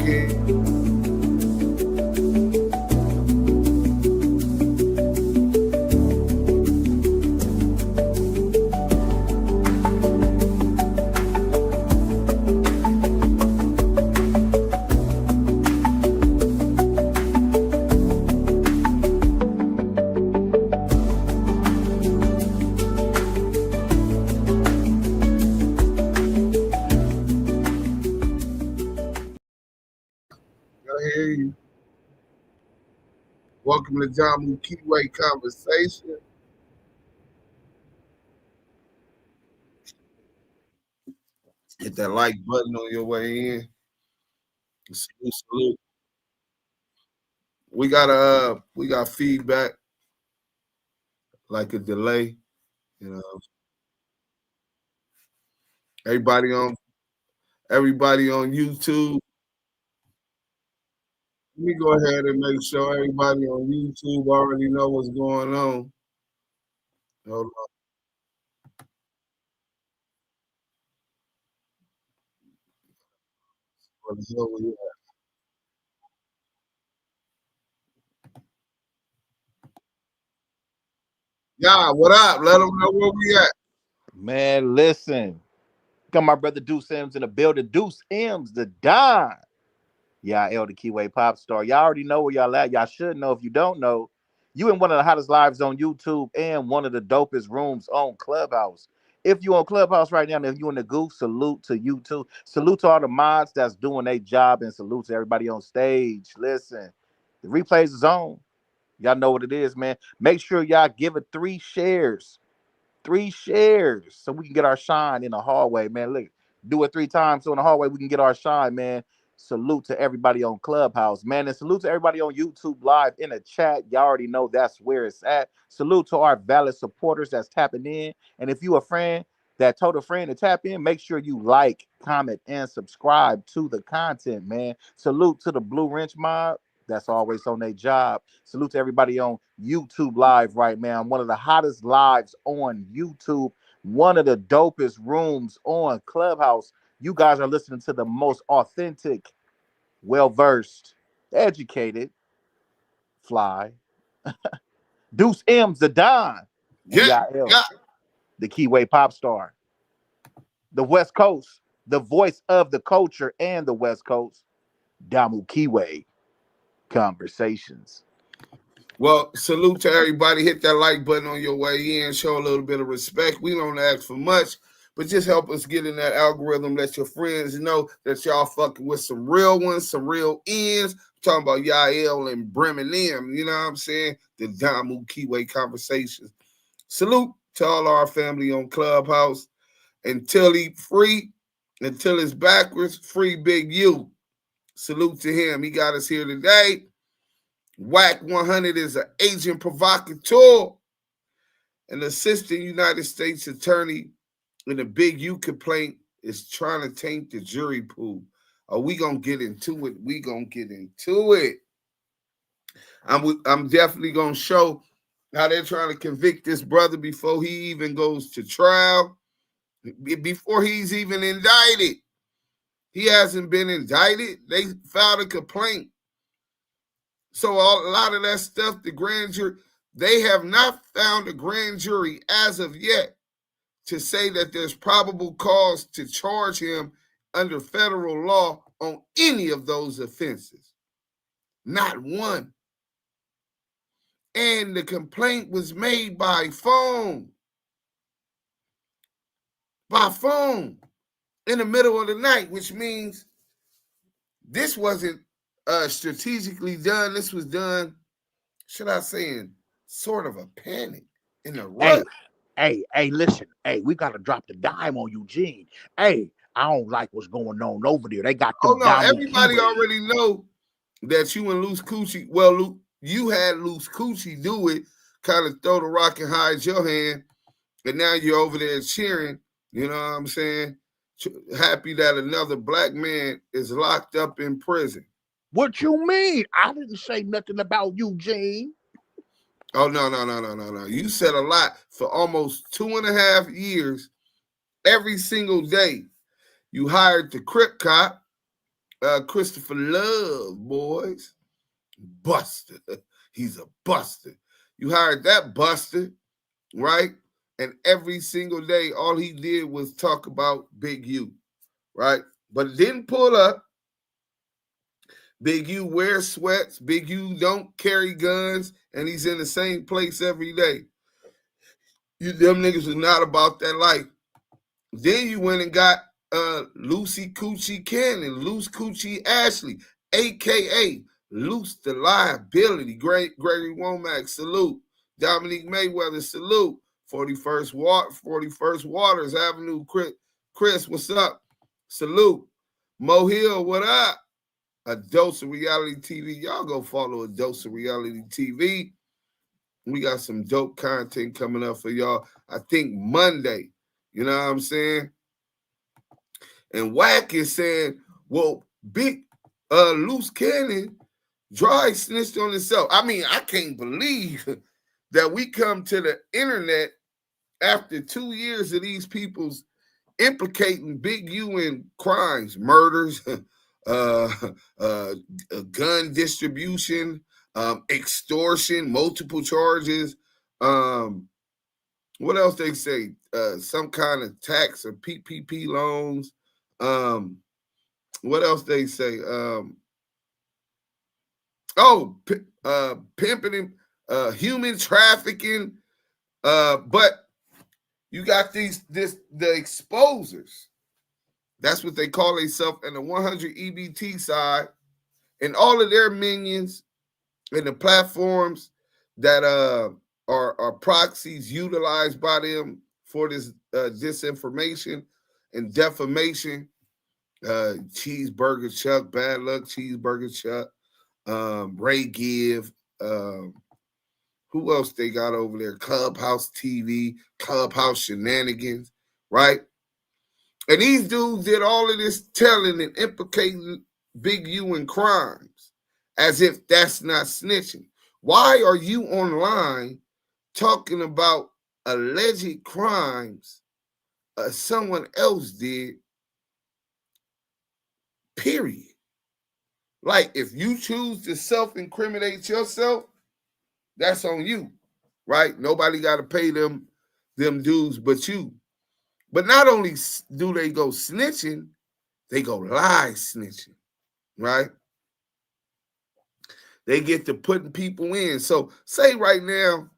again. Welcome to Damu Kiwe Conversations. Hit that like button on your way in. Salute. We got feedback, like a delay. You know, everybody on YouTube. Let me go ahead and make sure everybody on YouTube already know what's going on. Hold on. What the hell we at? Yeah, what up? Let them know where we at. Man, listen. Got my brother Deuce M's in the building. Deuce M's the Don. Yeah, L the Kiwe pop star. Y'all already know where y'all at. Y'all should know. If you don't know, you in one of the hottest lives on YouTube and one of the dopest rooms on Clubhouse. If you on Clubhouse right now, and if you in the goof, salute to you too. Salute to all the mods that's doing their job, and salute to everybody on stage. Listen, the replays is on. Y'all know what it is, man. Make sure y'all give it 3 shares. 3 shares so we can get our shine in the hallway, man. Look, do it 3 times so in the hallway we can get our shine, man. Salute to everybody on Clubhouse, man, and salute to everybody on YouTube Live in the chat. Y'all already know that's where it's at. Salute to our valid supporters that's tapping in, and if you a friend that told a friend to tap in, make sure you like, comment, and subscribe to the content, man. Salute to the Blue Wrench Mob. That's always on their job. Salute to everybody on YouTube Live right now. One of the hottest lives on YouTube. One of the dopest rooms on Clubhouse. You guys are listening to the most authentic, well-versed, educated, fly. Deuce M's the Don. Yeah. The Kiwe pop star. The West Coast. The voice of the culture and the West Coast. Damu Kiwe Conversations. Well, salute to everybody. Hit that like button on your way in. Show a little bit of respect. We don't ask for much, but just help us get in that algorithm. Let your friends know that y'all fucking with some real ones, some real ends. I'm talking about Yael and Bremen them. You know what I'm saying? The Damu Kiwe Conversations. Salute to all our family on Clubhouse. Until it's backwards, free Big U. Salute to him. He got us here today. WACK100 is an agent provocateur, an assistant United States attorney in a Big U complaint is trying to taint the jury pool. Are we going to get into it? We going to get into it. I'm definitely going to show how they're trying to convict this brother before he even goes to trial, before he's even indicted. He hasn't been indicted. They filed a complaint. So a lot of that stuff, the grand jury, they have not found a grand jury as of yet to say that there's probable cause to charge him under federal law on any of those offenses. Not one. And the complaint was made by phone. By phone. In the middle of the night, which means this wasn't strategically done. This was done, should I say, in sort of a panic, in a rush. Hey, listen. Hey, we got to drop the dime on Eugene. Hey, I don't like what's going on over there. They got them. Oh, no, everybody already know that you and Loose Coochie, well, you had Loose Coochie do it, kind of throw the rock and hide your hand, and now you're over there cheering, you know what I'm saying? Happy that another black man is locked up in prison. What you mean? I didn't say nothing about Eugene. Oh, no. You said a lot for almost 2.5 years. Every single day, you hired the Crip cop. Christopher Love, boys. Buster. He's a buster. You hired that buster, right? And every single day, all he did was talk about Big U, right? But it didn't pull up. Big U wears sweats. Big U don't carry guns, and he's in the same place every day. Them niggas was not about that life. Then you went and got Lucy Coochie Cannon, Loose Coochie Ashley, a.k.a. Loose the Liability. Gregory Womack, salute. Dominique Mayweather, salute. 41st Waters Avenue, Chris, what's up? Salute. Mo Hill, what up? A Dose of Reality TV. Y'all go follow A Dose of Reality TV. We got some dope content coming up for y'all. I think Monday. You know what I'm saying? And Wack is saying, well, big loose cannon, dry snitched on himself. I mean, I can't believe that we come to the internet after 2 years of these people's implicating Big U in crimes, murders, gun distribution, extortion, multiple charges. What else they say? Some kind of tax or PPP loans. What else they say? Pimping, human trafficking. But you got the exposers. That's what they call themselves in the 100 EBT side, and all of their minions and the platforms that are proxies utilized by them for this disinformation and defamation. Cheeseburger Chuck, Bad Luck Cheeseburger Chuck, Ray Give, who else they got over there? Clubhouse TV, Clubhouse Shenanigans, right? And these dudes did all of this telling and implicating Big U in crimes as if that's not snitching. Why are you online talking about alleged crimes someone else did, period? Like, if you choose to self-incriminate yourself, that's on you, right? Nobody got to pay them dues but you. But not only do they go snitching, they go lie snitching, right? They get to putting people in. So say right now,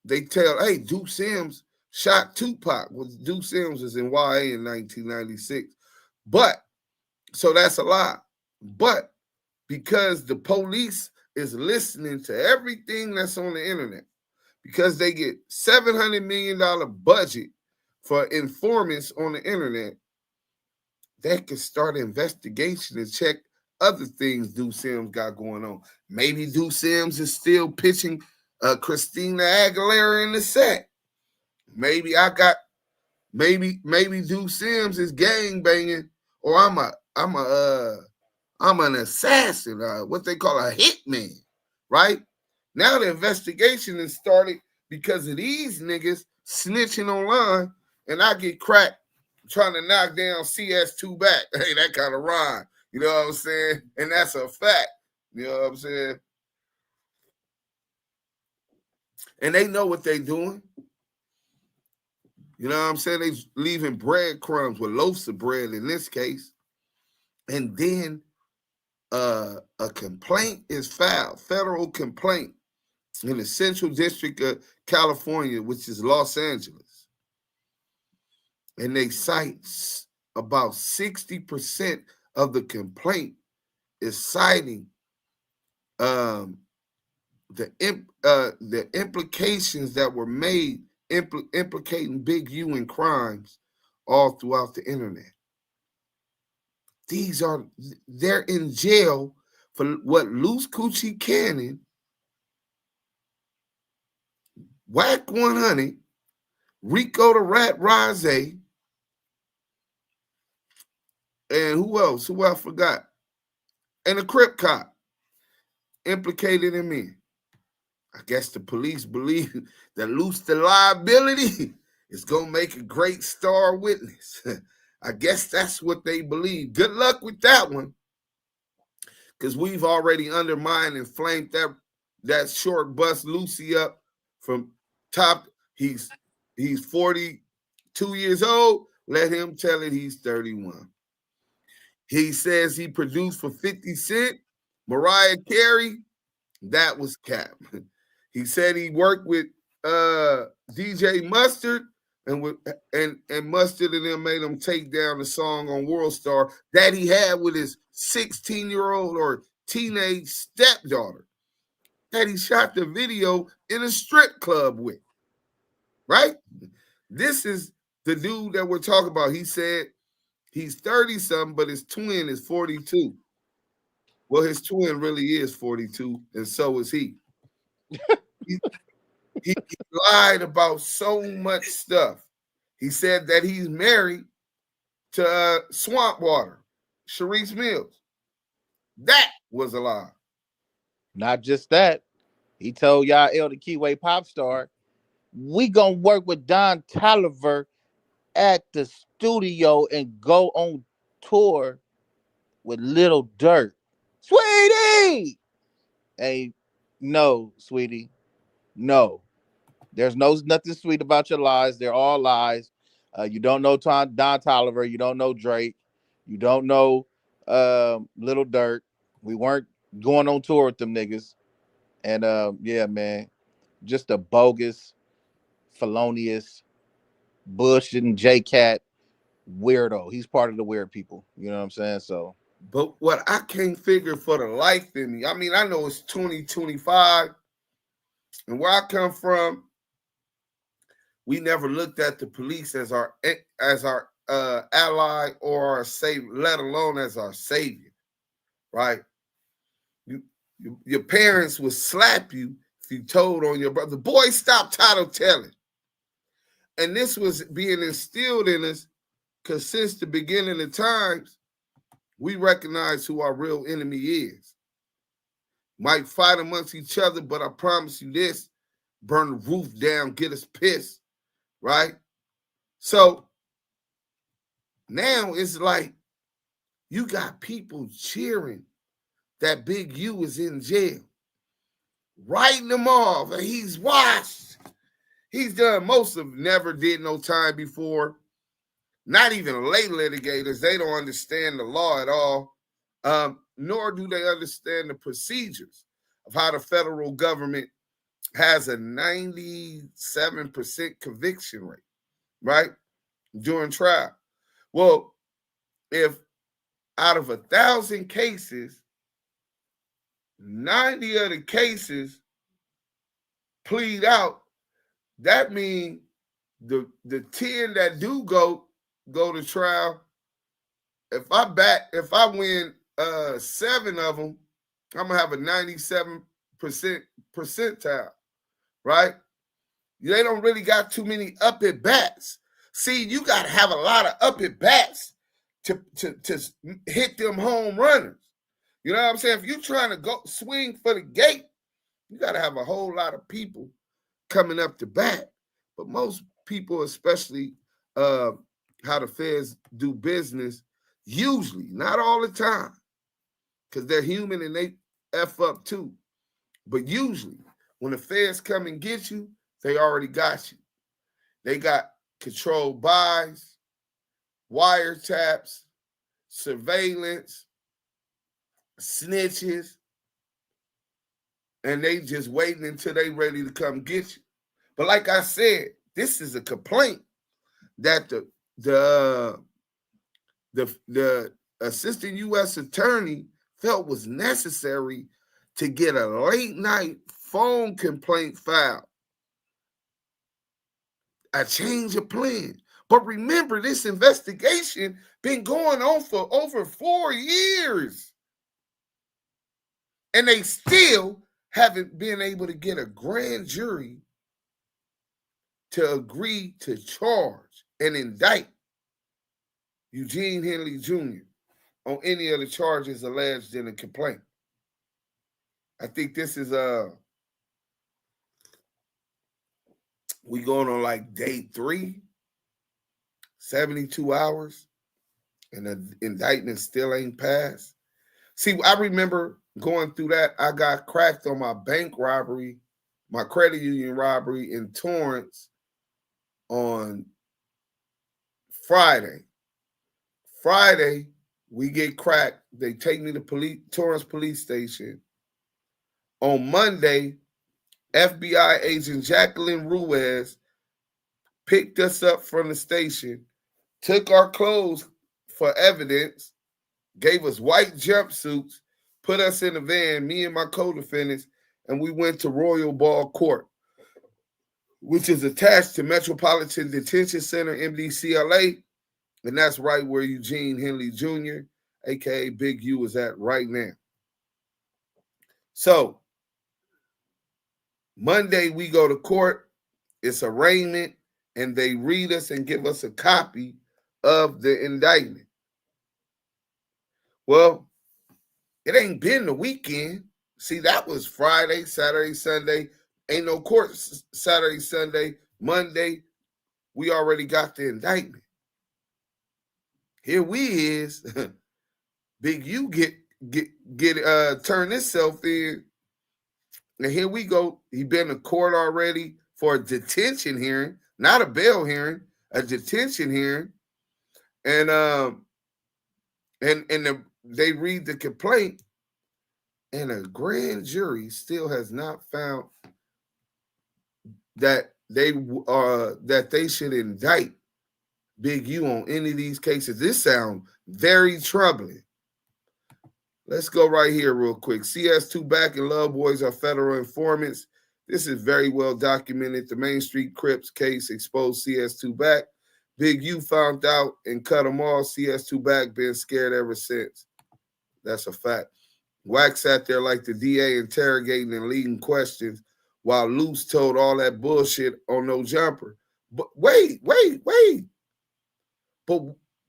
they tell, hey, Duke Sims shot Tupac. Well, Duke Sims was in YA in 1996. But, so that's a lie. But because the police is listening to everything that's on the internet, because they get $700 million budget for informants on the internet, they can start an investigation and check other things Duke Sims got going on. Maybe Duke Sims is still pitching Christina Aguilera in the set. Maybe Duke Sims is gang banging, or I'm an assassin, what they call a hitman, right? Now the investigation has started because of these niggas snitching online, and I get cracked trying to knock down CS2 back. Hey, that kind of rhyme. You know what I'm saying? And that's a fact. You know what I'm saying? And they know what they doing. You know what I'm saying? They leaving breadcrumbs with loaves of bread in this case. And then a complaint is filed, federal complaint in the Central District of California, which is Los Angeles. And they cite about 60% of the complaint is citing the implications that were made implicating Big U in crimes all throughout the internet. They're in jail for what Loose Coochie Cannon, WACK100, Rico the Rat Rose, and who else? Who I forgot? And a Crip cop implicated him in. I guess the police believe that Loose the Liability is going to make a great star witness. I guess that's what they believe. Good luck with that one, because we've already undermined and flamed that short bust Lucy up from top. He's 42 years old. Let him tell it he's 31. He says he produced for 50 Cent, Mariah Carey. That was cap. He said he worked with DJ Mustard and Mustard and them made him take down the song on World Star that he had with his 16-year-old or teenage stepdaughter that he shot the video in a strip club with. Right? This is the dude that we're talking about. He said he's 30-something, but his twin is 42. Well, his twin really is 42, and so is he. He lied about so much stuff. He said that he's married to Swamp Water, Sharice Mills. That was a lie. Not just that. He told y'all Elder Kiwe pop star, we gonna work with Don Toliver at the studio and go on tour with Little Dirt. Sweetie! Hey, no, sweetie. No. There's nothing sweet about your lies. They're all lies. You don't know Don Toliver. You don't know Drake. You don't know Little Dirt. We weren't going on tour with them niggas. And yeah, man, just a bogus, felonious, Bush and J-Cat weirdo. He's part of the weird people. You know what I'm saying? So, but what I can't figure for the life in me, I mean, I know it's 2025, and where I come from, we never looked at the police as our ally or our savior, let alone as our savior, right? Your parents would slap you if you told on your brother. Boy, stop title telling. And this was being instilled in us because since the beginning of times, we recognize who our real enemy is. Might fight amongst each other, but I promise you this, burn the roof down, get us pissed, right? So now it's like you got people cheering that Big U is in jail, writing him off, and he's washed. He's done most of never did no time before. Not even lay litigators. They don't understand the law at all, nor do they understand the procedures of how the federal government has a 97% conviction rate, right, during trial. Well, if out of 1,000 cases, 90 of the cases plead out, that means the 10 that do go to trial, if I win 7 of them, I'm gonna have a 97% percentile, right? They don't really got too many up at bats. See, you gotta have a lot of up at bats to hit them home runners. You know what I'm saying? If you're trying to go swing for the gate, you gotta have a whole lot of people coming up to bat. But most people, especially how the feds do business, usually, not all the time, because they're human and they F up too. But usually, when the feds come and get you, they already got you. They got controlled buys, wiretaps, surveillance, snitches, and they just waiting until they ready to come get you. But like I said, this is a complaint that the assistant U.S. attorney felt was necessary to get a late night phone complaint filed. A change of plan. But remember, this investigation been going on for over 4 years. And they still haven't been able to get a grand jury to agree to charge and indict Eugene Henley Jr. on any of the charges alleged in the complaint. I think this is we going on like day 3, 72 hours. and the indictment still ain't passed. See, I remember going through that. I got cracked on my bank robbery, my credit union robbery in Torrance on Friday. Friday, we get cracked. They take me to Torrance police station. On Monday, FBI agent Jacqueline Ruiz picked us up from the station, took our clothes for evidence, gave us white jumpsuits, put us in a van, me and my co-defendants, and we went to Royal Ball Court, which is attached to Metropolitan Detention Center, MDCLA, and that's right where Eugene Henley Jr., a.k.a. Big U, is at right now. So, Monday we go to court, it's arraignment, and they read us and give us a copy of the indictment. Well, it ain't been the weekend. See, that was Friday, Saturday, Sunday. Ain't no court Saturday, Sunday. Monday, we already got the indictment. Here we is, Big U turn himself in. And here we go. He been to court already for a detention hearing, not a bail hearing, a detention hearing. And they read the complaint, and a grand jury still has not found that they should indict Big U on any of these cases. This sounds very troubling. Let's go right here real quick. CS2 Back and Love Boys are federal informants. This is very well documented. The Main Street Crips case exposed CS2 Back. Big U found out and cut them off. CS2 Back been scared ever since. That's a fact. Wack sat there like the DA interrogating and leading questions while Luce told all that bullshit on No Jumper. But wait. But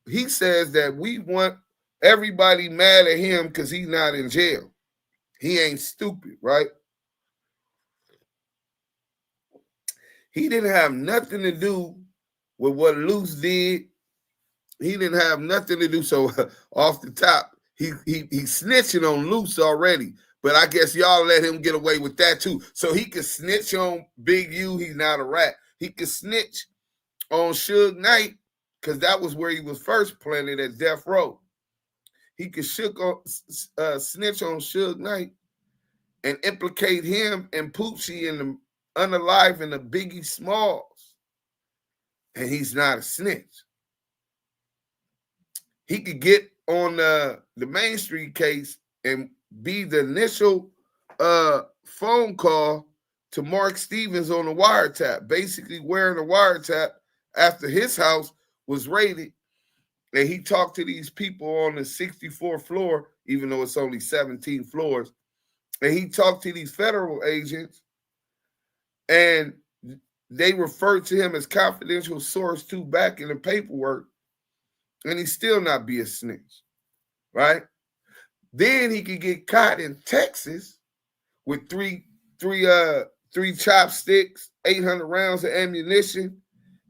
he says that we want everybody mad at him because he's not in jail. He ain't stupid, right? He didn't have nothing to do with what Luce did. He didn't have nothing to do. So off the top, he snitching on Luce already. But I guess y'all let him get away with that too. So he could snitch on Big U. He's not a rat. He could snitch on Suge Knight because that was where he was first planted at Death Row. He could snitch on Suge Knight and implicate him and Poochie and the Unalive and the Biggie Smalls. And he's not a snitch. He could get on the Main Street case and be the initial phone call to Mark Stevens on the wiretap, basically wearing a wiretap after his house was raided. And he talked to these people on the 64th floor, even though it's only 17 floors. And he talked to these federal agents, and they referred to him as confidential source 2 back in the paperwork, and he still not be a snitch, right? Then he could get caught in Texas with three chopsticks, 800 rounds of ammunition.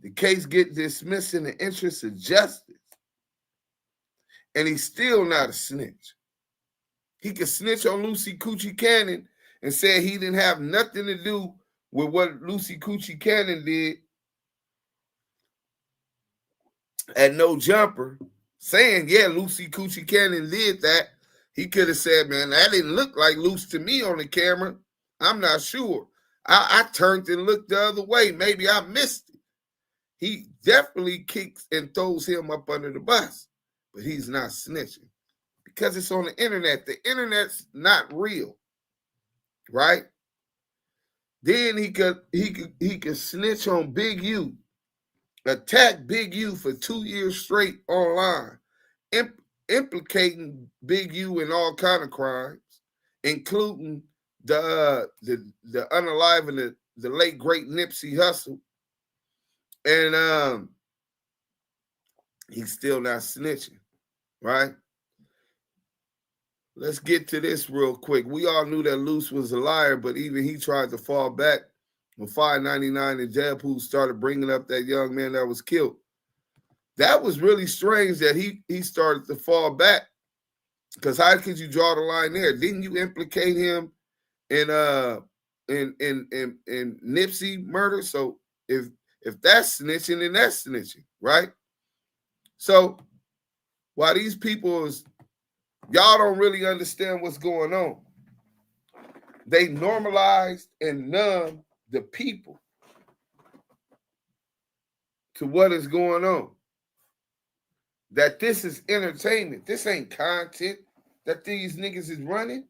The case get dismissed in the interest of justice. And he's still not a snitch. He could snitch on Lucy Coochie Cannon and say he didn't have nothing to do with what Lucy Coochie Cannon did at No Jumper, saying, yeah, Lucy Coochie Cannon did that. He could have said, man, that didn't look like Luce to me on the camera. I'm not sure. I turned and looked the other way. Maybe I missed it. He definitely kicks and throws him up under the bus. But he's not snitching because it's on the internet. The internet's not real, right? Then he could snitch on Big U, attack Big U for 2 years straight online, implicating Big U in all kind of crimes, including the Unalive and the late great Nipsey Hussle, and he's still not snitching. Right? Let's get to this real quick. We all knew that Luce was a liar, but even he tried to fall back when 599 and Jabhu started bringing up that young man that was killed. that was really strange that he started to fall back. Because how could you draw the line there? Didn't you implicate him in Nipsey murder? So if that's snitching, then that's snitching, right? So while these people y'all don't really understand what's going on, they normalized and numb the people to what is going on. That this is entertainment. This ain't content that these niggas is running.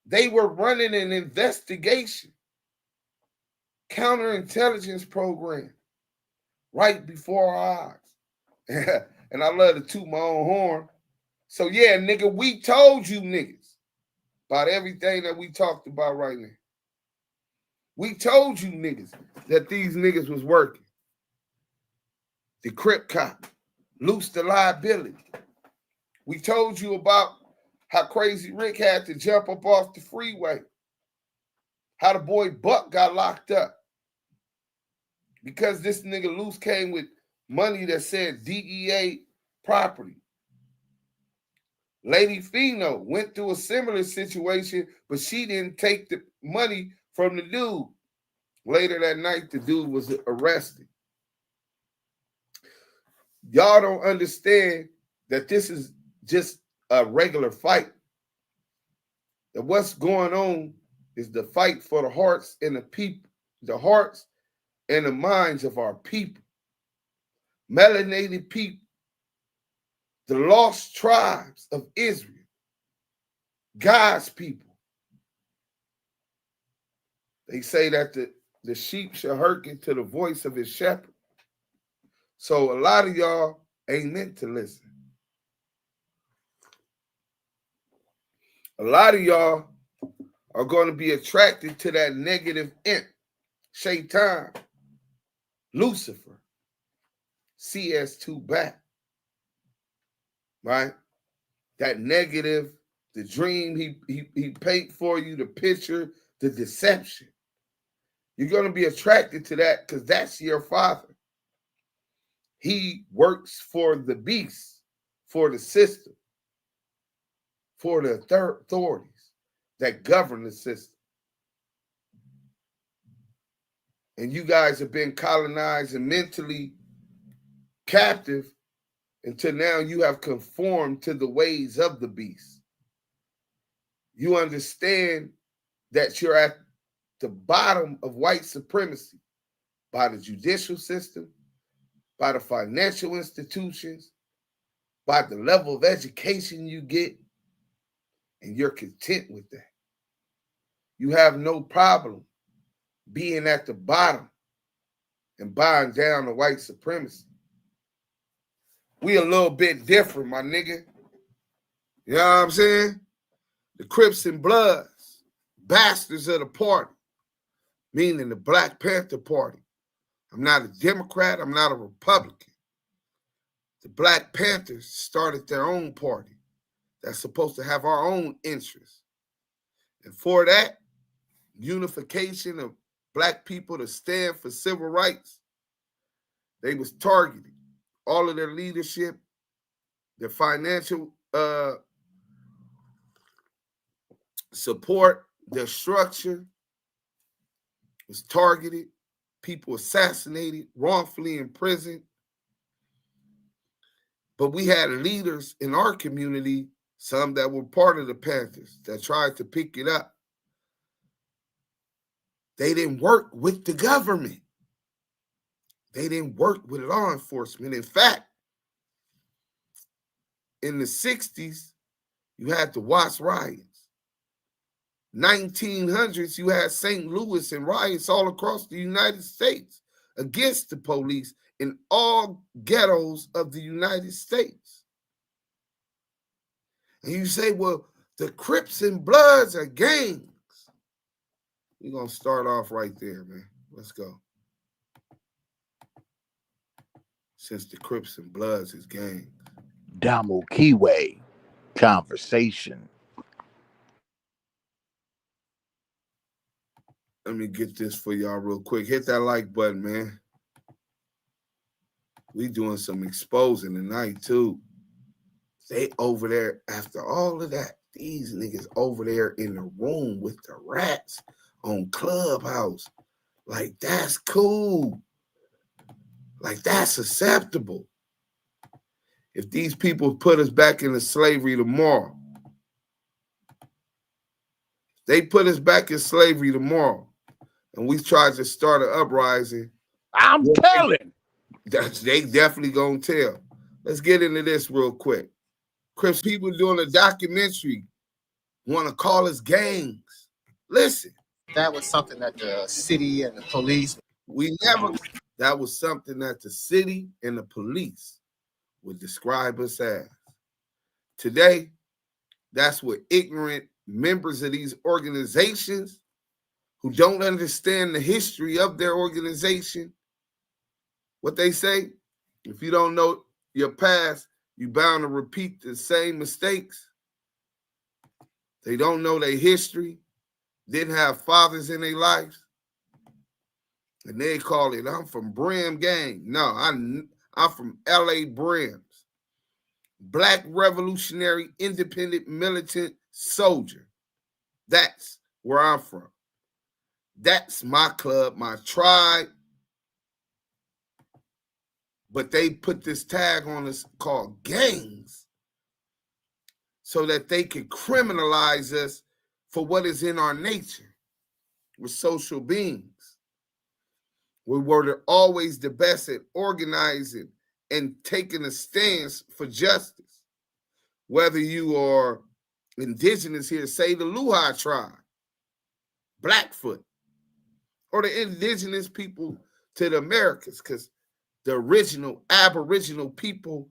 They were running an investigation, counterintelligence program right before our eyes. And I love to toot my own horn. So yeah, nigga, we told you niggas about everything that we talked about right now. We told you niggas that these niggas was working. The Crip cop, loose the liability. We told you about how Crazy Rick had to jump up off the freeway. How the boy Buck got locked up. Because this nigga Loose came with money that said DEA property. Lady Fino went through a similar situation, but she didn't take the money from the dude. Later that night, the dude was arrested. Y'all don't understand that this is just a regular fight. That what's going on is the fight for the hearts and the people, the hearts and the minds of our people. Melanated people, the lost tribes of Israel, God's people. They say that the sheep shall hearken to the voice of his shepherd. So a lot of y'all ain't meant to listen. A lot of y'all are going to be attracted to that negative imp, Shaitan, Lucifer, CS2 back, right? That negative, the dream he paint for you, the picture, the deception. You're going to be attracted to that because that's your father. He works for the beast, for the system, for the authorities that govern the system. And you guys have been colonized and mentally captive until now you have conformed to the ways of the beast. You understand that you're at the bottom of white supremacy by the judicial system, by the financial institutions, by the level of education you get, and you're content with that. You have no problem being at the bottom and bowing down to white supremacy. We a little bit different, my nigga. You know what I'm saying? The Crips and Bloods, bastards of the party, meaning the Black Panther Party. I'm not a Democrat. I'm not a Republican. The Black Panthers started their own party that's supposed to have our own interests. And for that, unification of Black people to stand for civil rights, they was targeted. All of their leadership, their financial support, their structure was targeted. People assassinated, wrongfully imprisoned. But we had leaders in our community, some that were part of the Panthers, that tried to pick it up. They didn't work with the government. They didn't work with law enforcement. In fact, in the 60s, you had the Watts riots. 1900s, you had St. Louis and riots all across the United States against the police in all ghettos of the United States. And you say, well, the Crips and Bloods are gangs. We're going to start off right there, man. Let's go. Since the Crips and Bloods is gangs. Damu Kiwe Conversation. Let me get this for y'all real quick. Hit that like button, man. We doing some exposing tonight too. They over there after all of that. These niggas over there in the room with the rats on Clubhouse. Like, that's cool. Like, that's acceptable. If these people put us back into slavery tomorrow, they put us back in slavery tomorrow, and we tried to start an uprising, I'm telling. they definitely gonna tell. Let's get into this real quick. Crips, people doing a documentary want to call us gangs. Listen. That was something that the city and the police. That was something that the city and the police would describe us as. Today, that's what ignorant members of these organizations who don't understand the history of their organization, what they say, if you don't know your past, you're bound to repeat the same mistakes. They don't know their history, didn't have fathers in their lives, and they call it, I'm from Brim Gang. No, I'm from LA Brims. Black revolutionary, independent, militant soldier. That's where I'm from. That's my club, my tribe. But they put this tag on us called gangs so that they can criminalize us for what is in our nature. We're social beings. We were always the best at organizing and taking a stance for justice. Whether you are indigenous here, say the Luhai tribe, Blackfoot, or the indigenous people to the Americas, because the original aboriginal people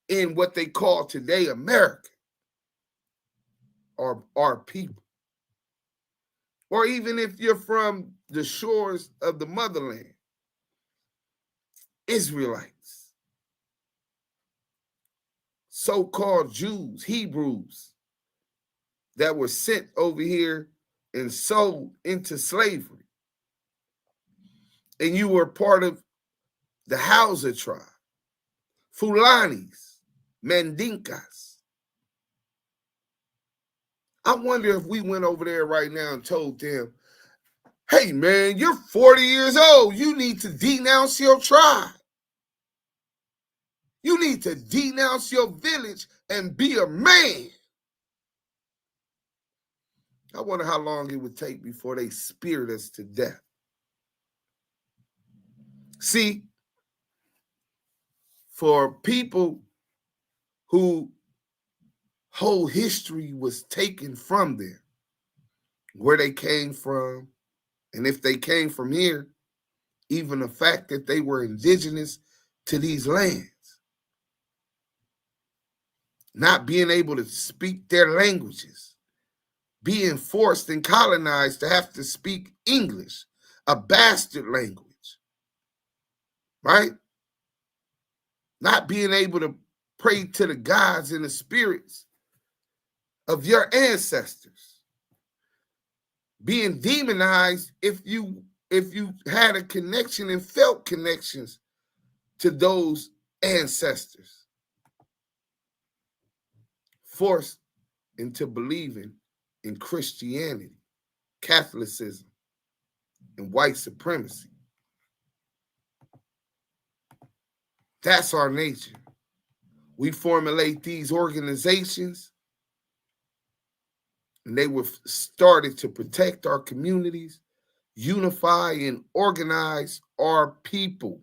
in what they call today America are our people. Or even if you're from the shores of the motherland, Israelites, so-called Jews, Hebrews that were sent over here and sold into slavery. And you were part of the Ausa tribe, Fulanis, Mandinkas. I wonder if we went over there right now and told them, hey, man, you're 40 years old. You need to denounce your tribe. You need to denounce your village and be a man. I wonder how long it would take before they speared us to death. See, for people who whole history was taken from them, where they came from, and if they came from here, even the fact that they were indigenous to these lands, not being able to speak their languages, being forced and colonized to have to speak English, a bastard language, right? Not being able to pray to the gods and the spirits of your ancestors, being demonized if you had a connection and felt connections to those ancestors, forced into believing in Christianity, Catholicism, and white supremacy. That's our nature. We formulate these organizations, and they were started to protect our communities, unify and organize our people,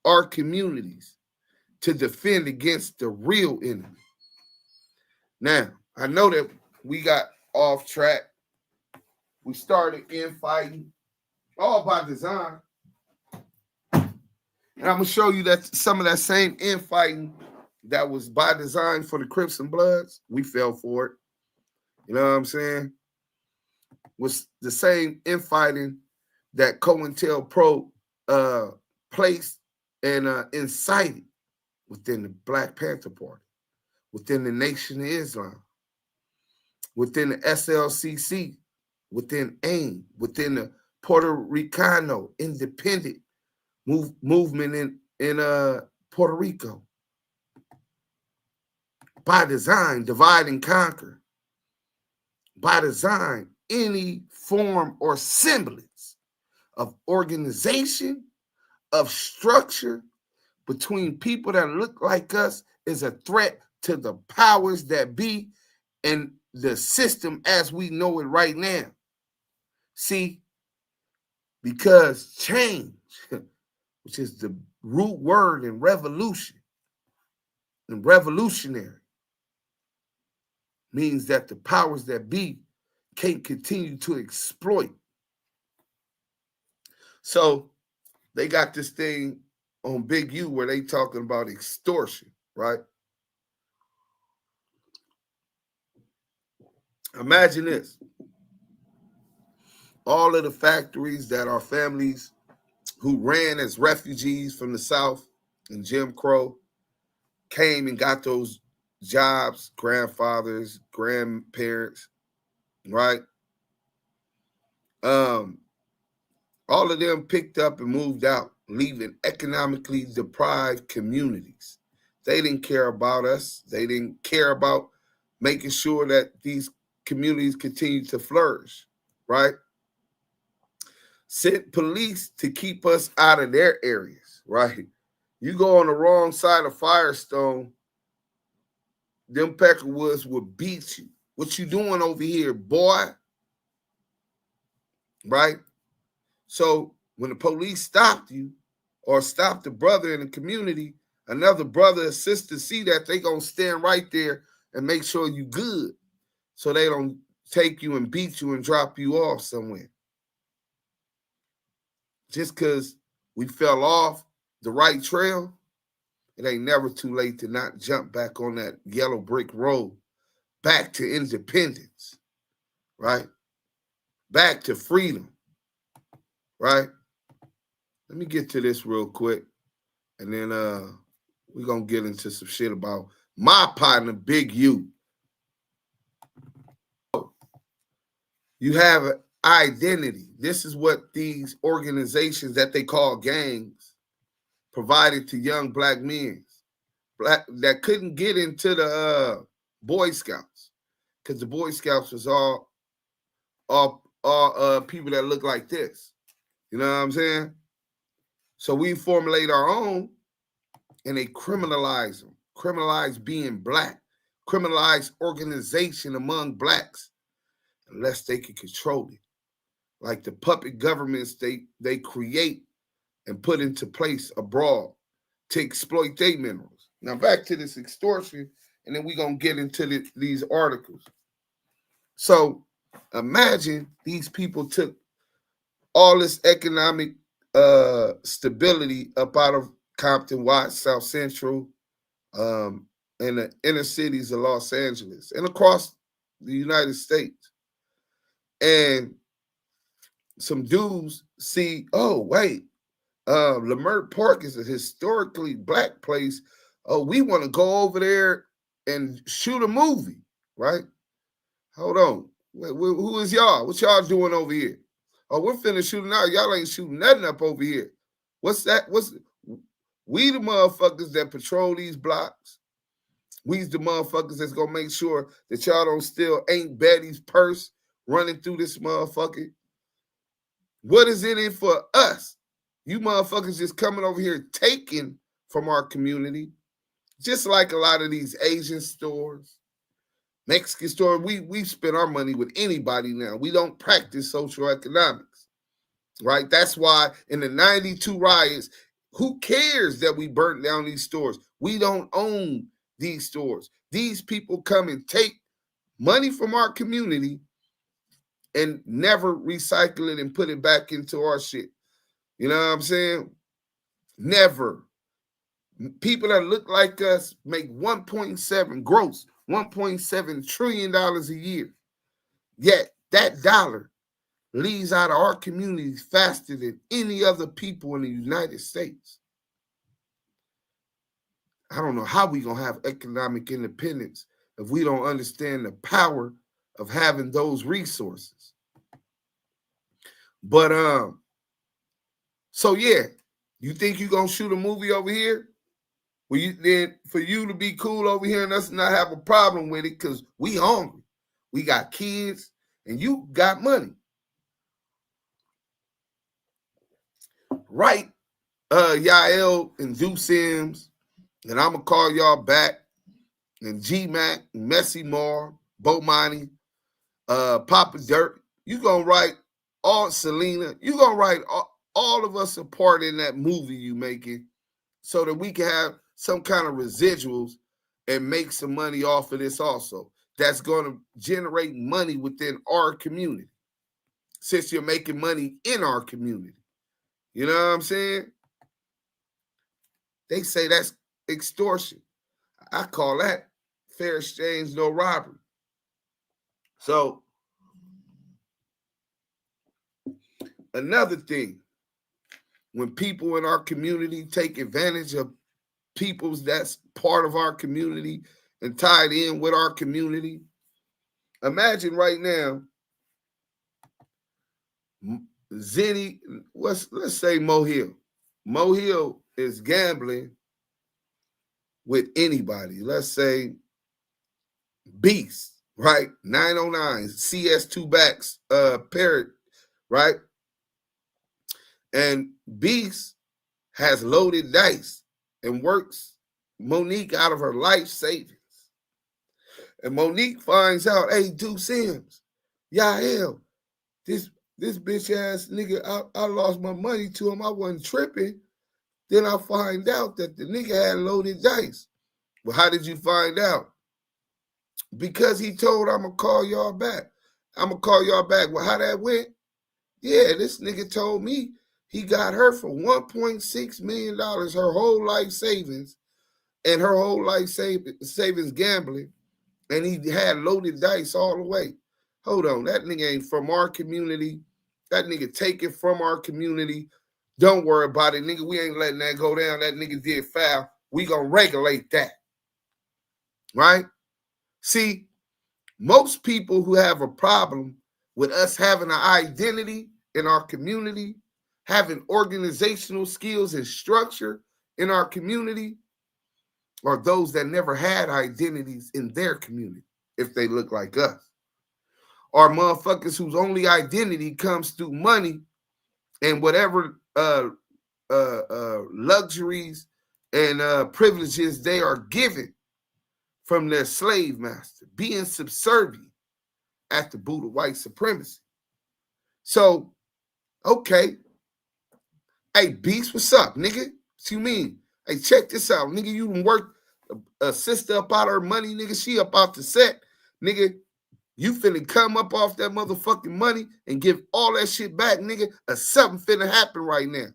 our communities, to defend against the real enemy. Now, I know that we got off track. We started infighting, all by design. And I'm going to show you that some of that same infighting that was by design for the Crips and Bloods, we fell for it. You know what I'm saying? Was the same infighting that Cointelpro placed and incited within the Black Panther Party, within the Nation of Islam, within the SLCC, within AIM, within the Puerto Ricano independent movement in Puerto Rico. By design, divide and conquer. By design, any form or semblance of organization, of structure between people that look like us is a threat to the powers that be and the system as we know it right now. See, because change, which is the root word in revolution, and revolutionary, means that the powers that be can't continue to exploit. So they got this thing on Big U where they talking about extortion, right? Imagine this. All of the factories that our families who ran as refugees from the South and Jim Crow came and got those jobs, grandfathers, grandparents, right? All of them picked up and moved out, leaving economically deprived communities. They didn't care about us. They didn't care about making sure that these communities continue to flourish, right? Sent police to keep us out of their areas, right? You go on the wrong side of Firestone, them Peckerwoods will beat you. What you doing over here, boy? Right? So when the police stopped you or stopped a brother in the community, another brother or sister see that, they going to stand right there and make sure you good so they don't take you and beat you and drop you off somewhere. Just because we fell off the right trail, it ain't never too late to not jump back on that yellow brick road, back to independence, right? Back to freedom, right? Let me get to this real quick, and then we're going to get into some shit about my partner, Big U. You have an identity. This is what these organizations that they call gangs provided to young black men that couldn't get into the Boy Scouts, because the Boy Scouts was all people that look like this. You know what I'm saying? So we formulate our own, and they criminalize them, criminalize being black, criminalize organization among blacks, unless they can control it. Like the puppet governments they create and put into place abroad to exploit their minerals. Now back to this extortion, and then we're going to get into these articles. So imagine these people took all this economic stability up out of Compton, Watts, South Central, and the inner cities of Los Angeles and across the United States. And some dudes see, oh, wait, Leimert Park is a historically black place. Oh, we want to go over there and shoot a movie, right? Hold on. Who is y'all? What y'all doing over here? Oh, we're finna shooting out. Y'all ain't shooting nothing up over here. What's that? We the motherfuckers that patrol these blocks. We's the motherfuckers that's gonna make sure that y'all don't steal Aunt Betty's purse running through this motherfucker. What is in it for us? You motherfuckers just coming over here taking from our community, just like a lot of these Asian stores, Mexican store. We spend our money with anybody now. We don't practice social economics, right? That's why in the 92 riots, who cares that we burnt down these stores? We don't own these stores. These people come and take money from our community and never recycle it and put it back into our shit. You know what I'm saying? Never. People that look like us make 1.7 gross, $1.7 trillion a year. Yet that dollar leaves out of our communities faster than any other people in the United States. I don't know how we going to have economic independence if we don't understand the power of having those resources. But so yeah, you think you're going to shoot a movie over here? Well, then for you to be cool over here and us not have a problem with it, because we hungry. We got kids and you got money. Right, Yael and Zoo Sims, and I'm gonna call y'all back, and G-Mac, Messy Moore, Bomani, Papa Dirt. You gonna write all Selena, you gonna write all of us a part in that movie you making so that we can have some kind of residuals and make some money off of this also. That's going to generate money within our community since you're making money in our community. You know what I'm saying? They say that's extortion. I call that fair exchange, no robbery. So another thing, when people in our community take advantage of people's that's part of our community and tied in with our community, imagine right now, Zenny, let's say Mo Hill. Mo Hill is gambling with anybody. Let's say Beast, right? 909, CS2 backs, Parrot, right? And Beast has loaded dice and works Monique out of her life savings. And Monique finds out, hey, Duke Sims, Yael, this bitch ass nigga, I lost my money to him. I wasn't tripping. Then I find out that the nigga had loaded dice. Well, how did you find out? Because he told I'm gonna call y'all back. I'm gonna call y'all back. Well, how that went? Yeah, this nigga told me he got her for $1.6 million, her whole life savings, and her whole life savings gambling, and he had loaded dice all the way. Hold on, that nigga ain't from our community. That nigga taken from our community. Don't worry about it, nigga. We ain't letting that go down. That nigga did foul. We gonna regulate that. Right? See, most people who have a problem with us having an identity in our community, having organizational skills and structure in our community, are those that never had identities in their community, if they look like us. Or motherfuckers whose only identity comes through money and whatever luxuries and privileges they are given from their slave master, being subservient at the boot of white supremacy. So, okay. Hey, Beast, what's up, nigga? What you mean? Hey, check this out, nigga. You done worked a sister up out her money, nigga. She up out the set, nigga. You finna come up off that motherfucking money and give all that shit back, nigga, or something finna happen right now.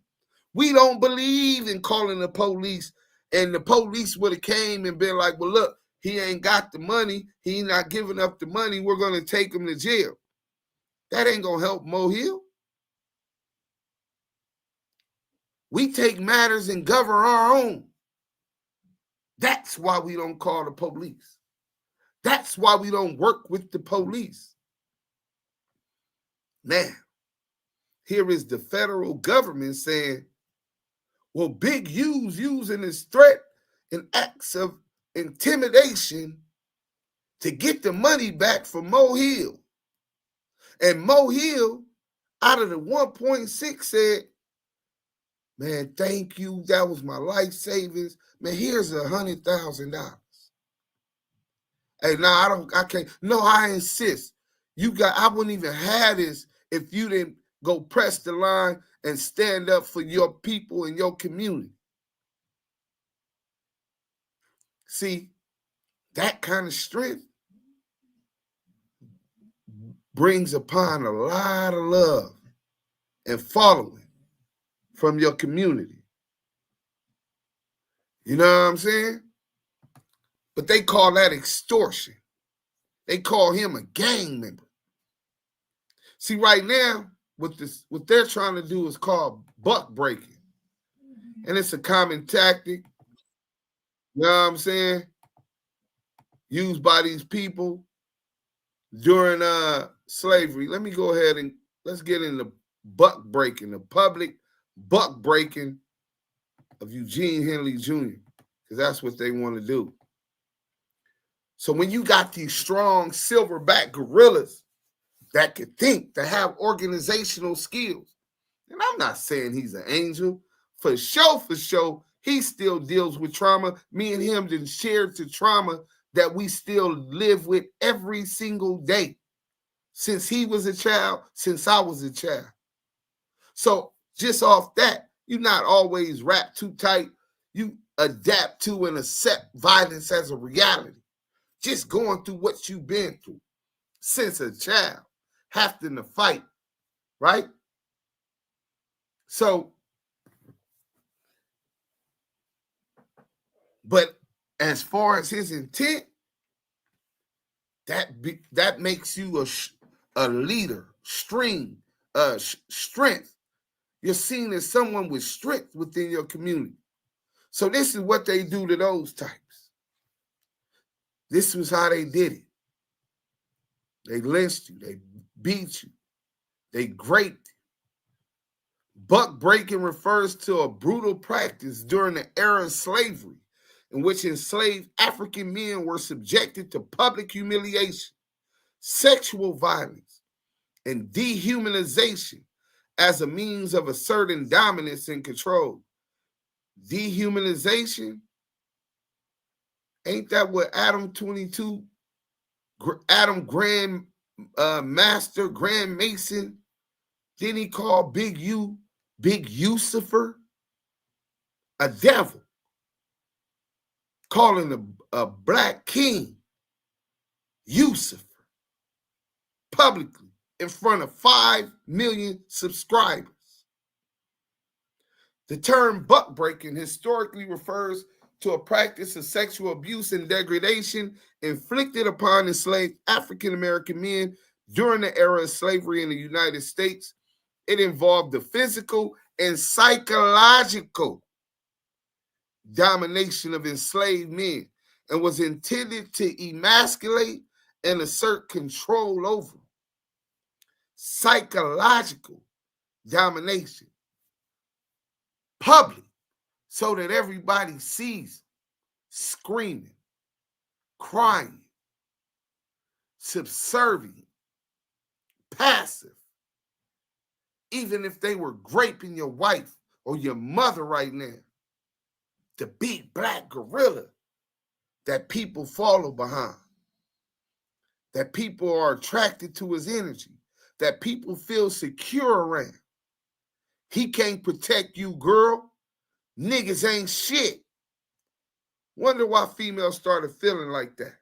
We don't believe in calling the police, and the police would have came and been like, well, look, he ain't got the money. He not giving up the money. We're going to take him to jail. That ain't going to help Mo Hill. We take matters and govern our own. That's why we don't call the police. That's why we don't work with the police. Now, here is the federal government saying, well, Big U's using his threat and acts of intimidation to get the money back from Mo Hill. And Mo Hill, out of the 1.6, said, man, thank you. That was my life savings. Man, here's $100,000. Hey, no, I can't. No, I insist. I wouldn't even have this if you didn't go press the line and stand up for your people and your community. See, that kind of strength brings upon a lot of love and following from your community. You know what I'm saying? But they call that extortion. They call him a gang member. See, right now, what they're trying to do is called buck breaking. And it's a common tactic, you know what I'm saying, used by these people during slavery. Let me go ahead and let's get into buck breaking, the public buck breaking of Eugene Henley Jr. because that's what they want to do. So when you got these strong silverback gorillas that can think, that have organizational skills, and I'm not saying he's an angel, for sure, he still deals with trauma. Me and him done shared the trauma that we still live with every single day. Since he was a child, since I was a child. So just off that, you're not always wrapped too tight. You adapt to and accept violence as a reality. Just going through what you've been through since a child, having to fight, right? So, but as far as his intent, that makes you a leader, strength. You're seen as someone with strength within your community. So this is what they do to those types. This was how they did it. They lynched you. They beat you. They raped you. Buck breaking refers to a brutal practice during the era of slavery in which enslaved African men were subjected to public humiliation, sexual violence, and dehumanization as a means of asserting dominance and control. Dehumanization, ain't that what Adam Grand Master, Grand Mason, then he called Big Lucifer, a devil, calling a black king Lucifer publicly in front of 5 million subscribers. The term buck breaking historically refers to a practice of sexual abuse and degradation inflicted upon enslaved African American men during the era of slavery in the United States. It involved the physical and psychological domination of enslaved men and was intended to emasculate and assert control over them. Psychological domination. Public, so that everybody sees, screaming, crying, subservient, passive. Even if they were raping your wife or your mother right now, the big black gorilla that people follow behind, that people are attracted to his energy, that people feel secure around. He can't protect you, girl. Niggas ain't shit. Wonder why females started feeling like that.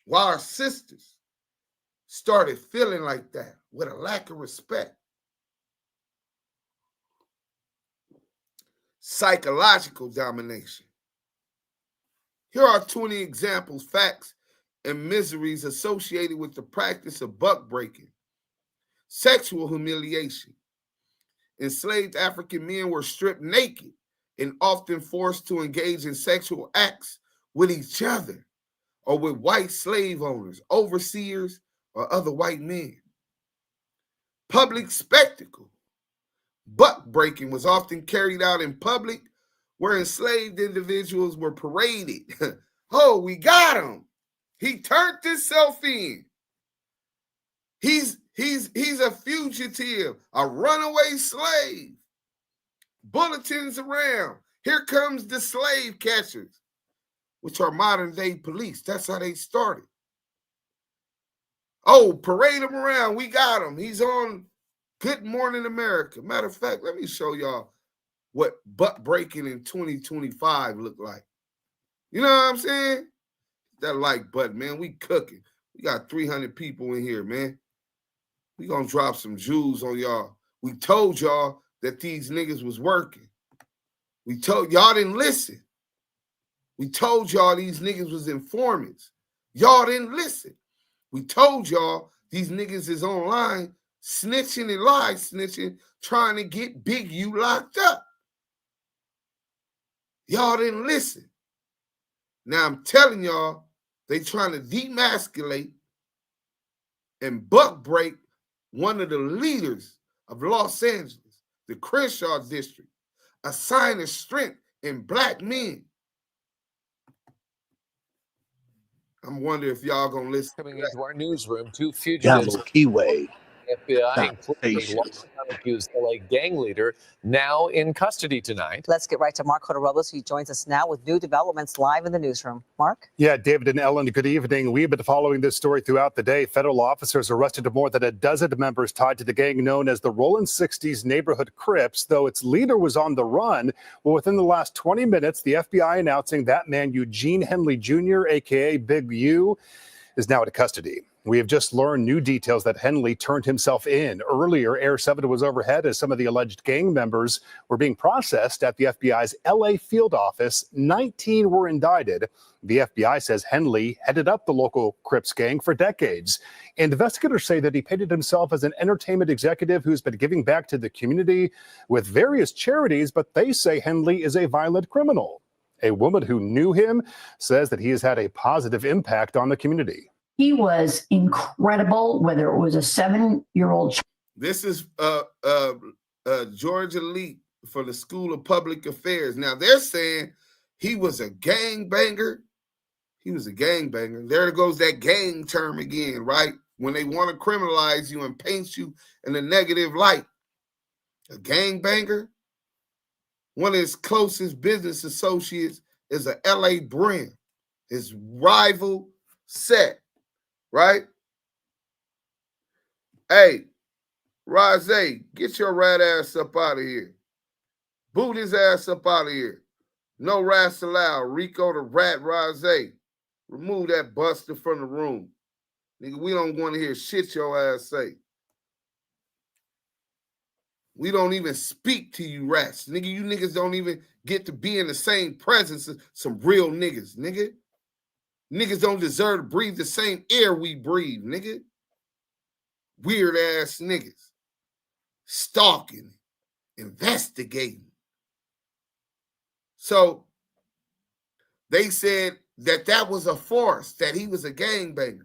Why our sisters started feeling like that with a lack of respect. Psychological domination. Here are 20 examples, facts, and miseries associated with the practice of buck breaking. Sexual humiliation. Enslaved African men were stripped naked and often forced to engage in sexual acts with each other or with white slave owners, overseers, or other white men. Public spectacle. Buck breaking was often carried out in public where enslaved individuals were paraded. Oh, we got him. He turned himself in. He's a fugitive, a runaway slave. Bulletins around. Here comes the slave catchers, which are modern day police. That's how they started. Oh, parade him around. We got him. He's on Good Morning America. Matter of fact, let me show y'all what butt breaking in 2025 look like. You know what I'm saying? That like button, man. We cooking. We got 300 people in here, man. We gonna drop some jewels on y'all. We told y'all that these niggas was working. We told y'all didn't listen. We told y'all these niggas was informants. Y'all didn't listen. We told y'all these niggas is online snitching and lie snitching, trying to get Big U locked up. Y'all didn't listen. Now I'm telling y'all, they trying to demasculate and buck break one of the leaders of Los Angeles, the Crenshaw district, a sign of strength in black men. I'm wondering if y'all gonna listen. Coming into our newsroom, 2 fugitives. Damu Kiwe FBI, including a Conversations. accused LA gang leader, now in custody tonight. Let's get right to Mark Robles, who joins us now with new developments live in the newsroom. Mark? Yeah, David and Ellen, good evening. We've been following this story throughout the day. Federal officers arrested more than a dozen members tied to the gang known as the Rolling 60s Neighborhood Crips, though its leader was on the run. Well, within the last 20 minutes, the FBI announcing that man, Eugene Henley Jr., a.k.a. Big U, is now in custody. We have just learned new details that Henley turned himself in. Earlier, Air 7 was overhead as some of the alleged gang members were being processed at the FBI's LA field office. 19 were indicted. The FBI says Henley headed up the local Crips gang for decades. And investigators say that he painted himself as an entertainment executive who's been giving back to the community with various charities, but they say Henley is a violent criminal. A woman who knew him says that he has had a positive impact on the community. He was incredible, whether it was a 7-year-old. This is Georgia Lee for the School of Public Affairs. Now they're saying he was a gangbanger. He was a gangbanger. There goes that gang term again, right? When they want to criminalize you and paint you in a negative light. A gangbanger. One of his closest business associates is a LA brand. His rival set. Right? Hey, Rose, get your rat ass up out of here. Boot his ass up out of here. No rats allowed. Rico the rat, Rose. Remove that buster from the room. Nigga, we don't want to hear shit your ass say. We don't even speak to you rats. Nigga, you niggas don't even get to be in the same presence as some real niggas, nigga. Niggas don't deserve to breathe the same air we breathe, nigga. Weird ass niggas. Stalking, investigating. So they said that was a farce, that he was a gangbanger.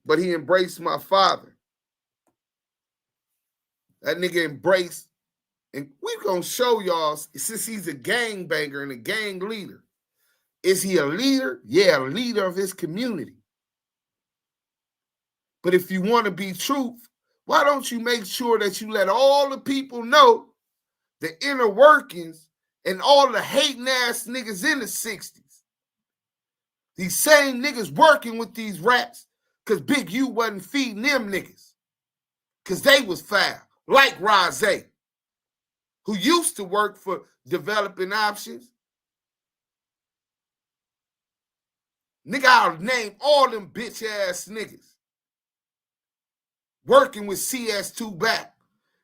But he embraced my father. That nigga embraced, and we're going to show y'all, since he's a gangbanger and a gang leader, is he a leader? Yeah, a leader of his community. But if you want to be truth, why don't you make sure that you let all the people know the inner workings and all the hating ass niggas in the 60s? These same niggas working with these rats because Big U wasn't feeding them niggas because they was foul, like Rose, who used to work for Developing Options. Nigga, I'll name all them bitch ass niggas. Working with CS2 back.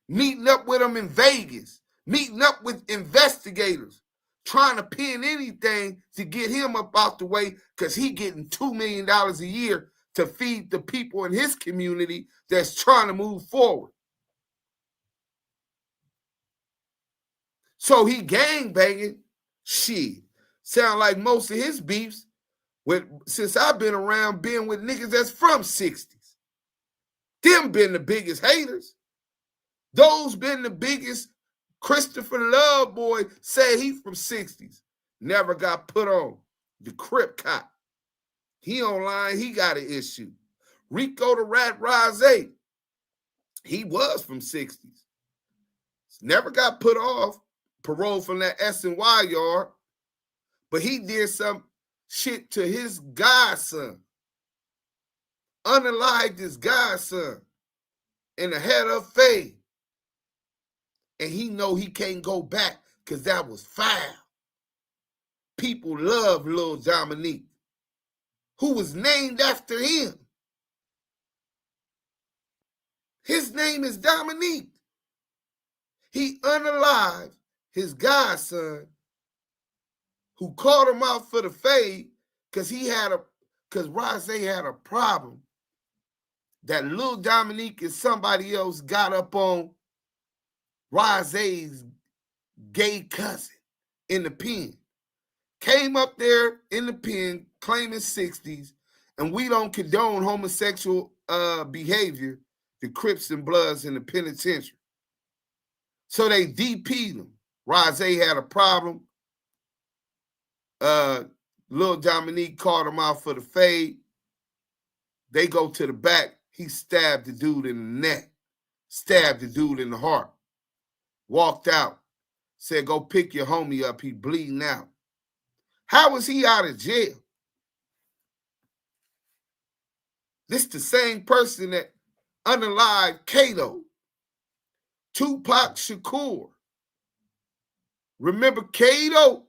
Meeting up with them in Vegas. Meeting up with investigators. Trying to pin anything to get him up out the way because he getting $2 million a year to feed the people in his community that's trying to move forward. So he gangbanging. Shit. Sound like most of his beefs since I've been around being with niggas that's from 60s. Them been the biggest haters. Those been the biggest. Christopher Lovejoy said he from 60s. Never got put on. The Crip cop. He online, he got an issue. Rico the Rat Rose, he was from 60s. Never got put off. Parole from that S&Y yard. But he did some shit to his godson. Unalived his godson in the head of fade. And he know he can't go back because that was foul. People love Lil Dominique, who was named after him. His name is Dominique. He unalived his godson, who called him out for the fade because Rose had a problem that Lil Dominique and somebody else got up on Rose's gay cousin in the pen. Came up there in the pen claiming 60s, and we don't condone homosexual behavior, the Crips and Bloods in the penitentiary. So they DP'd him. Rose had a problem Lil Dominique called him out for the fade. They go to the back. He stabbed the dude in the neck, stabbed the dude in the heart, walked out, said, go pick your homie up. He bleeding out. How was he out of jail? This the same person that unalived Kato, Tupac Shakur. Remember Kato?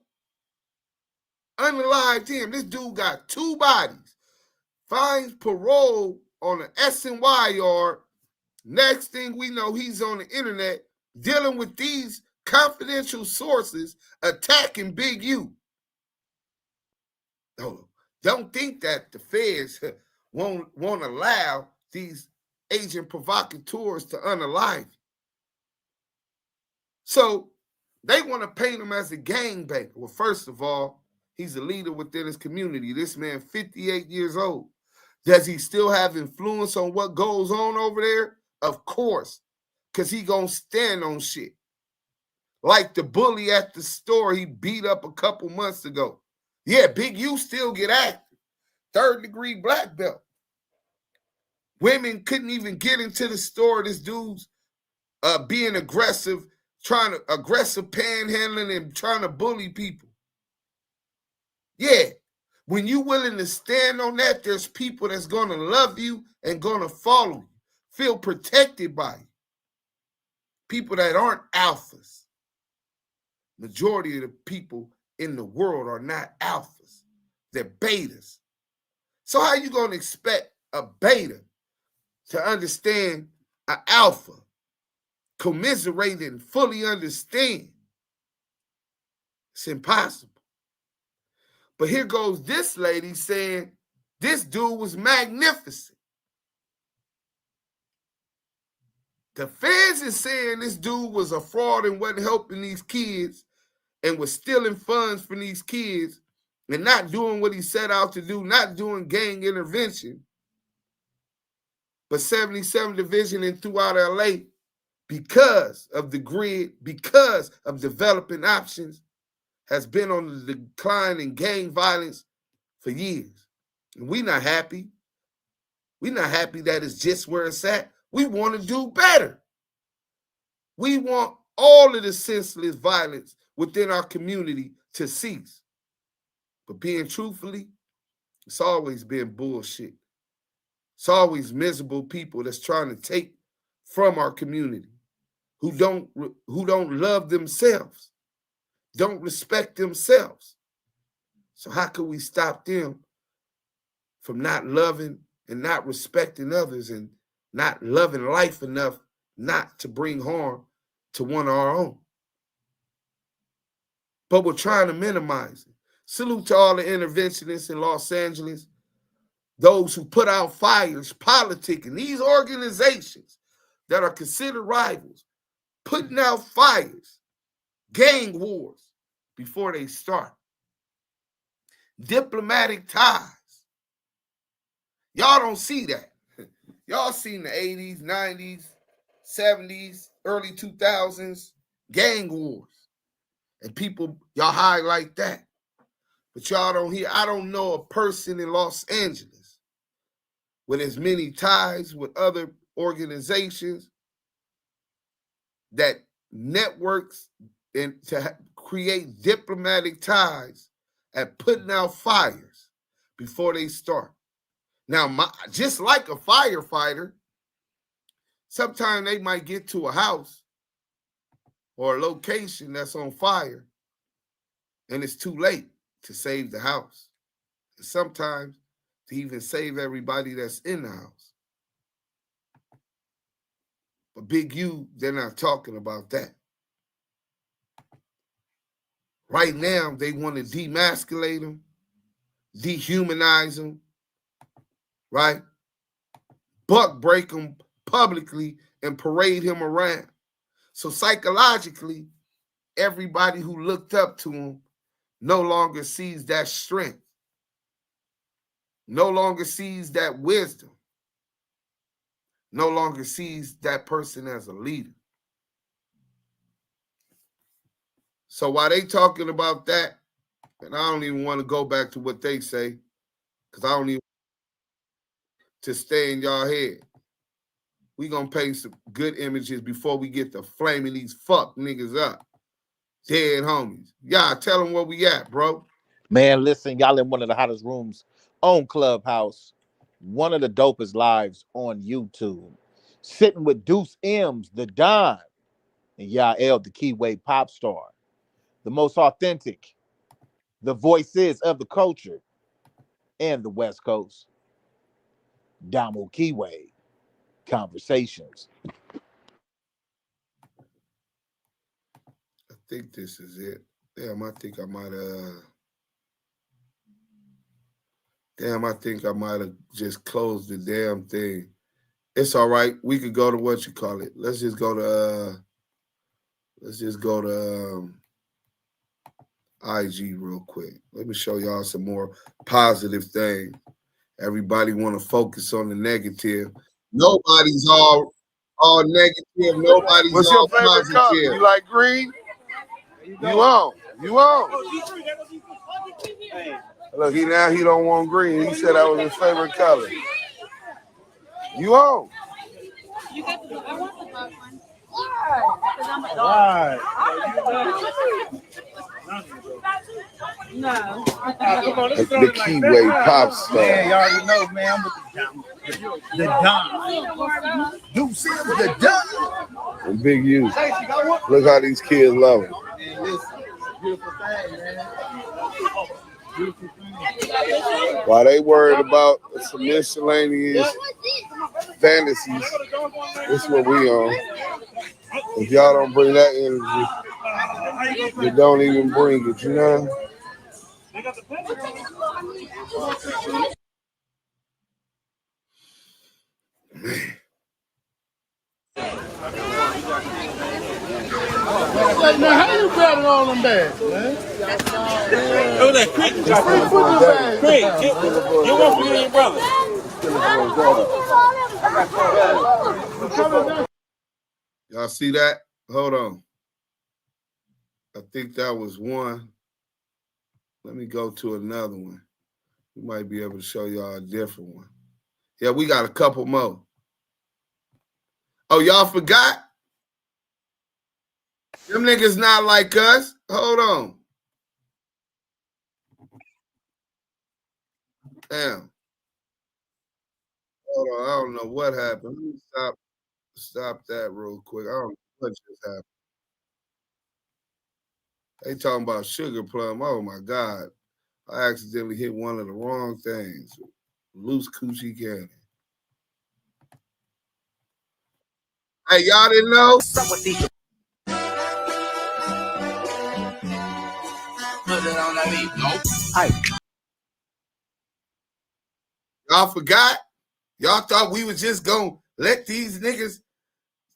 Unalived him. This dude got 2 bodies. Finds parole on an SNY yard. Next thing we know, he's on the internet dealing with these confidential sources attacking Big U. Oh, don't think that the feds won't allow these agent provocateurs to unalive. So they want to paint him as a gangbanger. Well, first of all, he's a leader within his community. This man, 58 years old. Does he still have influence on what goes on over there? Of course, because he gonna stand on shit. Like the bully at the store he beat up a couple months ago. Yeah, Big U still get active. 3rd-degree black belt. Women couldn't even get into the store. This dude's being aggressive, aggressive panhandling and trying to bully people. Yeah, when you're willing to stand on that, there's people that's going to love you and going to follow you, feel protected by you. People that aren't alphas. Majority of the people in the world are not alphas. They're betas. So how you going to expect a beta to understand an alpha, commiserate and fully understand? It's impossible. But here goes this lady saying this dude was magnificent. The feds is saying this dude was a fraud and wasn't helping these kids and was stealing funds from these kids and not doing what he set out to do, not doing gang intervention. But 77 Division and throughout LA, because of the grid, because of developing options, has been on the decline in gang violence for years. And we're not happy. We're not happy that it's just where it's at. We want to do better. We want all of the senseless violence within our community to cease. But being truthfully, it's always been bullshit. It's always miserable people that's trying to take from our community, who don't love themselves, don't respect themselves. So how can we stop them from not loving and not respecting others and not loving life enough not to bring harm to one of our own? But we're trying to minimize it. Salute to all the interventionists in Los Angeles, those who put out fires, politicking, these organizations that are considered rivals, putting out fires, gang wars before they start. Diplomatic ties. Y'all don't see that. Y'all seen the 80s, 90s, 70s, early 2000s, gang wars. And people, y'all highlight that. But y'all don't hear, I don't know a person in Los Angeles with as many ties with other organizations that networks and to create diplomatic ties at putting out fires before they start. Now, just like a firefighter, sometimes they might get to a house or a location that's on fire and it's too late to save the house. And sometimes to even save everybody that's in the house. But Big U, they're not talking about that. Right now, they want to demasculate him, dehumanize him, right? Buck break him publicly and parade him around. So psychologically, everybody who looked up to him no longer sees that strength, no longer sees that wisdom, no longer sees that person as a leader. So while they talking about that, And I don't even want to go back to what they say, because I don't even to stay in y'all head. We gonna paint some good images before we get to flaming these fuck niggas up. Dead homies. Y'all tell them where we at, bro. Man, listen, y'all in one of the hottest rooms on Clubhouse. One of the dopest lives on YouTube. Sitting with Deuce M's, the Don, and Yael, the Kiwe pop star. The most authentic, the voices of the culture and the West Coast. Damu Kiwe Conversations. I think this is it. Damn, I think I might have just closed the damn thing. It's all right. We could go to what you call it. Let's just go to IG real quick. Let me show y'all some more positive things. Everybody want to focus on the negative. Nobody's all negative. Nobody's What's all your favorite positive. color? You like green? You on. Look, he don't want green. He said that was his favorite color. You on. I want the black one. Because I'm a dog. No. The Kiwe pop star. Man, you already know, man. I'm with the Don. Deuce is the Don. And Big U. Look how these kids love him. And listen, beautiful thing, man. Beautiful thing. While they worried about some miscellaneous fantasies, this is what we on. If y'all don't bring that energy, you don't even bring it, you know? Man, how you grabbing all them bags, man? Oh, that Crick. Crick, get one for you and your brother. Y'all see that? Hold on. I think that was one. Let me go to another one. We might be able to show y'all a different one. Yeah, we got a couple more. Oh, y'all forgot? Them niggas not like us. Hold on. Damn. Hold on. I don't know what happened. Let me stop that real quick. I don't know what just happened. They talking about sugar plum. Oh my God. I accidentally hit one of the wrong things. Loose coochie candy. Hey, y'all didn't know? Y'all forgot? Y'all thought we was just gonna let these niggas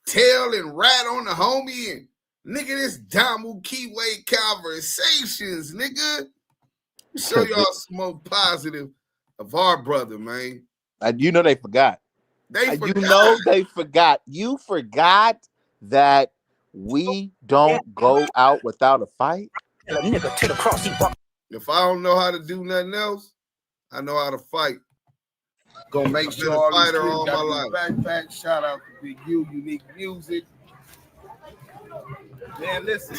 tell and rat on the homie and nigga, this Damu Kiwe Conversations, nigga. Show y'all some more positive of our brother, man. You know they forgot. You know they forgot. You forgot that we don't go out without a fight. If I don't know how to do nothing else, I know how to fight. Gonna make sure all these kids all got my life. Backpack. Shout out to Big U, Unique Music. Man, listen.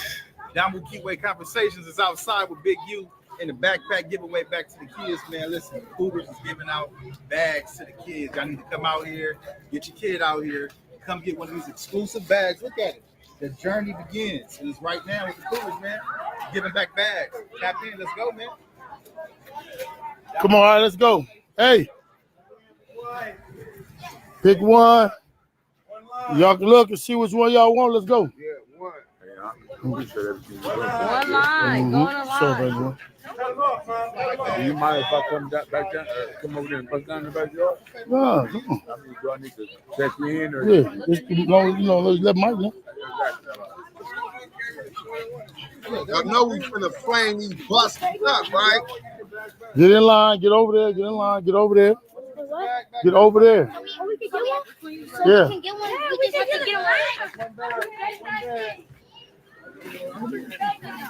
Damu Kiwe Conversations is outside with Big U in the backpack giveaway back to the kids, man. Listen, Ubers is giving out bags to the kids. Y'all need to come out here, get your kid out here, come get one of these exclusive bags. Look at it. The journey begins. And it's right now with the Ubers, man. Giving back bags. Tap in. Let's go, man. Come on, all right, let's go. Hey. Pick one. Y'all can look and see which one y'all want. Let's go. Yeah, one. One line. Go on a line. Do you mind if I come back down, come over there and bust down the backyard? No, come on. I mean, do I need to check you in or? Yeah, let's let Mike know. Y'all know we finna flame these busts up, right? Get in line, get over there, get in line, get over there. Get over there. Oh, we can get one? So Yeah. we can get one. Yeah, we just have to get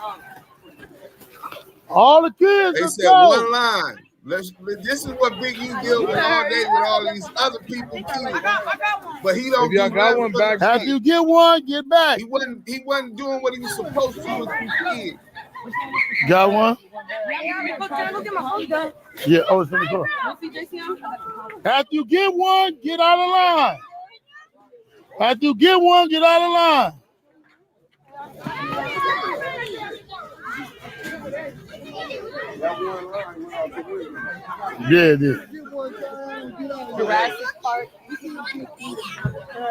one. All the kids. They said one line. This is what Big E deal with all day with all these other people too. But he don't. If y'all got one back, after you get one, get back. He wasn't doing what he was supposed to with these kids. Got one? Yeah. Oh, it's in the car. After you get one, get out of line. After you get one, get out of line. Yeah, it is.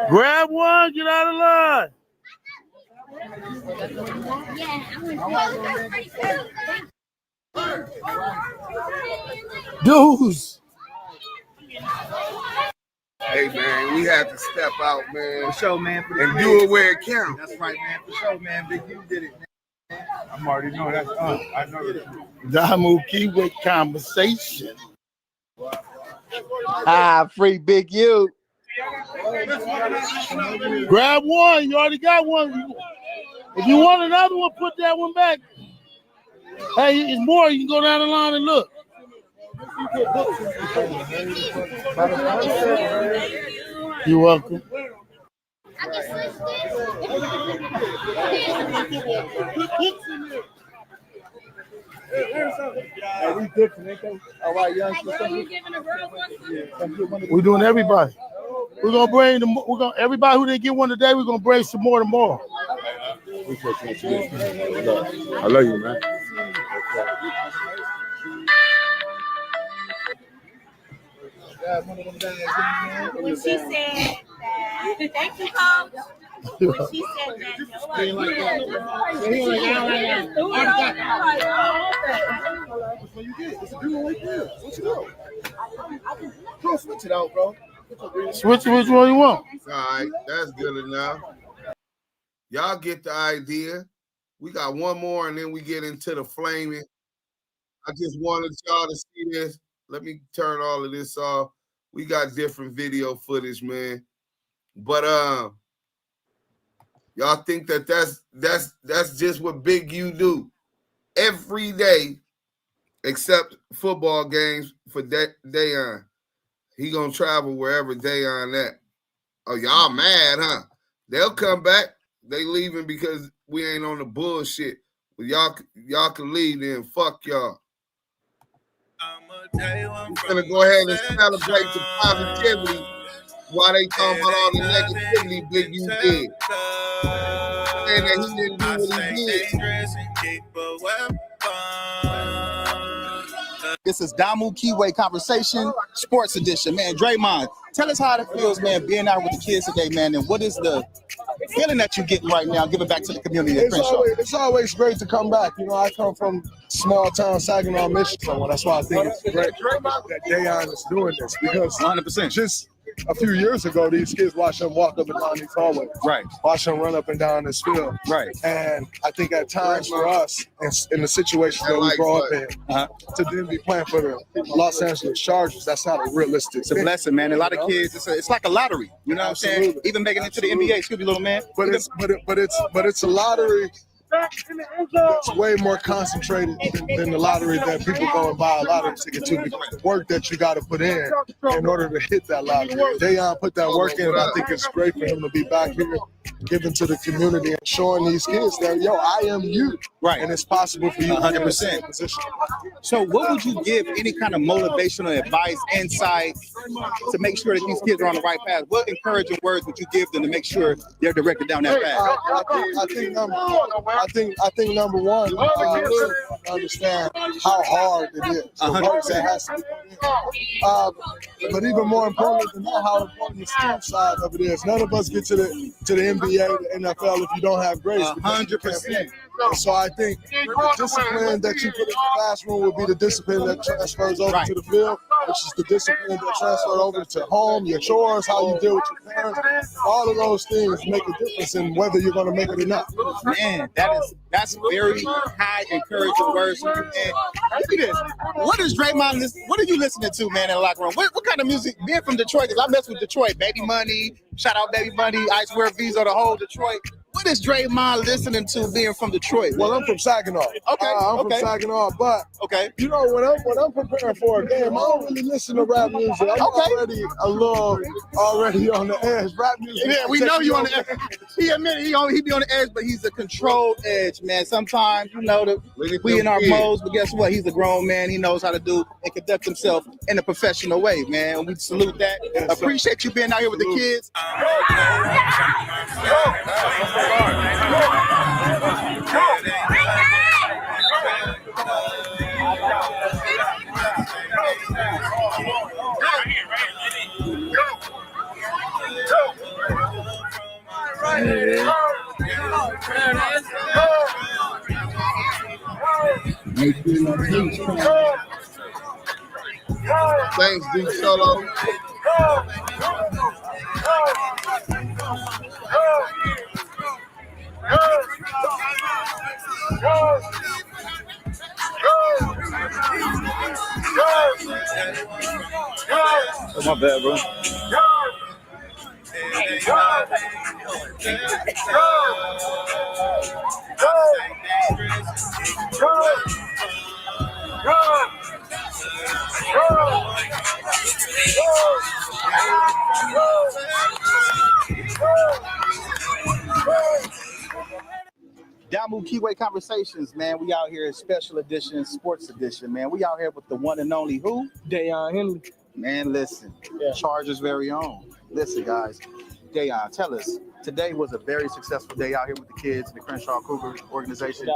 Grab one, get out of line. Dudes. Hey man, we have to step out, man. For sure, man. And do it where it counts. That's right, man. For sure, man. Big U did it, man. I'm already know that's I know that. Damu Kiwe Conversations. Free Big U. Grab one. You already got one. If you want another one, put that one back. Hey, it's more. You can go down the line and look. You're welcome. We're doing everybody. We're gonna bring them. We're gonna everybody who didn't get one today. We're gonna bring some more tomorrow. I love you, man. When she said that, thank you, Coach. When she said that, Switch it out, bro. Switch which one you want. All right, that's good enough. Y'all get the idea. We got one more and then we get into the flaming. I just wanted y'all to see this. Let me turn all of this off. We got different video footage, man. But y'all think that that's just what Big U do every day, except football games for Deion. He gonna travel wherever Deion at. Oh, y'all mad, huh? They'll come back. They leaving because we ain't on the bullshit. Well, y'all can leave then. Fuck y'all. I'm gonna go ahead and celebrate the positivity while they talking about all the negativity Big U did. Saying that he didn't do what he did. This is Damu Kiwe Conversation, Sports Edition. Man, Draymond, tell us how it feels, man, being out with the kids today, man, and what is the feeling that you're getting right now, giving back to the community? It's always great to come back. You know, I come from small town Saginaw, Michigan. That's why I think it's great that Deion is doing this, because 100%. Just a few years ago, these kids watched them walk up and down these hallways. Right. Watch them run up and down this field. Right. And I think at times for us, in the situation that we grow up in, to then be playing for the Los Angeles Chargers, that's not a realistic It's a blessing, man. A lot of kids, it's like a lottery. You know what I'm saying? Even making it to the NBA, excuse me, little man. But it's a lottery that's way more concentrated than the lottery that people go and buy a lottery ticket to, because the work that you got to put in order to hit that lottery. Deion put that work in, and I think it's great for him to be back here, giving to the community and showing these kids that, yo, I am you. Right. And it's possible for you 100%. position. So what would you give any kind of motivational advice, insight to make sure that these kids are on the right path? What encouraging words would you give them to make sure they're directed down that path? I think number one, understand how hard it is. The work that has to be done. But even more important than that, how important the skill side of it is. None of us get to the NBA, the NFL, if you don't have grades. 100%. So I think the discipline that you put in the classroom will be the discipline that transfers over to the field, which is the discipline that transfers over to home, your chores, how you deal with your parents. All of those things make a difference in whether you're going to make it or not. Man, that's very high encouraging words from you, man. Look at this. What is Draymond? What are you listening to, man, in the locker room? What kind of music? Being from Detroit, because I mess with Detroit. Baby Money, shout out Baby Money, Ice Wear Visa, the whole Detroit. What is Draymond listening to being from Detroit? Well, I'm from Saginaw. Okay, I'm from Saginaw, but you know when I'm preparing for a game, I don't really listen to rap music. I'm already a little on the edge. Rap music. Yeah, we know you on the edge. He admitted he be on the edge, but he's a controlled edge, man. Sometimes we in our modes, but guess what? He's a grown man. He knows how to do and conduct himself in a professional way, man. We salute that. Appreciate you being out here with the kids. Thanks, Duke Solo. Oh, my bad, bro. Damu Kiwe Conversations, man. We out here, special edition, sports edition, man. We out here with the one and only who? Deion Henley. Man, listen. Chargers' very own. Listen, guys. Deion, tell us. Today was a very successful day out here with the kids in the Crenshaw Cougar organization.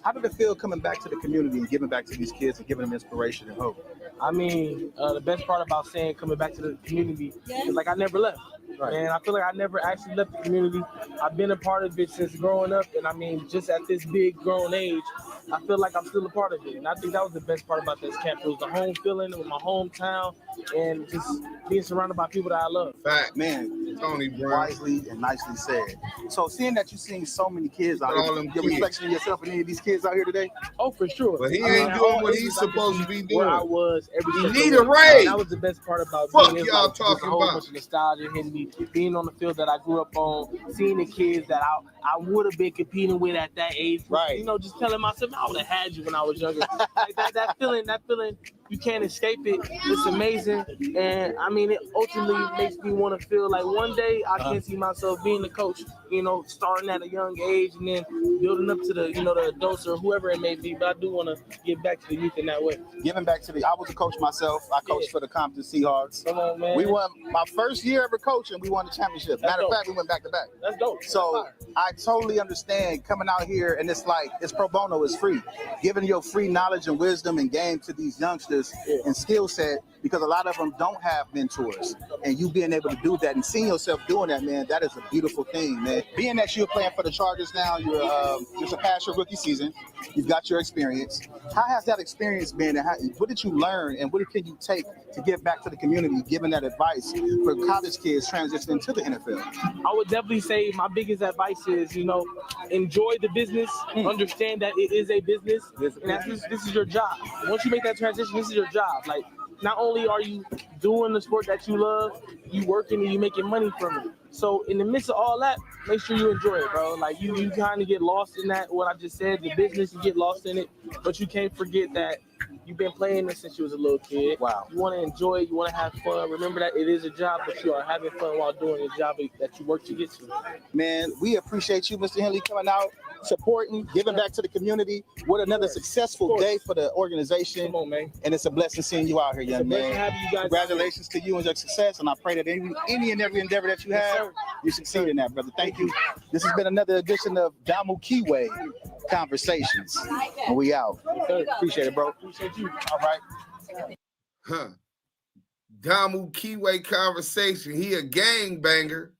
How did it feel coming back to the community and giving back to these kids and giving them inspiration and hope? I mean, the best part about saying coming back to the community is like I never left. Right. And I feel like I never actually left the community. I've been a part of it since growing up. And I mean, just at this big grown age, I feel like I'm still a part of it. And I think that was the best part about this camp. It was the home feeling, it was my hometown, and just being surrounded by people that I love. Fact, man. Tony wisely and nicely said. So seeing that you've seen so many kids out here, your reflection of yourself and any of these kids out here today? Oh, for sure. But he ain't doing what he's supposed to be doing. Where I was every He step need of a the way. raise. That was the best part about Fuck being y'all like, talking a whole about. bunch of nostalgia hitting me, being on the field that I grew up on, seeing the kids that I would have been competing with at that age. Right. You know, just telling myself I would have had you when I was younger. Like that feeling, you can't escape it. It's amazing. And I mean, it ultimately makes me want to feel like one day I can see myself being the coach, you know, starting at a young age and then building up to the, you know, the adults or whoever it may be. But I do want to give back to the youth in that way. Giving back to I was a coach myself. I coached for the Compton Seahawks. Come on, man. We won my first year ever coaching. We won the championship. That's Matter of dope. fact, we went back to back. That's dope. So I totally understand coming out here and it's like, it's pro bono, it's free. Giving your free knowledge and wisdom and game to these youngsters and skill set, because a lot of them don't have mentors. And you being able to do that and seeing yourself doing that, man, that is a beautiful thing, man. Being that you're playing for the Chargers now, you're surpassed your rookie season. You've got your experience. How has that experience been? And what did you learn and what can you take to give back to the community, giving that advice for college kids transitioning to the NFL? I would definitely say my biggest advice is, you know, enjoy the business, understand that it is a business, and that this is your job. Once you make that transition, this is your job. Like, not only are you doing the sport that you love, you working and you making money from it. So in the midst of all that, make sure you enjoy it, bro. Like you kind of get lost in that, what I just said, the business, you get lost in it, but you can't forget that you've been playing this since you was a little kid. Wow. You want to enjoy it, you want to have fun. Remember that it is a job, but you are having fun while doing a job that you work to get to. Man, we appreciate you, Mr. Henley, coming out, supporting, giving back to the community. What another successful day for the organization. Come on, man. And it's a blessing seeing you out here, young man. Have you guys. Congratulations to you and your success, and I pray that any and every endeavor that you have, you succeed in that, brother. Thank you. This has been another edition of Damu Kiwe Conversations. And we out. Appreciate it, bro. Appreciate you. All right. Huh. Damu Kiwe Conversation. He a gangbanger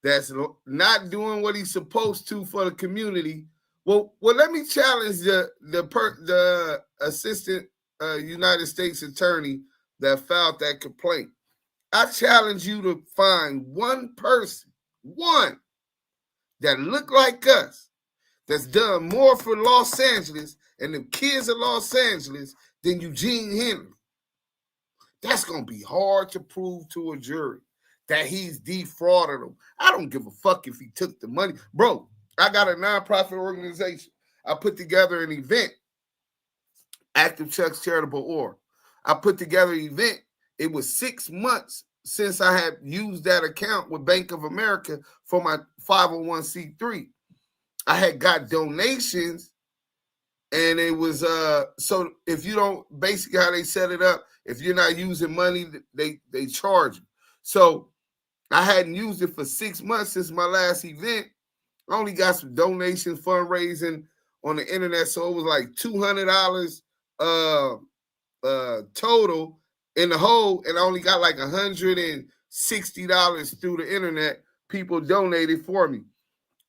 that's not doing what he's supposed to for the community. Well, let me challenge the assistant United States attorney that filed that complaint. I challenge you to find one person, that look like us, that's done more for Los Angeles and the kids of Los Angeles than Eugene Henley. That's going to be hard to prove to a jury that he's defrauded them. I don't give a fuck if he took the money. Bro, I got a nonprofit organization. I put together an event, Active Chuck's Charitable Org. I put together an event. It was 6 months since I had used that account with Bank of America for my 501c3. I had got donations, and it was so if you don't, basically how they set it up, if you're not using money, they charge you. So I hadn't used it for 6 months since my last event. I only got some donations, fundraising on the internet, so it was like $200 total in the whole, and I only got like $160 through the internet. People donated for me.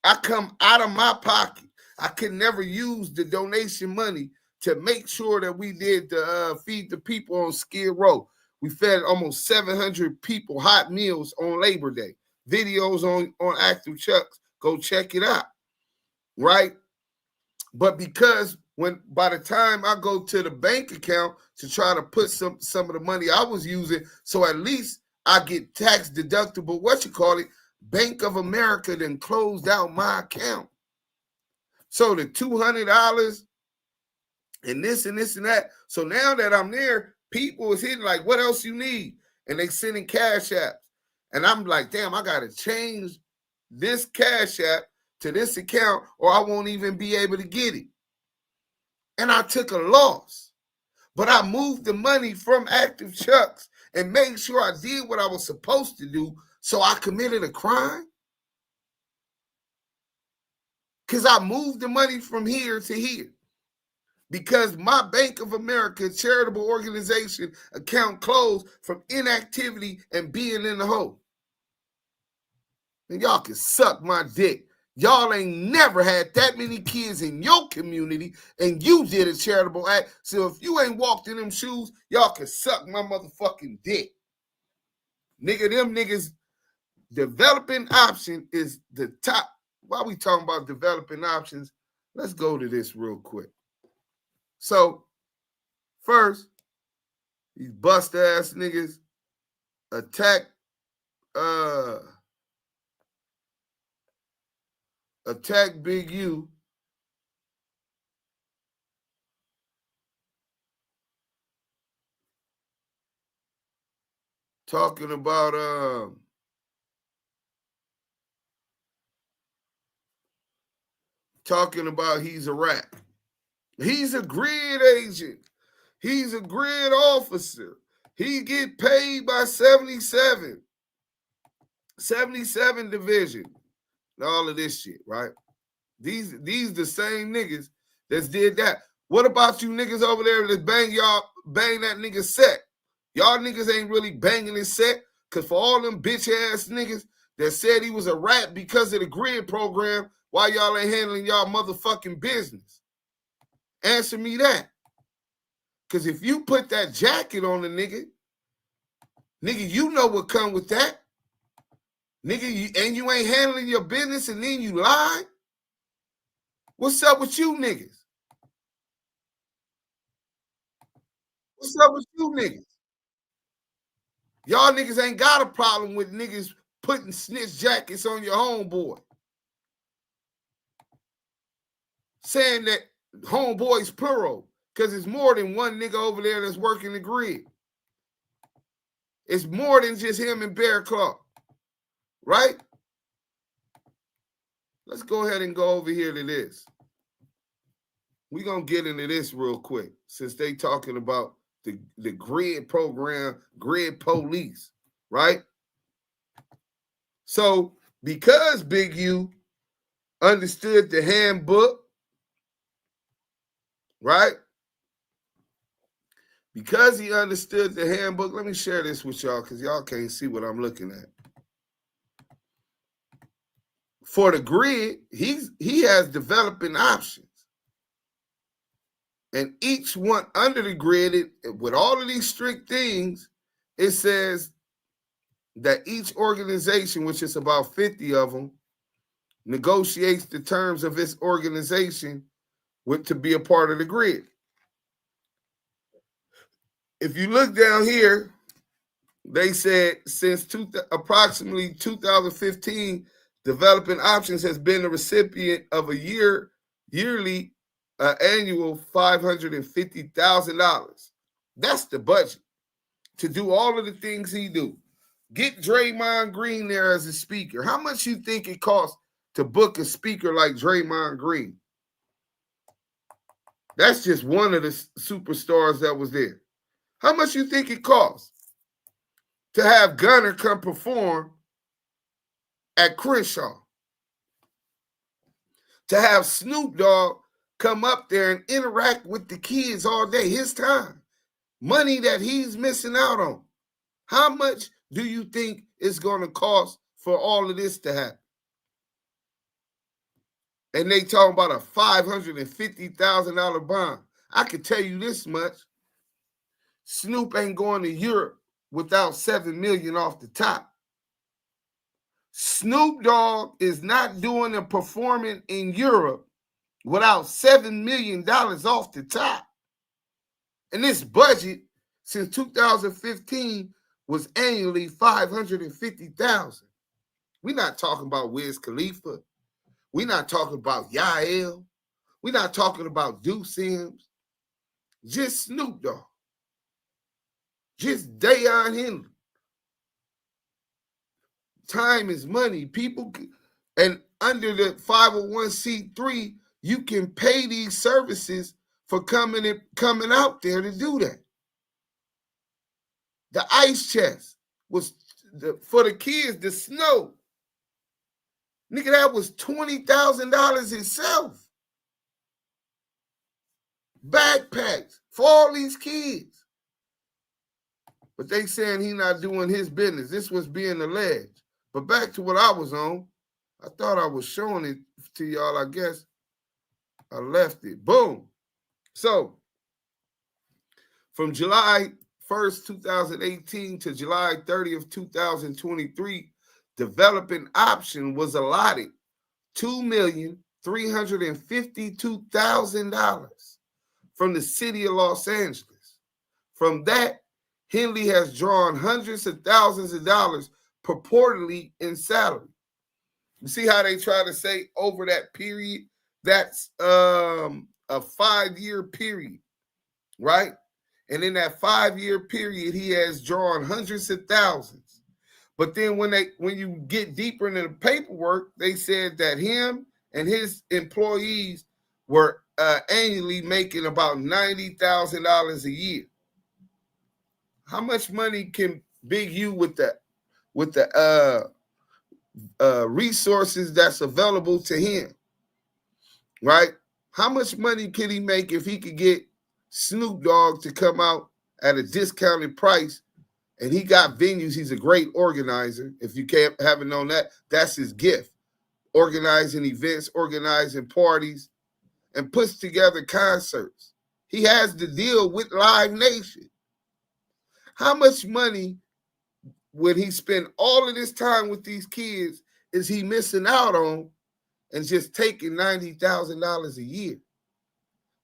I come out of my pocket. I could never use the donation money to make sure that we did the feed the people on Skid Row. We fed almost 700 people hot meals on Labor Day. Videos on Active Chucks. Go check it out. Right? But because by the time I go to the bank account to try to put some of the money I was using, so at least I get tax deductible, Bank of America then closed out my account. So the $200 and this and this and that. So now that I'm there, people is hitting like, what else you need? And they sending cash apps. And I'm like, damn, I got to change this cash app to this account or I won't even be able to get it. And I took a loss. But I moved the money from Active Chucks and made sure I did what I was supposed to do. So I committed a crime? Because I moved the money from here to here. Because my Bank of America charitable organization account closed from inactivity and being in the hole. And y'all can suck my dick. Y'all ain't never had that many kids in your community and you did a charitable act. So if you ain't walked in them shoes, y'all can suck my motherfucking dick. Nigga, them niggas, developing option is the top. While we talking about developing options, let's go to this real quick. So, first, these bust-ass niggas attack Big U. Talking about he's a rat. He's a grid agent. He's a grid officer. He get paid by 77 division. And all of this shit, right? These the same niggas that did that. What about you niggas over there that bang that nigga set? Y'all niggas ain't really banging his set, because for all them bitch ass niggas that said he was a rat because of the grid program, why y'all ain't handling y'all motherfucking business? Answer me that. Because if you put that jacket on the nigga, you know what come with that. Nigga, and you ain't handling your business and then you lie? What's up with you niggas? What's up with you niggas? Y'all niggas ain't got a problem with niggas putting snitch jackets on your homeboy. Saying that homeboy's plural, because it's more than one nigga over there that's working the grid. It's more than just him and Bear Claw. Right? Let's go ahead and go over here to this. We're going to get into this real quick, since they talking about the grid program, grid police, right? So, because Big U understood the handbook, right? Because he understood the handbook, let me share this with y'all because y'all can't see what I'm looking at. For the grid, he has developing options. And each one under the grid, with all of these strict things, it says that each organization, which is about 50 of them, negotiates the terms of its organization to be a part of the grid. If you look down here, they said since approximately 2015, Developing Options has been the recipient of a yearly annual $550,000. That's the budget to do all of the things he do. Get Draymond Green there as a speaker. How much you think it costs to book a speaker like Draymond Green? That's just one of the superstars that was there. How much you think it costs to have Gunner come perform at Crenshaw? To have Snoop Dogg come up there and interact with the kids all day, his time, money that he's missing out on. How much do you think it's going to cost for all of this to happen? And they talking about a $550,000 bond. I can tell you this much. Snoop ain't going to Europe without $7 million off the top. Snoop Dogg is not doing a performance in Europe without $7 million off the top. And this budget since 2015 was annually $550,000. We're not talking about Wiz Khalifa. We're not talking about Yael. We're not talking about Deuce Sims. Just Snoop Dogg. Just Deion Henley. Time is money. People, and under the 501c3, you can pay these services for coming out there to do that. The ice chest was for the kids, the snow. Nigga, that was $20,000 itself. Backpacks for all these kids. But they saying he not doing his business. This was being alleged. But back to what I was on. I thought I was showing it to y'all. I guess I left it. Boom. So from July 1st, 2018 to July 30th, 2023, Developing Option was allotted $2,352,000 from the city of Los Angeles. From that, Henley has drawn hundreds of thousands of dollars purportedly in salary. You see how they try to say over that period? That's a 5-year period, right? And in that 5-year period, he has drawn hundreds of thousands. But then when you get deeper into the paperwork, they said that him and his employees were annually making about $90,000 a year. How much money can Big U with the resources that's available to him, right? How much money can he make if he could get Snoop Dogg to come out at a discounted price? And he got venues. He's a great organizer. If you haven't known that, that's his gift. Organizing events, organizing parties, and puts together concerts. He has the deal with Live Nation. How much money would he spend all of this time with these kids is he missing out on and just taking $90,000 a year?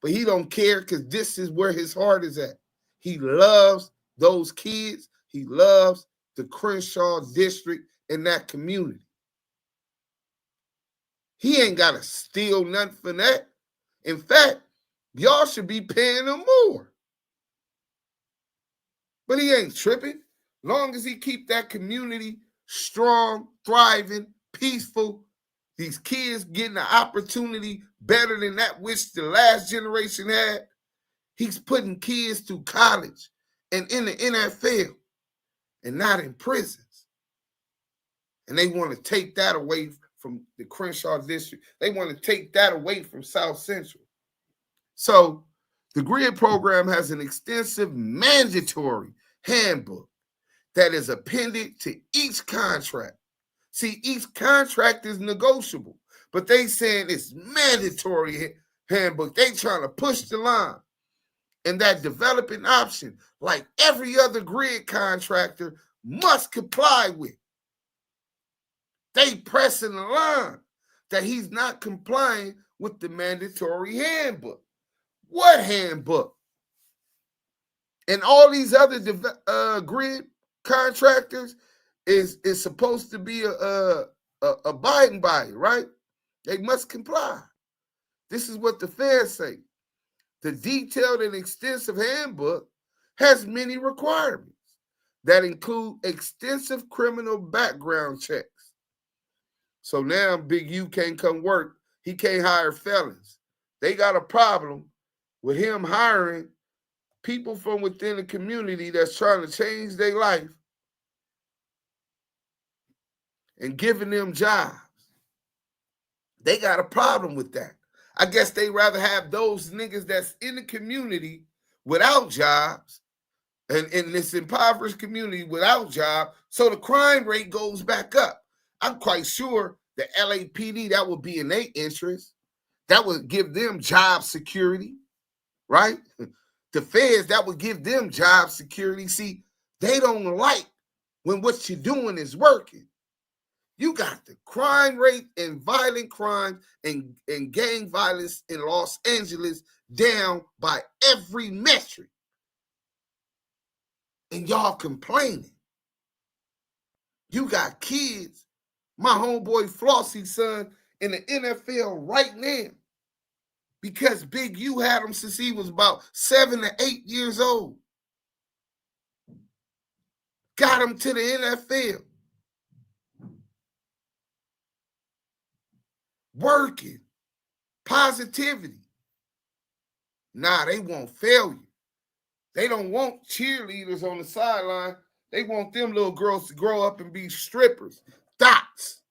But he don't care because this is where his heart is at. He loves those kids. He loves the Crenshaw district and that community. He ain't got to steal nothing for that. In fact, y'all should be paying him more. But he ain't tripping. Long as he keep that community strong, thriving, peaceful, these kids getting an opportunity better than that which the last generation had. He's putting kids through college and in the NFL and not in prisons. And they want to take that away from the Crenshaw district. They want to take that away from South Central. So the GRID program has an extensive mandatory handbook that is appended to each contract. See, each contract is negotiable, but they saying it's mandatory handbook. They trying to push the line. And that Developing Option, like every other GRID contractor, must comply with. They pressing the line that he's not complying with the mandatory handbook. What handbook? And all these other GRID contractors is supposed to be abiding by it, right? They must comply. This is what the feds say. The detailed and extensive handbook has many requirements that include extensive criminal background checks. So now Big U can't come work. He can't hire felons. They got a problem with him hiring people from within the community that's trying to change their life and giving them jobs. They got a problem with that. I guess they rather have those niggas that's in the community without jobs and in this impoverished community without jobs, so the crime rate goes back up. I'm quite sure the LAPD, that would be in their interest. That would give them job security, right? The feds, that would give them job security. See, they don't like when what you're doing is working. You got the crime rate and violent crime and gang violence in Los Angeles down by every metric. And y'all complaining. You got kids, my homeboy Flossie's son, in the NFL right now because Big U had him since he was about 7 to 8 years old. Got him to the NFL. Working, positivity. Nah, they want failure. They don't want cheerleaders on the sideline. They want them little girls to grow up and be strippers, dots,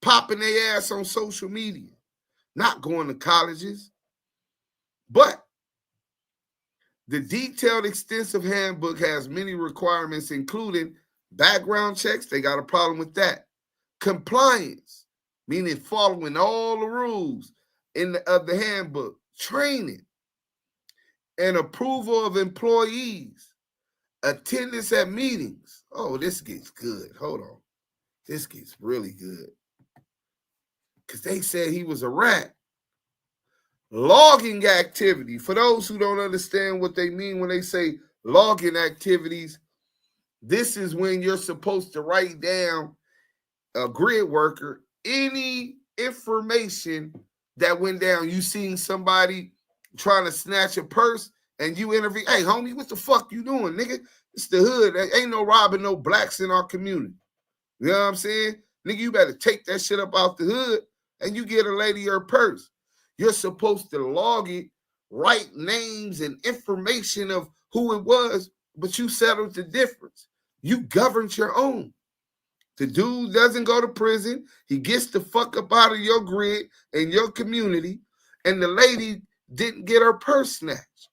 popping their ass on social media, not going to colleges. But the detailed, extensive handbook has many requirements, including background checks. They got a problem with that. Compliance, meaning following all the rules of the handbook, training, and approval of employees, attendance at meetings. Oh, this gets good. Hold on. This gets really good. Because they said he was a rat. Logging activity. For those who don't understand what they mean when they say logging activities, this is when you're supposed to write down, a grid worker, any information that went down. You seen somebody trying to snatch a purse and you interview, hey, homie, what the fuck you doing, nigga? It's the hood. There ain't no robbing no blacks in our community. You know what I'm saying? Nigga, you better take that shit up out the hood and you get a lady her purse. You're supposed to log it, write names and information of who it was, but you settled the difference. You governed your own. The dude doesn't go to prison. He gets the fuck up out of your grid and your community, and the lady didn't get her purse snatched.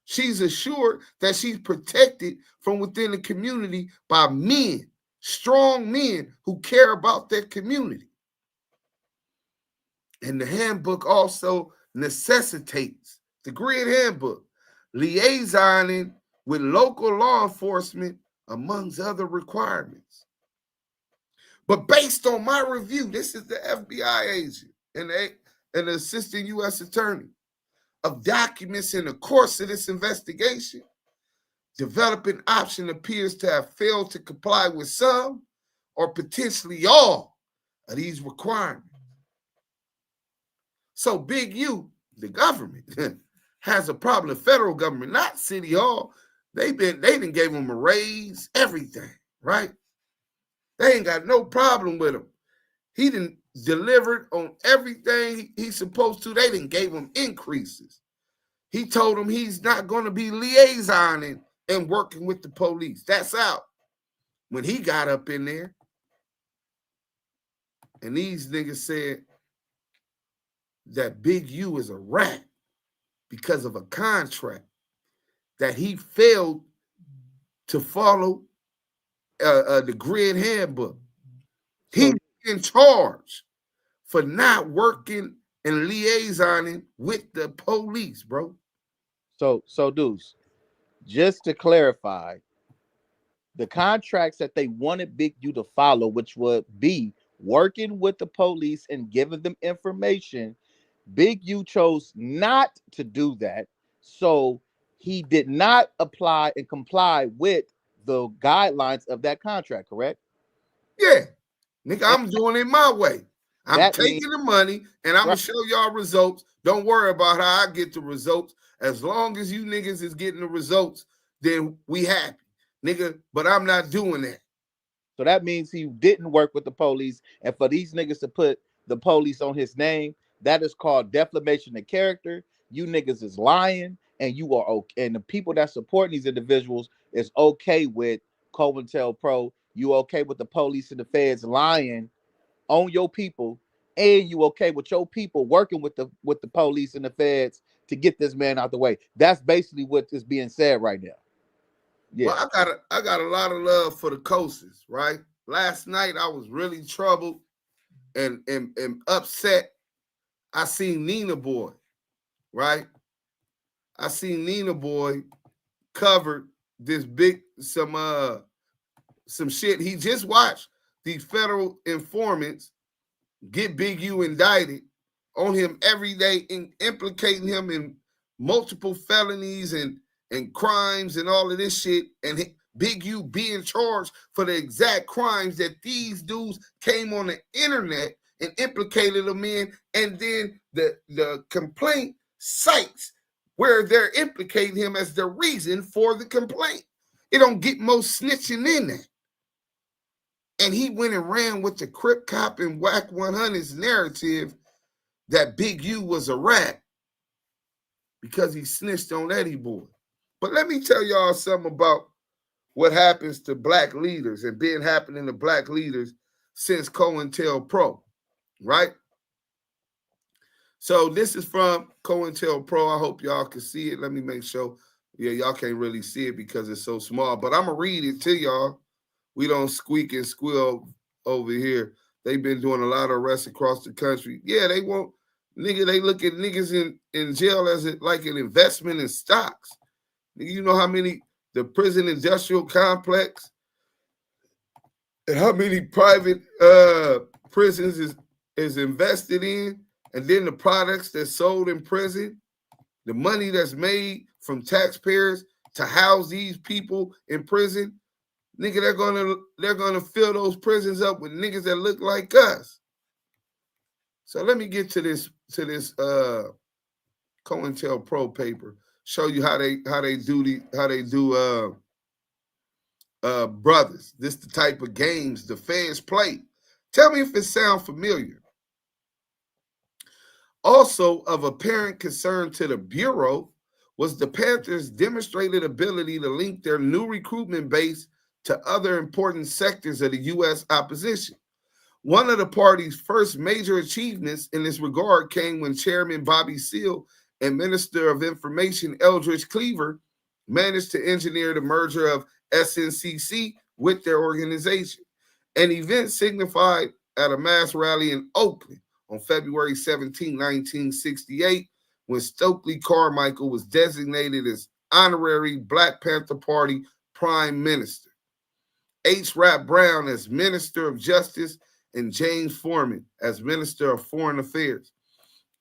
She's assured that she's protected from within the community by men, strong men who care about their community. And the handbook also necessitates, the grid handbook, liaisoning with local law enforcement, amongst other requirements. But based on my review, this is the FBI agent and the assistant U.S. attorney, of documents in the course of this investigation, developing option appears to have failed to comply with some or potentially all of these requirements. So Big U, the government, has a problem. The federal government, not City Hall. They didn't give him a raise, everything, right? They ain't got no problem with him. He didn't delivered on everything he's supposed to. They didn't give him increases. He told him he's not going to be liaisoning and working with the police. That's out. When he got up in there, and these niggas said that Big U is a rat because of a contract that he failed to follow the grid handbook. He's in charge for not working and liaisoning with the police, bro. So Deuce, just to clarify, the contracts that they wanted Big U to follow, which would be working with the police and giving them information, Big U chose not to do that. So he did not apply and comply with the guidelines of that contract, correct? Yeah. Nigga, I'm doing it my way. I'm That taking means- the money and I'm Right. gonna show y'all results. Don't worry about how I get the results. As long as you niggas is getting the results, then we happy, nigga. But I'm not doing that. So that means he didn't work with the police. And for these niggas to put the police on his name, that is called defamation of character. You niggas is lying, and you are okay. And the people that support these individuals is okay with Cointelpro. You okay with the police and the feds lying on your people, and you okay with your people working with the police and the feds to get this man out the way. That's basically what is being said right now. Yeah. Well, I got a lot of love for the Kochs, right? Last night I was really troubled and upset. I seen Nina Boy, right? I seen Nina Boy covered this big some shit. He just watched these federal informants get Big U indicted on him every day, implicating him in multiple felonies and crimes and all of this shit, and Big U being charged for the exact crimes that these dudes came on the internet and implicated them in, and then the complaint cites where they're implicating him as the reason for the complaint. It don't get most snitching in that. And he went and ran with the Crip Cop and WACK100's narrative that Big U was a rat because he snitched on Eddie Boy. But let me tell y'all something about what happens to black leaders and been happening to black leaders since Cointelpro, right? So this is from Cointelpro. I hope y'all can see it. Let me make sure. Yeah, y'all can't really see it because it's so small, but I'm going to read it to y'all. We don't squeak and squeal over here. They've been doing a lot of arrests across the country. Yeah, they won't, nigga, they look at niggas in jail as like an investment in stocks. You know how many, the prison industrial complex, and how many private prisons is invested in, and then the products that's sold in prison, the money that's made from taxpayers to house these people in prison. Nigga, they're gonna fill those prisons up with niggas that look like us. So let me get to this Cointelpro paper. Show you how they do brothers. This the type of games the fans play. Tell me if it sounds familiar. Also of apparent concern to the Bureau was the Panthers' demonstrated ability to link their new recruitment base to other important sectors of the U.S. opposition. One of the party's first major achievements in this regard came when Chairman Bobby Seale and Minister of Information Eldridge Cleaver managed to engineer the merger of SNCC with their organization, an event signified at a mass rally in Oakland on February 17, 1968, when Stokely Carmichael was designated as honorary Black Panther Party Prime Minister, H. Rap Brown as Minister of Justice, and James Foreman as Minister of Foreign Affairs.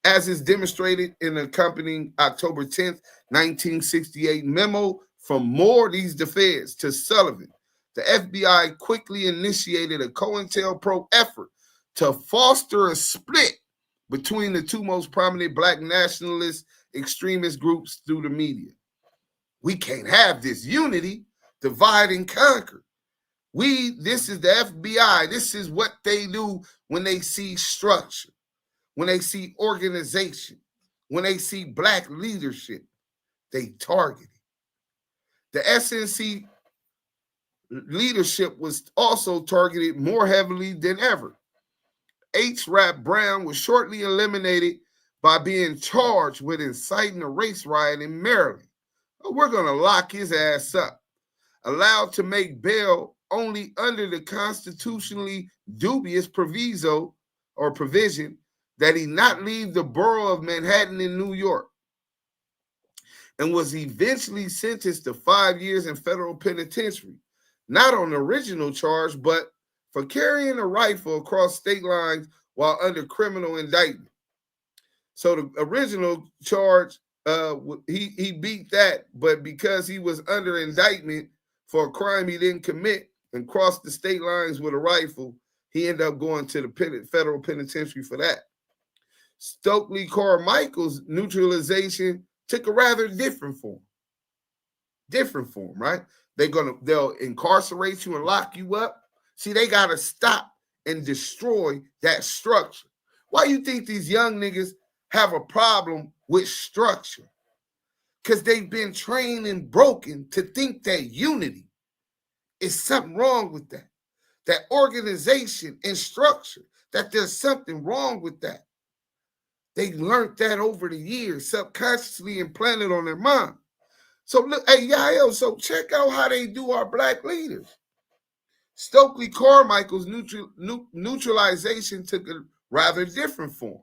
As is demonstrated in the accompanying October 10th, 1968 memo from Morty's Defense to Sullivan, the FBI quickly initiated a Cointelpro effort to foster a split between the two most prominent Black nationalist extremist groups through the media. We can't have this unity, divide and conquer. This is the FBI. This is what they do when they see structure, when they see organization, when they see Black leadership. They target it. The SNC leadership was also targeted more heavily than ever. H. Rap Brown was shortly eliminated by being charged with inciting a race riot in Maryland. We're going to lock his ass up. Allowed to make bail only under the constitutionally dubious proviso or provision that he not leave the borough of Manhattan in New York, and was eventually sentenced to 5 years in federal penitentiary, not on the original charge, but for carrying a rifle across state lines while under criminal indictment. So the original charge, he beat that, but because he was under indictment for a crime he didn't commit and crossed the state lines with a rifle, He ended up going to the federal penitentiary for that. Stokely Carmichael's neutralization took a rather different form. Right? They'll incarcerate you and lock you up. See, they gotta stop and destroy that structure. Why you think these young niggas have a problem with structure? Because they've been trained and broken to think that unity is something wrong with that. That organization and structure, that there's something wrong with that. They learned that over the years, subconsciously implanted on their mind. So look, hey, Yael, so check out how they do our black leaders. Stokely Carmichael's neutralization took a rather different form.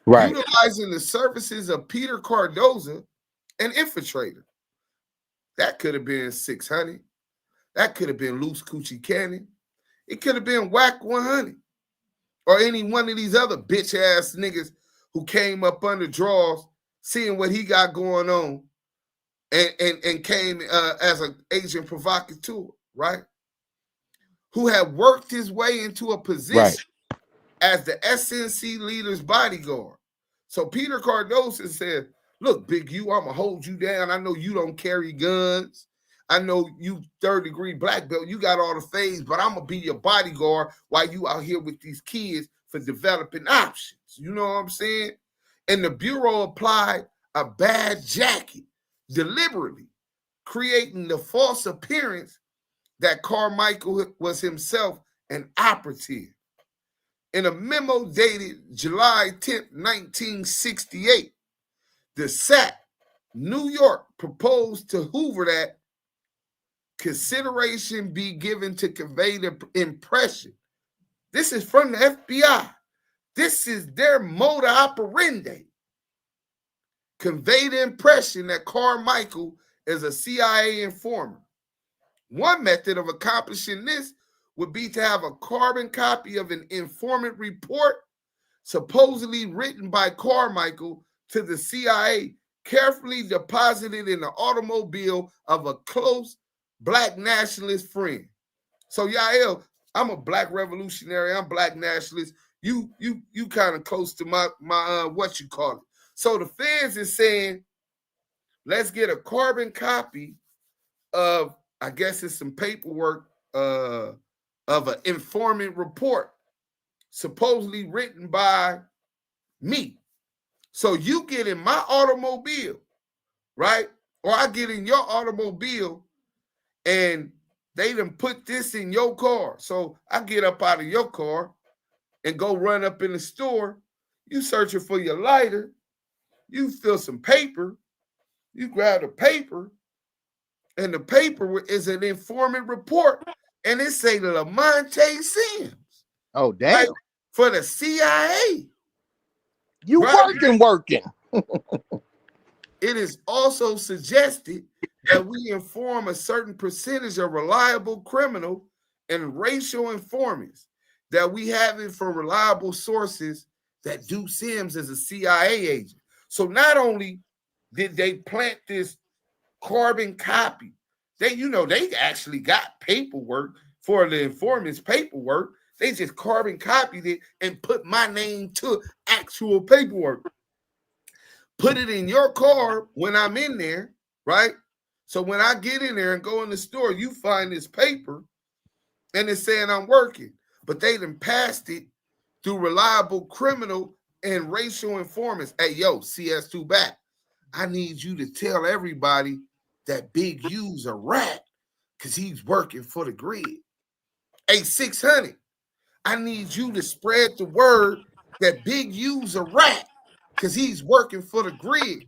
Right. Utilizing the services of Peter Cardoza, an infiltrator. That could have been 600. That could have been Loose Coochie Cannon. It could have been WACK100. Or any one of these other bitch-ass niggas who came up under draws, seeing what he got going on, and came as an agent provocateur, right? Who had worked his way into a position as the SNC leader's bodyguard. So Peter Cardoza said, look, Big U, I'm going to hold you down. I know you don't carry guns. I know you third-degree black belt. You got all the fades, but I'm going to be your bodyguard while you out here with these kids for developing options. You know what I'm saying? And the Bureau applied a bad jacket deliberately, creating the false appearance that Carmichael was himself an operative. In a memo dated July 10th, 1968, the SAT, New York, proposed to Hoover that consideration be given to convey the impression. This is from the FBI. This is their modus operandi. Convey the impression that Carmichael is a CIA informant. One method of accomplishing this would be to have a carbon copy of an informant report supposedly written by Carmichael to the CIA, carefully deposited in the automobile of a close black nationalist friend. So Yael, I'm a black revolutionary. I'm black nationalist. You kind of close to my what you call it. So the feds is saying, let's get a carbon copy of, I guess it's some paperwork of an informant report, supposedly written by me. So you get in my automobile, right? Or I get in your automobile and they done put this in your car. So I get up out of your car and go run up in the store. You searching for your lighter. You fill some paper. You grab the paper. And the paper is an informant report. And it say Lamonte Sims. Oh, damn. Right? For the CIA. You right? working. It is also suggested that we inform a certain percentage of reliable criminal and racial informants that we have it from reliable sources that Do Sims is a CIA agent. So not only did they plant this carbon copy, they actually got paperwork for the informant's paperwork. They just carbon copied it and put my name to actual paperwork. Put it in your car when I'm in there, right? So when I get in there and go in the store, you find this paper and it's saying I'm working. But they done passed it through reliable criminal and racial informants. Hey, yo, CS2 back. I need you to tell everybody that Big U's a rat because he's working for the grid. Hey, 600. I need you to spread the word that Big U's a rat because he's working for the grid.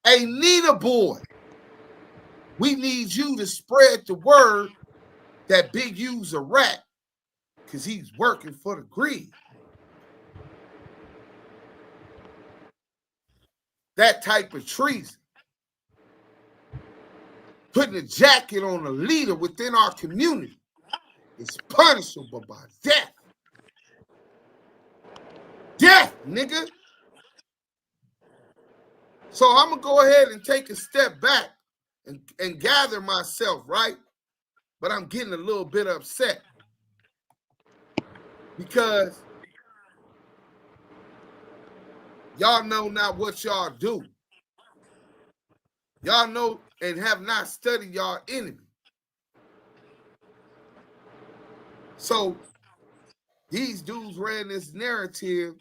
Hey, Nina boy, we need you to spread the word that Big U's a rat because he's working for the grid. That type of treason. Putting a jacket on a leader within our community is punishable by death. Death, nigga. So I'm going to go ahead and take a step back and gather myself, right? But I'm getting a little bit upset. because y'all know not what y'all do. Y'all know and have not studied y'all enemy. So these dudes ran this narrative,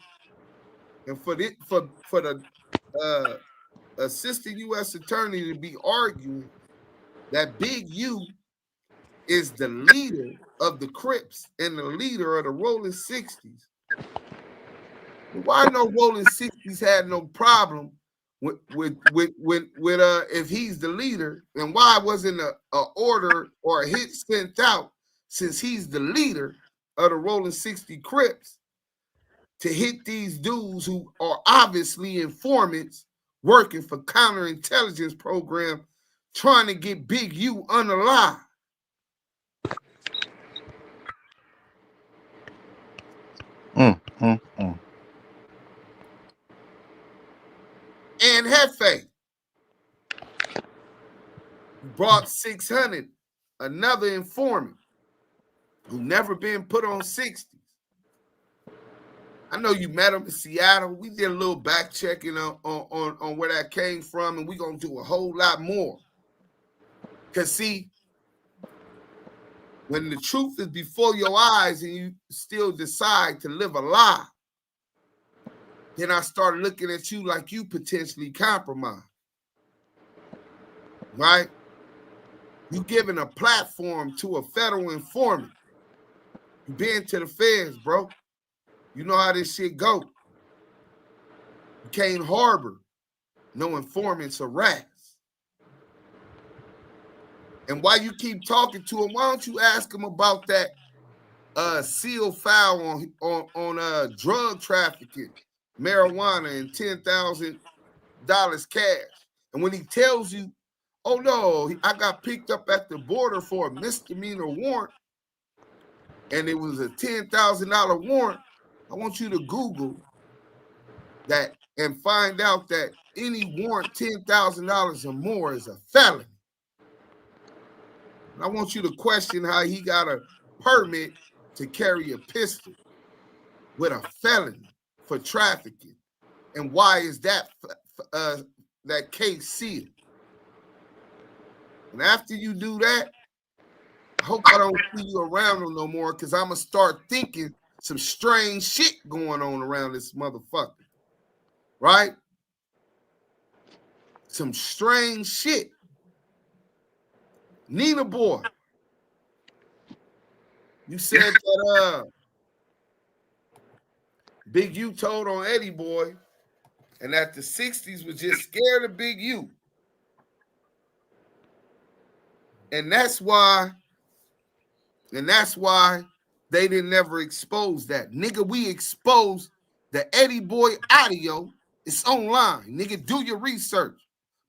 and for the assistant U.S. attorney to be arguing that Big U is the leader of the Crips and the leader of the Rolling 60s. Why no Rolling 60s had no problem with if he's the leader, and why wasn't a order or a hit sent out since he's the leader of the Rolling 60 Crips to hit these dudes who are obviously informants working for counterintelligence program trying to get Big U unalive. And Hefe brought 600, another informant who never been put on 60s. I know you met him in Seattle. We did a little back checking on where that came from, and we're going to do a whole lot more. Because, see, when the truth is before your eyes and you still decide to live a lie, then I start looking at you like you potentially compromised. Right? You giving a platform to a federal informant. You been to the feds, bro. You know how this shit go. You can't harbor no informants or rats. And while you keep talking to him, why don't you ask him about that seal file on drug trafficking, marijuana, and $10,000 cash? And when he tells you, oh no, I got picked up at the border for a misdemeanor warrant, and it was a $10,000 warrant, I want you to Google that and find out that any warrant $10,000 or more is a felony. And I want you to question how he got a permit to carry a pistol with a felony for trafficking, and why is that that case sealed? And after you do that, I hope I don't see you around him no more, because I'm going to start thinking some strange shit going on around this motherfucker. Right? Some strange shit. Nina boy, you said that Big U told on Eddie boy, and that the 60s was just scared of Big U. And that's why they didn't ever expose that. Nigga, we exposed the Eddie Boy audio. It's online. Nigga, do your research.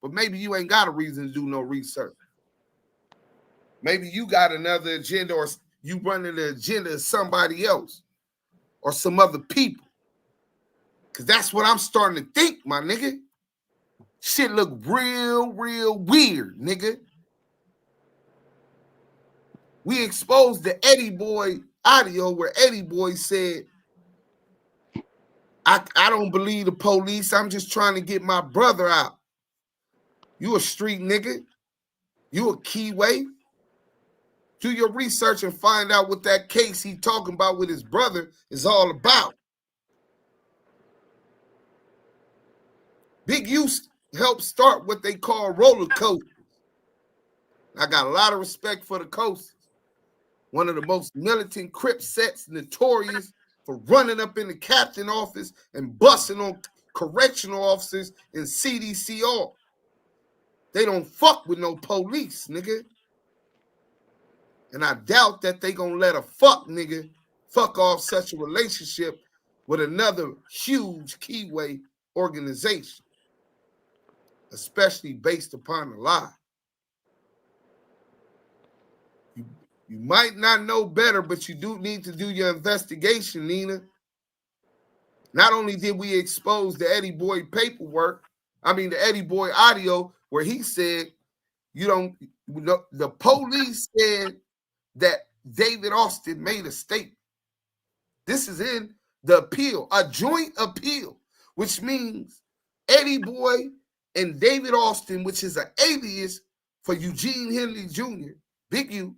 But maybe you ain't got a reason to do no research. Maybe you got another agenda, or you running the agenda of somebody else or some other people. Because that's what I'm starting to think, my nigga. Shit look real weird, nigga. We exposed the Eddie Boy audio where Eddie Boy said, I don't believe the police. I'm just trying to get my brother out. You a street nigga. You a Kiwe. Do your research and find out what that case he talking about with his brother is all about. Big U helped start what they call roller coasters. I got a lot of respect for the coasters. One of the most militant Crip sets, notorious for running up in the captain office and busting on correctional officers and CDCR. They don't fuck with no police, nigga. And I doubt that they gonna let a fuck nigga fuck off such a relationship with another huge Kiwe organization, especially based upon a lie. You might not know better, but you do need to do your investigation, Nina. Not only did we expose the Eddie Boy paperwork, the Eddie Boy audio, where he said, the police said that David Austin made a statement. This is in the appeal, a joint appeal, which means Eddie Boy and David Austin, which is an alias for Eugene Henley Jr., Big U,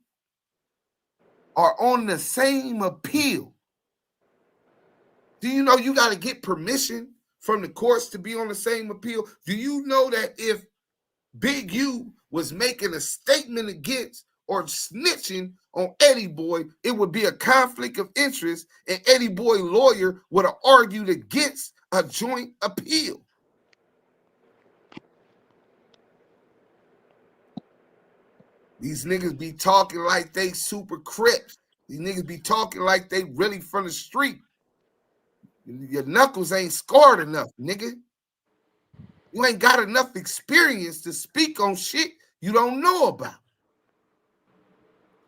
are on the same appeal. Do you know you got to get permission from the courts to be on the same appeal? Do you know that if Big U was making a statement against or snitching on Eddie Boy, it would be a conflict of interest, and Eddie Boy lawyer would have argued against a joint appeal? These niggas be talking like they super Crips. These niggas be talking like they really from the street. Your knuckles ain't scarred enough, nigga. You ain't got enough experience to speak on shit you don't know about.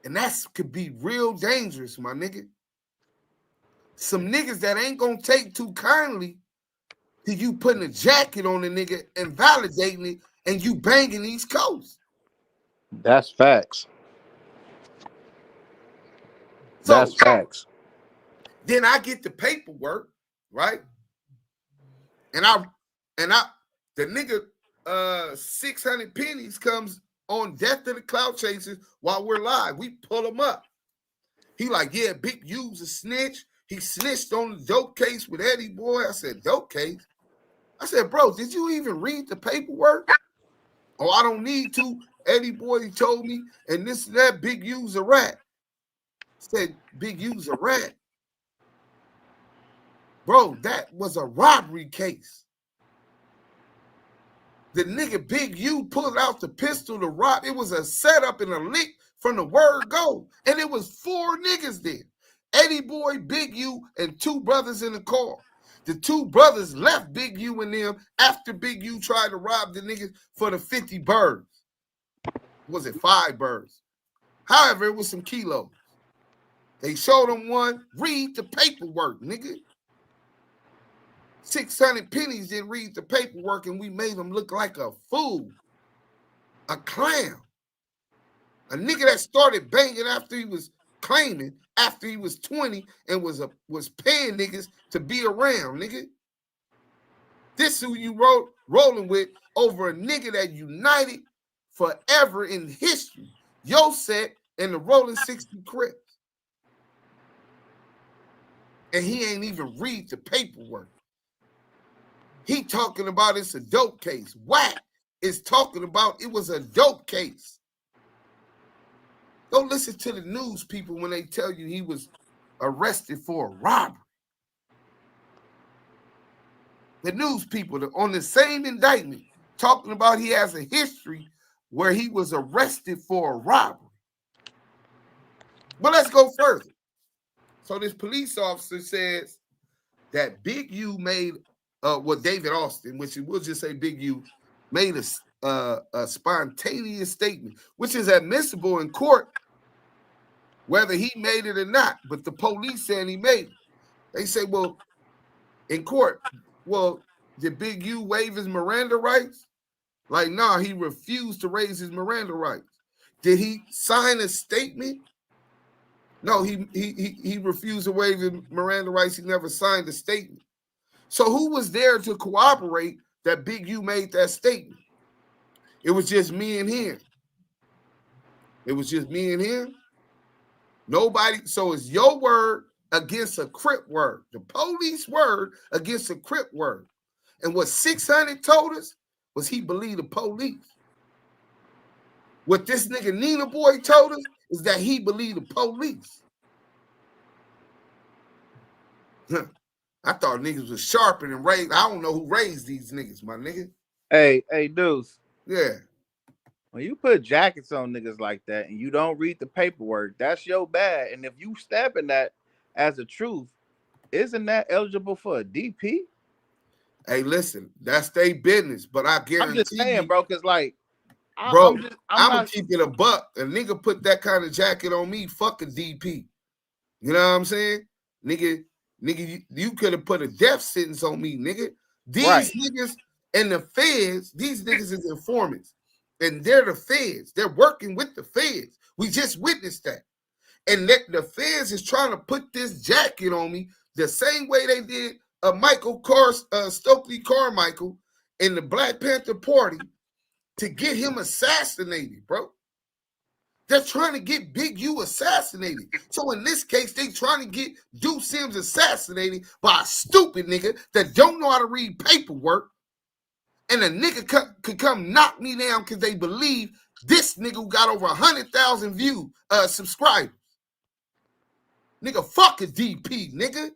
And that could be real dangerous, my nigga. Some niggas that ain't gonna take too kindly to you putting a jacket on the nigga and validating it and you banging East Coast. That's facts. So, that's facts. Then I get the paperwork, right? And the nigga 600 pennies comes on Death of the Clout Chasers while we're live. We pull him up. He like, yeah, Big U's a snitch. He snitched on the dope case with Eddie Boy. I said, dope case? I said, bro, did you even read the paperwork? Oh, I don't need to. Eddie Boy told me, and this and that, Big U's a rat. I said, Big U's a rat. Bro, that was a robbery case. The nigga Big U pulled out the pistol to rob. It was a setup and a lick from the word go. And it was 4 niggas there. Eddie Boy, Big U, and 2 brothers in the car. The 2 brothers left Big U and them after Big U tried to rob the niggas for the 50 birds. Was it 5 birds? However, it was some kilos. They showed them one. Read the paperwork, nigga. 600 pennies didn't read the paperwork, and we made them look like a fool, a clown, a nigga that started banging after he was claiming, after he was 20 and was paying niggas to be around, nigga. This who you rolling with over a nigga that united forever in history. Yo set and the Rolling 60 Crips. And he ain't even read the paperwork. He talking about it's a dope case. Wack is talking about it was a dope case. Don't listen to the news people when they tell you he was arrested for a robbery. The news people on the same indictment talking about he has a history where he was arrested for a robbery. But let's go further. So this police officer says that Big U made David Austin, which we'll just say Big U, made a spontaneous statement, which is admissible in court, whether he made it or not. But the police saying he made it. They say, well, in court, well, did Big U waive his Miranda rights? Like, nah, he refused to raise his Miranda rights. Did he sign a statement? No, he refused to waive his Miranda rights. He never signed a statement. So who was there to corroborate that Big U made that statement? It was just me and him. It was just me and him. Nobody. So it's your word against a Crip word. The police word against a Crip word. And what 600 told us was he believed the police. What this nigga Nina boy told us is that he believed the police. I thought niggas was sharper than raised. I don't know who raised these niggas, my nigga. Hey, Deuce. Yeah. When you put jackets on niggas like that and you don't read the paperwork, that's your bad. And if you stamping that as a truth, isn't that eligible for a DP? Hey, listen, that's their business, but I guarantee I'm just saying, bro, because like, I'm gonna keep it a buck. A nigga put that kind of jacket on me, fuck a DP. You know what I'm saying? Nigga, you could have put a death sentence on me, nigga. These niggas and the feds, these niggas is informants. And they're the feds. They're working with the feds. We just witnessed that. And that the feds is trying to put this jacket on me the same way they did Stokely Carmichael in the Black Panther Party to get him assassinated, bro. They're trying to get Big U assassinated. So in this case, they trying to get Deuce Sims assassinated by a stupid nigga that don't know how to read paperwork. And a nigga could come knock me down because they believe this nigga got over 100,000 subscribers. Nigga, fuck a DP, nigga.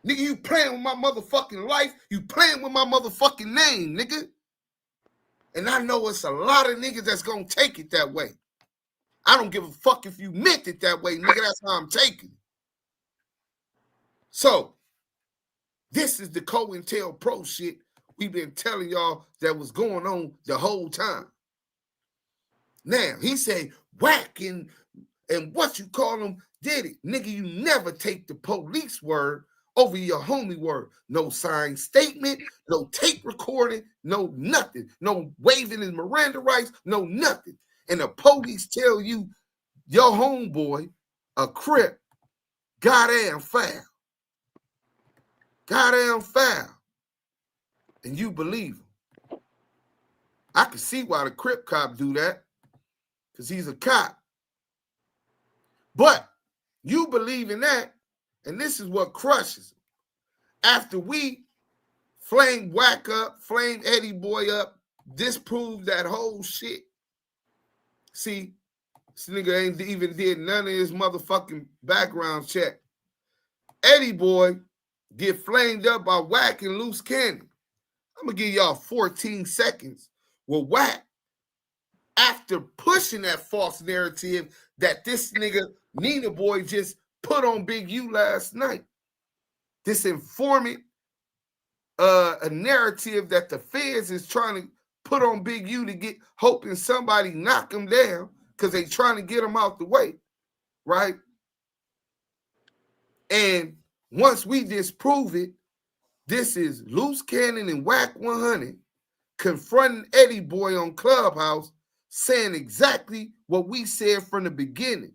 Nigga, you playing with my motherfucking life. You playing with my motherfucking name, nigga. And I know it's a lot of niggas that's going to take it that way. I don't give a fuck if you meant it that way, nigga. That's how I'm taking it. So, this is the Cointelpro shit we've been telling y'all that was going on the whole time. Now, he said, Wack and what you call them did it. Nigga, you never take the police word over your homie word. No signed statement, no tape recording, no nothing. No waiving his Miranda rights, no nothing. And the police tell you your homeboy, a Crip, goddamn foul. Goddamn foul. And you believe him. I can see why the Crip cop do that, because he's a cop. But you believe in that, and this is what crushes him. After we flame Wack up, flame Eddie Boy up, disprove that whole shit. See, this nigga ain't even did none of his motherfucking background check. Eddie Boy get flamed up by Wack and Loose Cannon. I'm going to give y'all 14 seconds with Wack after pushing that false narrative that this nigga Nina Boy just put on Big U last night. This informant, a narrative that the feds is trying to put on Big U to get, hoping somebody knock him down because they trying to get him out the way, right? And once we disprove it, this is Loose Cannon and WACK100 confronting Eddie Boy on Clubhouse, saying exactly what we said from the beginning.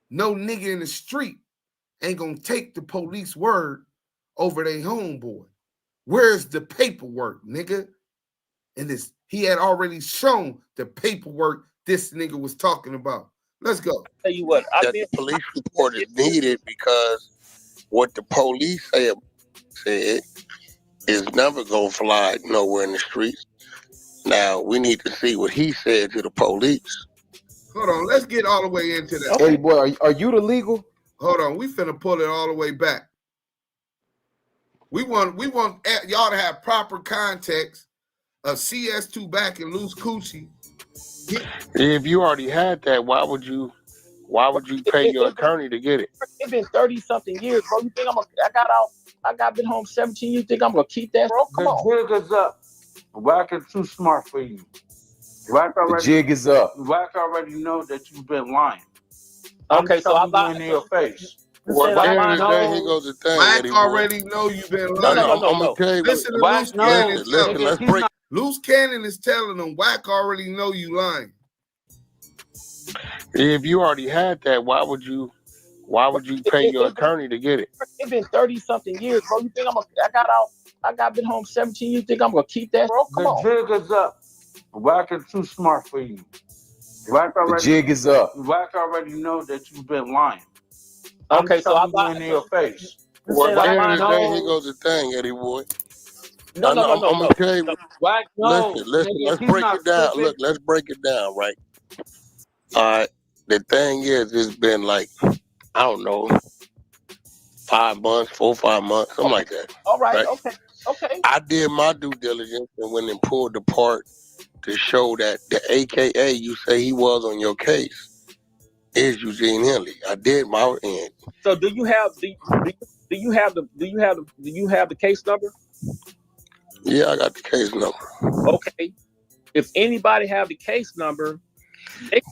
No nigga in the street ain't gonna take the police word over their homeboy. Where's the paperwork, nigga? And this, he had already shown the paperwork this nigga was talking about. Let's go. Tell you what, the police report is needed because what the police said is never gonna fly nowhere in the streets. Now we need to see what he said to the police. Hold on, let's get all the way into that. Hey boy, are you the legal? Hold on, we finna pull it all the way back. We want y'all to have proper context of CS2 back and Loose Coochie. If you already had that, why would you pay your attorney to get it? It's been 30-something years, bro. You think I got been home 17. You think I'm gonna keep that, bro? Come on. The jig is up. Wack is too smart for you. Wack already, the jig is up. Wack already know that you've been lying. Okay, so I'm lying in your face. Well, at the end of the day, here goes the thing. Wack already know you've been lying. I'm gonna tell you. Listen to Loose Cannon. Listen, let's break. Loose Cannon is telling them Wack already know you lying. If you already had that, why would you pay your attorney to get it? It's been 30-something years, bro. You think I got been home 17. You think I'm gonna keep that, bro? Come on. The jig is up. Wack is too smart for you. Wack already, the jig is up. Wack already know that you've been lying. Okay, so I'm lying in your face. Well, at the end of the day, here goes the thing, Eddie Boy. I'm gonna tell you. Wack, no. Listen. Let's break it down. Look, let's break it down, right? All right. The thing is, it's been like, I don't know, 5 months, 4 or 5 months, something like that. All right. Okay. I did my due diligence and went and pulled the part to show that the AKA you say he was on your case is Eugene Henley. I did my end. So do you have the case number? Yeah, I got the case number. Okay. If anybody have the case number,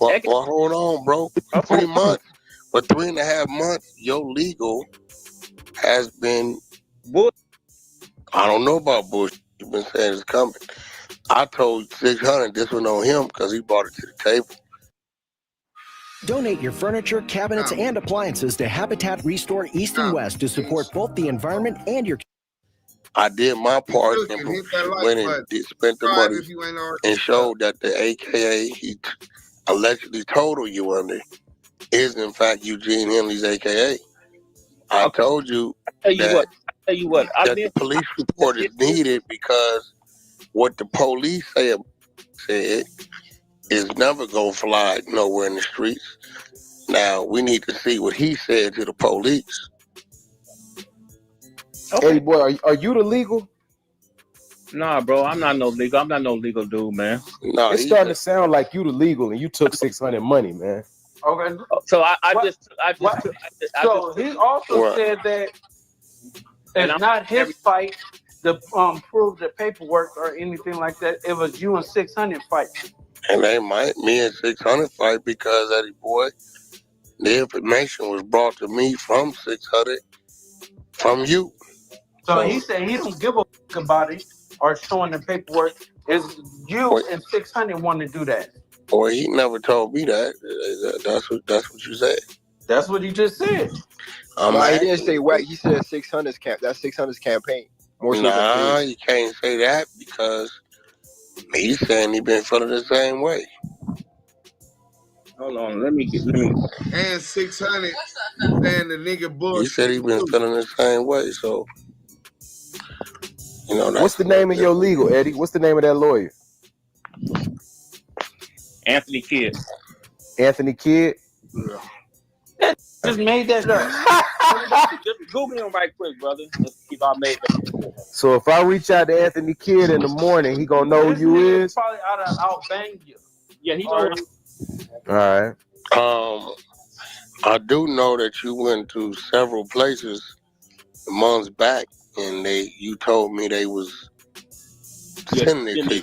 well, hold on, bro. 3 months. For 3.5 months, your legal has been I don't know about bullshit. You've been saying it's coming. I told 600 this one on him because he brought it to the table. Donate your furniture, cabinets, and appliances to Habitat Restore East and West to support both the environment and your. I did my part and went and spent the money and showed that the AKA he allegedly totaled you under is in fact Eugene Henley's AKA. I told you that the police report is needed because what the police said is never gonna fly nowhere in the streets. Now we need to see what he said to the police. Eddie boy, are you the legal? Nah, bro, I'm not no legal. I'm not no legal dude, man. No, It's starting to sound like you the legal and you took 600 money, man. Okay. So I just So he also said that it's not his fight to prove the paperwork or anything like that. It was you and 600 fight. And they might me and 600 fight because Eddie boy, the information was brought to me from 600 from you. So he said he don't give a fuck about it or showing the paperwork. It's you and 600 want to do that. Boy, he never told me that. That's what you said. That's what he just said. No, he didn't say Wack. He said 600's camp. That's 600's campaign. More so Nah, than you can't say that because he's saying he been feeling the same way. Hold on, let me. And 600 saying the nigga bullshit. He said he been feeling the same way, so you know. What's the name of your legal, Eddie? What's the name of that lawyer? Anthony Kidd. Anthony Kidd? Just made that up. Just Google him right quick, brother. Let's keep our made that. So if I reach out to Anthony Kidd in the morning, he gonna know who you is? Probably out of Albania. Yeah, he knows. All right. I do know that you went to several places months back, and you told me they was sending it to you.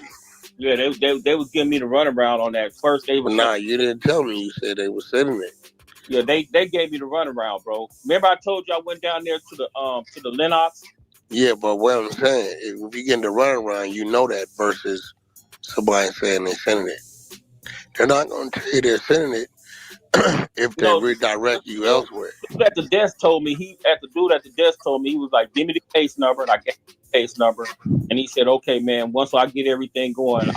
Yeah, they was giving me the runaround on that. First they was you didn't tell me. You said they was sending it. Yeah, they gave me the runaround, bro. Remember I told you I went down there to the Lennox? Yeah, but what I'm saying, if you get the runaround, you know that versus somebody saying they're sending it. They're not going to tell you they're sending it if they redirect you elsewhere. At the desk told me he was like, give me the case number, and I gave him the case number, and he said, okay, man, once I get everything going,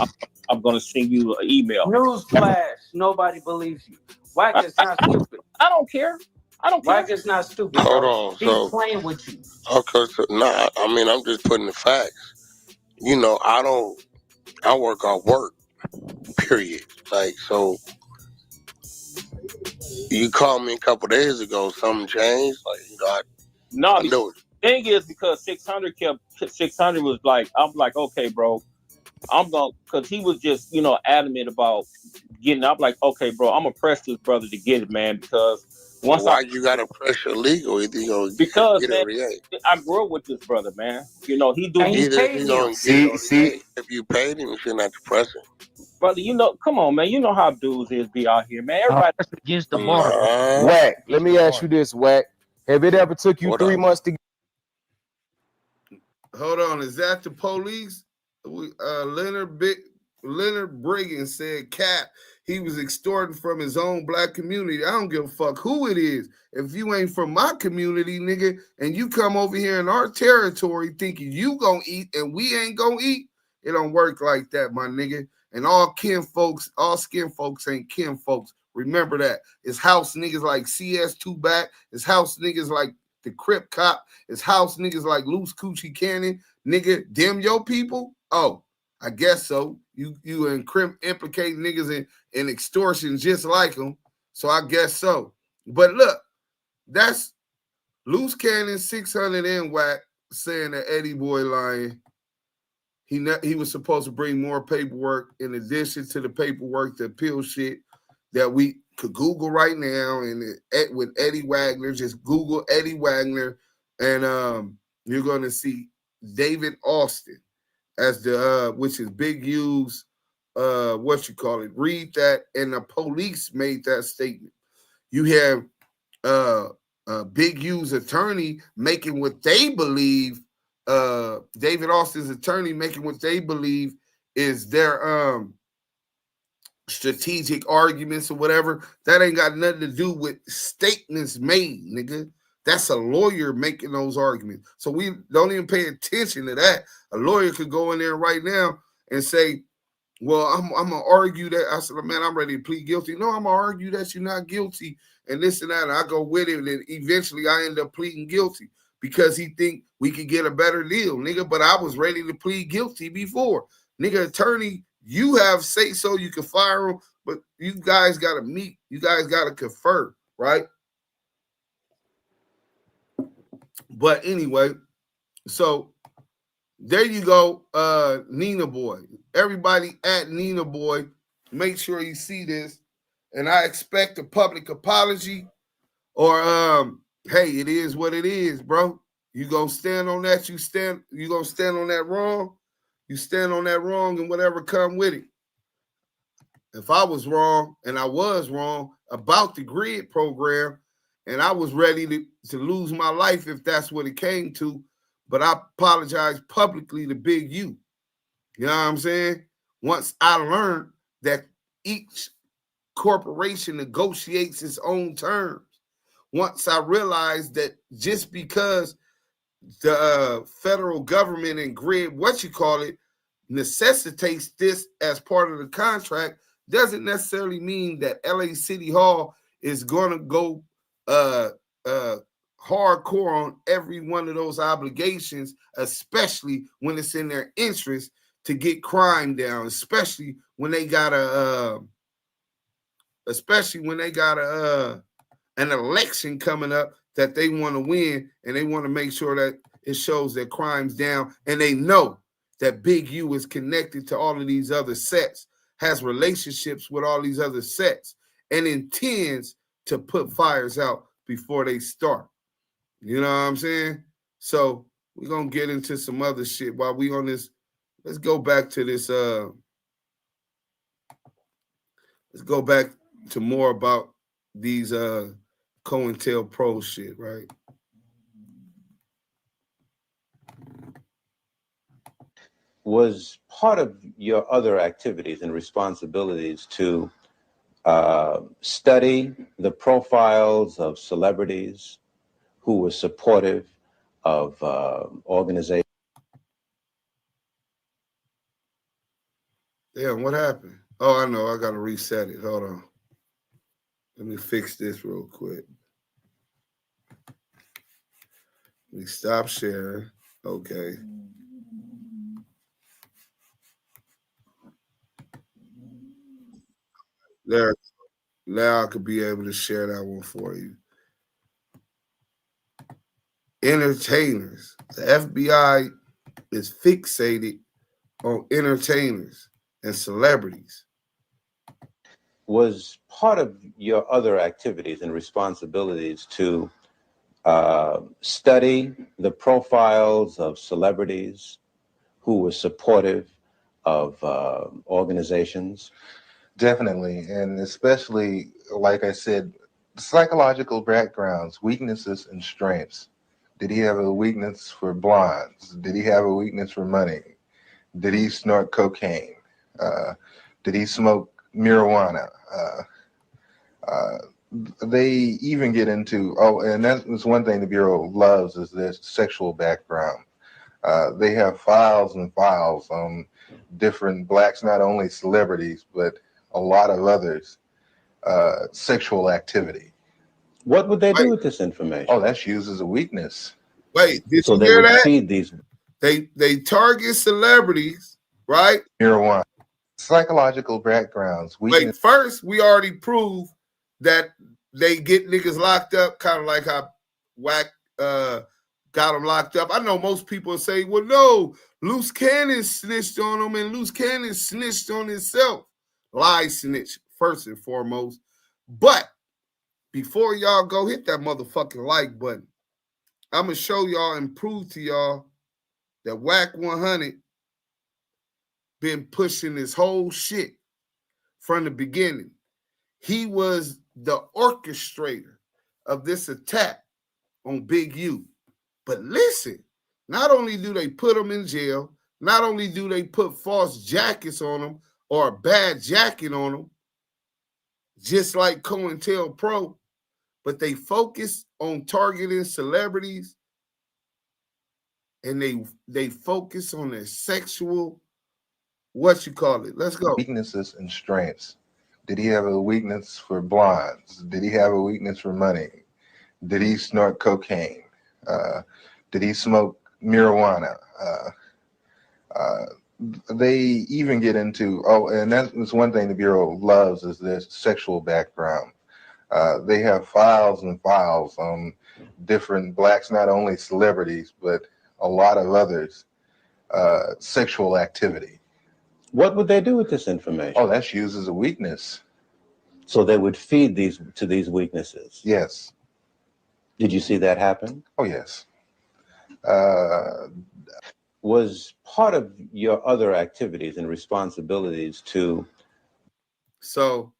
I'm going to send you an email. Newsflash, nobody believes you. Wack is not stupid. I don't care. Wack is not stupid. Hold bro. on, He's so playing with you. Okay, so I'm just putting the facts. You know, I work on work, period. Like, so you called me a couple days ago, something changed? Like, you know, I know it. Thing is, because 600 was like, I'm like, okay, bro, I'm going, because he was just, you know, adamant about getting, I'm like, okay, bro, I'm going to press this brother to get it, man, because once why you got to pressure legal? Because, man, I grew up with this brother, man. You know, he do. If you paid him, you shouldn't have to press him. Brother, you know, come on, man. You know how dudes is be out here, man. Everybody against the bar. Wack, let me ask you this, Wack. Have it ever took you 3 months to get? Hold on, is that the police? Leonard Brigham said Cap, he was extorting from his own black community. I don't give a fuck who it is. If you ain't from my community, nigga, and you come over here in our territory thinking you gonna eat and we ain't gonna eat, it don't work like that, my nigga. And all skin folks ain't kin folks. Remember that. It's house niggas like CS2 back. It's house niggas like the Crip Cop. It's house niggas like Loose Coochie Cannon. Nigga, them your people? Oh, I guess so. You implicate niggas in extortion just like them. So I guess so. But look, that's Loose Cannon, 600 and Wack saying that Eddie Boy lying. He was supposed to bring more paperwork in addition to the paperwork, the appeal shit that we could Google right now. And with Eddie Wagner, just Google Eddie Wagner, and you're going to see David Austin as the which is Big U's read that, and the police made that statement. You have Big U's attorney making what they believe. David Austin's attorney making what they believe is their strategic arguments or whatever. That ain't got nothing to do with statements made, nigga. That's a lawyer making those arguments. So we don't even pay attention to that. A lawyer could go in there right now and say, well, I'm going to argue that. I said, man, I'm ready to plead guilty. No, I'm going to argue that you're not guilty and this and that. And I go with it. And then eventually I end up pleading guilty because he think we could get a better deal, nigga. But I was ready to plead guilty before. Nigga, attorney, you have say so, you can fire him, but you guys got to meet. You guys got to confer, right? But anyway, so there you go, Nina Boy. Everybody at Nina Boy, make sure you see this. And I expect a public apology or, hey, it is what it is, bro. You gonna stand on that, you gonna stand on that wrong, you stand on that wrong and whatever come with it. If I was wrong, and I was wrong about the grid program, and I was ready to lose my life if that's what it came to, but I apologize publicly to Big U. You know what I'm saying? Once I learned that each corporation negotiates its own terms, once I realized that just because the federal government and grid, necessitates this as part of the contract, doesn't necessarily mean that LA City Hall is going to go hardcore on every one of those obligations, especially when it's in their interest to get crime down, especially when they got an election coming up that they want to win, and they want to make sure that it shows that crime's down, and they know that Big U is connected to all of these other sets, has relationships with all these other sets, and intends to put fires out before they start. You know what I'm saying? So we're going to get into some other shit while we on this. Let's go back to this. Let's go back to more about these Cointelpro shit, right? Was part of your other activities and responsibilities to study the profiles of celebrities who were supportive of organizations? Damn, what happened? Oh, I know. I got to reset it. Hold on. Let me fix this real quick. Let me stop sharing. Okay. There. Now I could be able to share that one for you. Entertainers. The FBI is fixated on entertainers and celebrities. Was part of your other activities and responsibilities to study the profiles of celebrities who were supportive of organizations? Definitely, and especially, like I said, psychological backgrounds, weaknesses and strengths. Did he have a weakness for blondes? Did he have a weakness for money? Did he snort cocaine? Did he smoke marijuana? They even get into, and that's one thing the Bureau loves is their sexual background. They have files and files on different blacks, not only celebrities, but a lot of others, sexual activity. What would they do with this information? Oh, that's used as a weakness. Wait, did So you they hear would that? feed these. They target celebrities, right? Marijuana. Psychological backgrounds. Wait, first we already proved that they get niggas locked up, kind of like how Wack got them locked up. I know most people say, well, no, Loose Cannon snitched on him, and Loose Cannon snitched on himself. Lie snitch, first and foremost. But before y'all go, hit that motherfucking like button. I'm going to show y'all and prove to y'all that WACK100 been pushing this whole shit from the beginning. He was the orchestrator of this attack on Big U. But listen, not only do they put him in jail, not only do they put false jackets on him or a bad jacket on him, just like Cointelpro, but they focus on targeting celebrities, and they focus on their sexual, what you call it. Let's go. Weaknesses and strengths. Did he have a weakness for blondes? Did he have a weakness for money? Did he snort cocaine? Did he smoke marijuana? They even get into, and that's one thing the Bureau loves is their sexual background. They have files and files on different blacks, not only celebrities, but a lot of others, sexual activity. What would they do with this information? Oh, that's used as a weakness. So they would feed these weaknesses? Yes. Did you see that happen? Oh, yes. Was part of your other activities and responsibilities to... So,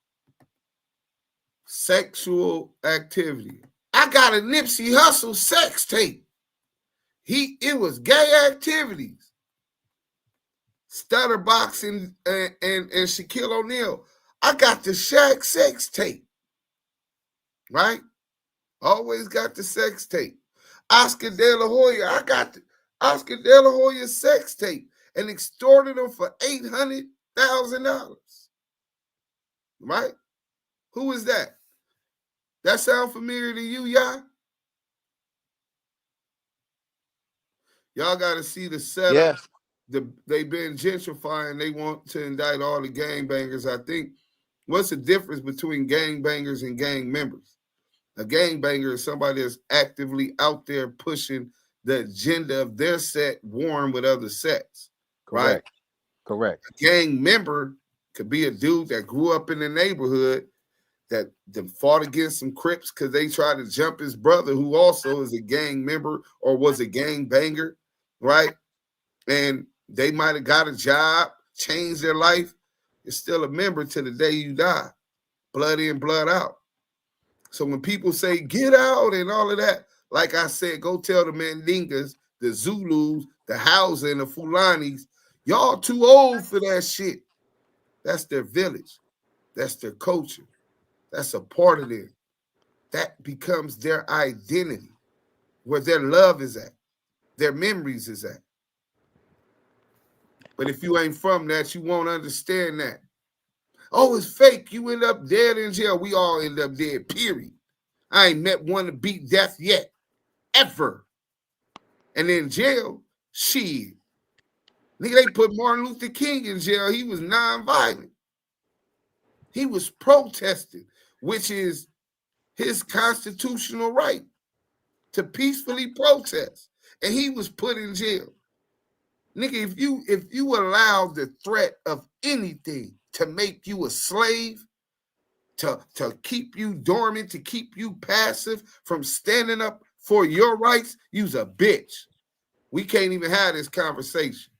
sexual activity. I got a Nipsey Hussle sex tape. It was gay activities. Studdabox and Shaquille O'Neal. I got the Shaq sex tape. Right? Always got the sex tape. Oscar De La Hoya. I got the Oscar De La Hoya sex tape and extorted him for $800,000. Right? Who is that? That sound familiar to you, y'all? Y'all got to see the setup. Yes. They've been gentrifying. They want to indict all the gangbangers. I think, what's the difference between gangbangers and gang members? A gangbanger is somebody that's actively out there pushing the agenda of their set, warring with other sets. Correct. Right? Correct. A gang member could be a dude that grew up in the neighborhood that fought against some Crips because they tried to jump his brother, who also is a gang member or was a gang banger, right? And they might have got a job, changed their life. You're still a member to the day you die. Blood in, blood out. So when people say get out and all of that, like I said, go tell the Mandingas, the Zulus, the Hausa, and the Fulanis, y'all too old for that shit. That's their village. That's their culture. That's a part of them. That becomes their identity, where their love is at, their memories is at. But if you ain't from that, you won't understand that. Oh, it's fake. You end up dead in jail. We all end up dead, period. I ain't met one to beat death yet, ever. And in jail, shit. Nigga, they put Martin Luther King in jail. He was nonviolent. He was protesting, which is his constitutional right to peacefully protest. And he was put in jail. Nigga, if you allow the threat of anything to make you a slave, to keep you dormant, to keep you passive from standing up for your rights, you's a bitch. We can't even have this conversation.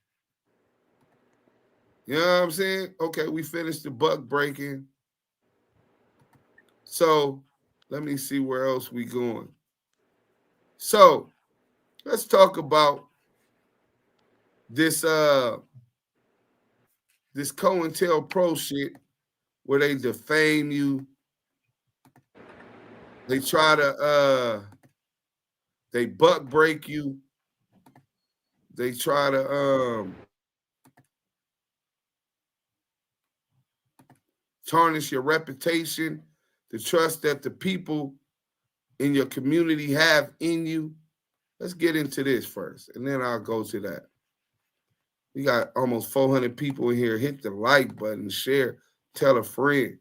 You know what I'm saying? Okay, we finished the buck breaking. So let me see where else we going. So let's talk about this this Cointelpro shit where they defame you. They try to they buck break you. They try to tarnish your reputation, the trust that the people in your community have in you. Let's get into this first, and then I'll go to that. We got almost 400 people in here. Hit the like button, share, tell a friend.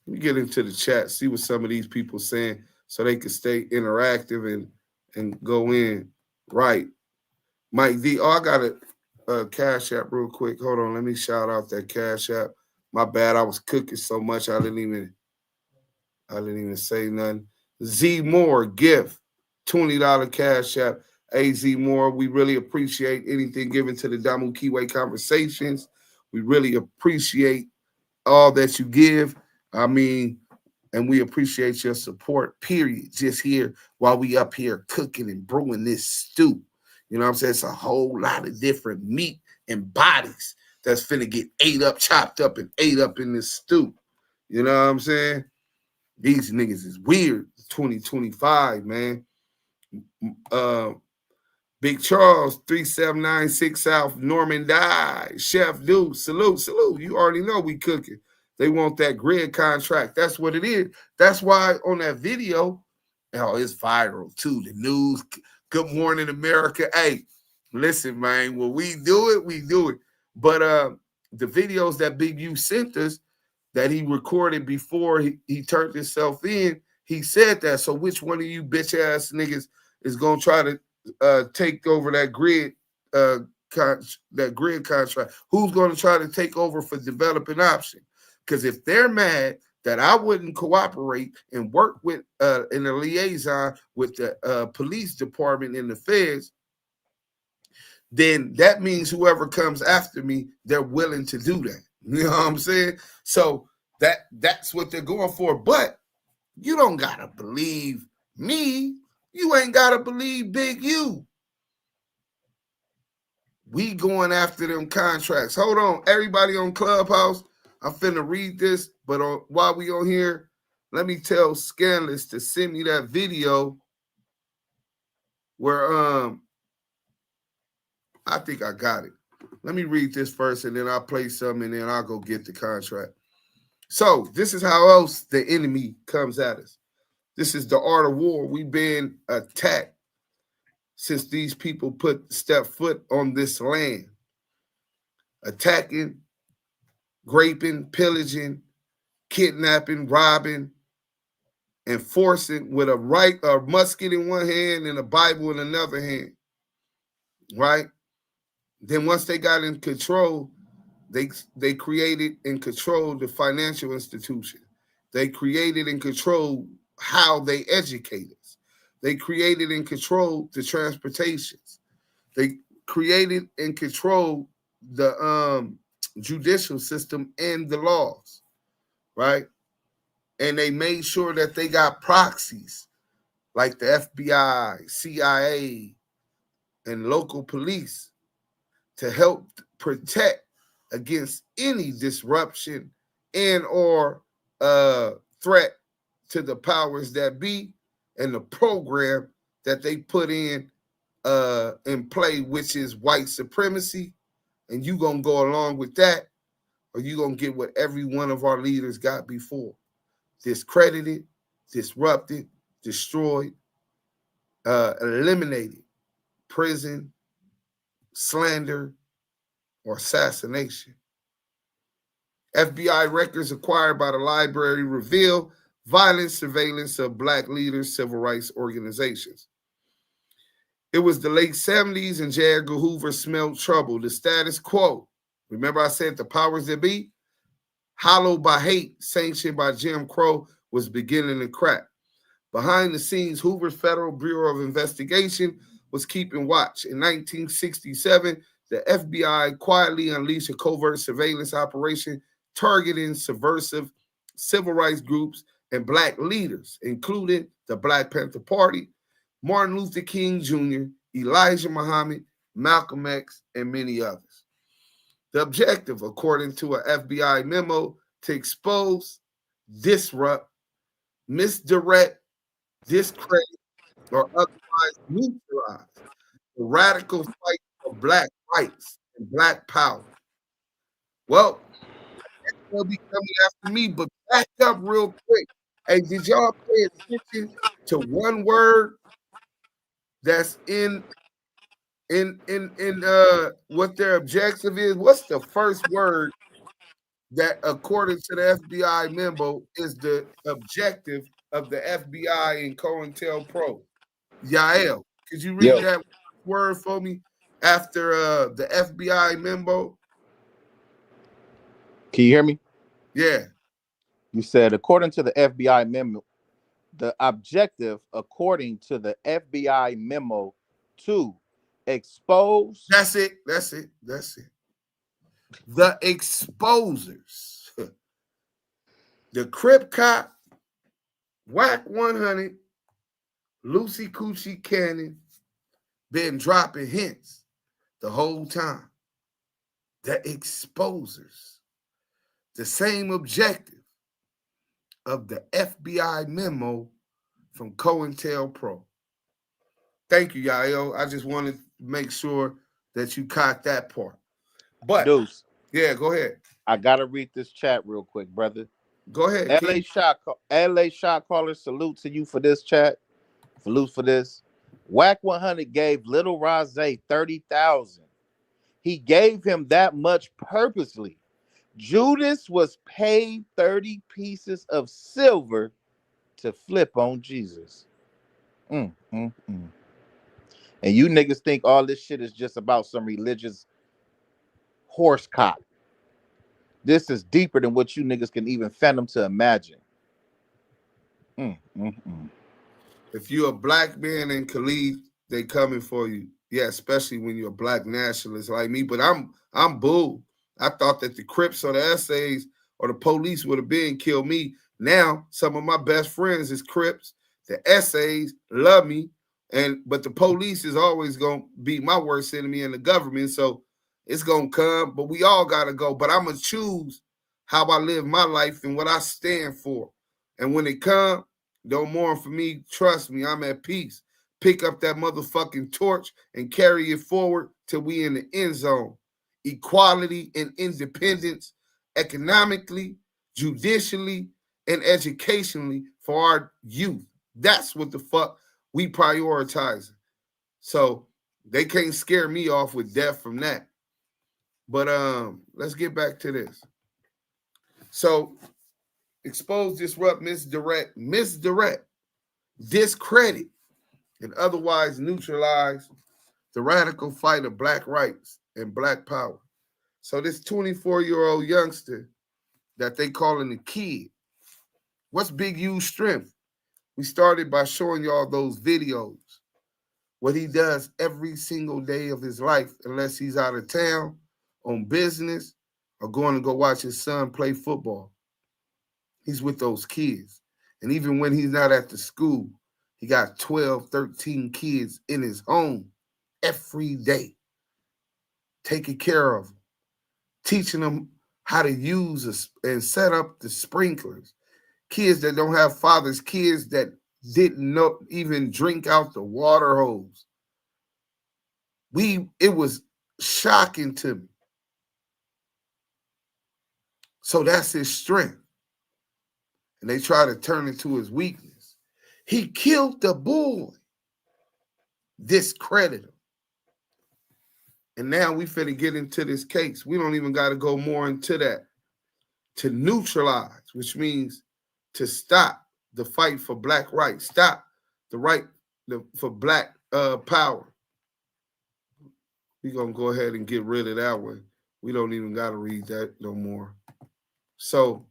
Let me get into the chat, see what some of these people saying so they can stay interactive and go in right. Mike D, I got a Cash App real quick. Hold on, let me shout out that Cash App. My bad, I was cooking so much I didn't even say nothing. Z Moore gift, $20 Cash App. AZ Moore, we really appreciate anything given to the Damu Kiwe Conversations. We really appreciate all that you give. I mean, and we appreciate your support, period. Just here while we up here cooking and brewing this stew. You know what I'm saying? It's a whole lot of different meat and bodies that's finna get chopped up and ate up in this stew. You know what I'm saying? These niggas is weird. 2025, man. Big Charles, 3796 South, Norman Die, Chef Dude, salute. You already know we cooking. They want that grid contract. That's what it is. That's why on that video, it's viral too. The news, Good Morning America. Hey, listen, man, when we do it, we do it. But the videos that Big U sent us that he recorded before he turned himself in, he said that. So which one of you bitch ass niggas is gonna try to take over that grid contract? Who's going to try to take over for developing option? Because if they're mad that I wouldn't cooperate and work with in a liaison with the police department and the feds, then that means whoever comes after me, they're willing to do that. You know what I'm saying? So that's what they're going for. But you don't gotta believe me. You ain't gotta believe Big U. We going after them contracts. Hold on, everybody on Clubhouse. I'm finna read this, but while we on here, let me tell Scandalous to send me that video where I think I got it. Let me read this first, and then I'll play something, and then I'll go get the contract. So this is how else the enemy comes at us. This is the art of war. We've been attacked since these people step foot on this land. Attacking, raping, pillaging, kidnapping, robbing, and forcing with a musket in one hand and a Bible in another hand. Right? Then once they got in control, they created and controlled the financial institution. They created and controlled how they educate us. They created and controlled the transportations. They created and controlled the judicial system and the laws, right? And they made sure that they got proxies like the FBI, CIA, and local police to help protect against any disruption and or threat to the powers that be and the program that they put in play, which is white supremacy. And you gonna go along with that, or you gonna get what every one of our leaders got before: discredited, disrupted, destroyed, eliminated, prison, slander, or assassination. FBI records acquired by the library reveal violent surveillance of Black leaders, civil rights organizations. It was the late 70s and J. Edgar Hoover smelled trouble. The status quo. Remember I said the powers that be? Hollowed by hate, sanctioned by Jim Crow, was beginning to crack. Behind the scenes, Hoover's Federal Bureau of Investigation was keeping watch. In 1967, the FBI quietly unleashed a covert surveillance operation targeting subversive civil rights groups and Black leaders, including the Black Panther Party, Martin Luther King Jr., Elijah Muhammad, Malcolm X, and many others. The objective, according to an FBI memo, to expose, disrupt, misdirect, discredit, or otherwise neutralize the radical fight for Black rights and Black power. Well, they'll be coming after me, but back up real quick. Hey, did y'all pay attention to one word that's in what their objective is? What's the first word that, according to the FBI memo, is the objective of the FBI and Cointelpro? Yael, could you read that word for me after the FBI memo? Can you hear me? Yeah. You said, according to the FBI memo, the objective, according to the FBI memo, to expose. That's it. The exposers. The Crip Cop, WACK100, Lucy Coochie Cannon, been dropping hints the whole time. The exposers. The same objective. of the FBI memo from Cointelpro. Thank you, Yael. I just wanted to make sure that you caught that part. But Deuce. Yeah, go ahead. I gotta read this chat real quick, brother. Go ahead. LA shot caller, salute to you for this chat. Salute for this. WACK100 gave Little Rose 30,000. He gave him that much purposely. Judas was paid 30 pieces of silver to flip on Jesus. And you niggas think all this shit is just about some religious horse cock. This is deeper than what you niggas can even fathom to imagine. If you're a black man in Khalid, they coming for you. Yeah, especially when you're a black nationalist like me. But I'm bull. I thought that the Crips or the essays or the police would have been killed me. Now, some of my best friends is Crips. The essays love me. But the police is always going to be my worst enemy in the government. So it's going to come. But we all got to go. But I'm going to choose how I live my life and what I stand for. And when it comes, don't mourn for me. Trust me, I'm at peace. Pick up that motherfucking torch and carry it forward till we in the end zone. Equality and independence, economically, judicially, and educationally for our youth. That's what the fuck we prioritize. So they can't scare me off with death from that. But let's get back to this. So expose, disrupt, misdirect, discredit, and otherwise neutralize the radical fight of black rights and black power. So this 24-year-old youngster that they calling a kid, what's Big U's strength? We started by showing y'all those videos, what he does every single day of his life, unless he's out of town on business or going to go watch his son play football. He's with those kids. And even when he's not at the school, he got 12, 13 kids in his home every day, taking care of them, teaching them how to use and set up the sprinklers. Kids that don't have fathers, kids that didn't even drink out the water hose. It was shocking to me. So that's his strength. And they try to turn it to his weakness. He killed the boy. Discredit him. And now we finna get into this case. We don't even got to go more into that. To neutralize, which means to stop the fight for black rights. Stop the right for black power. We're going to go ahead and get rid of that one. We don't even got to read that no more. So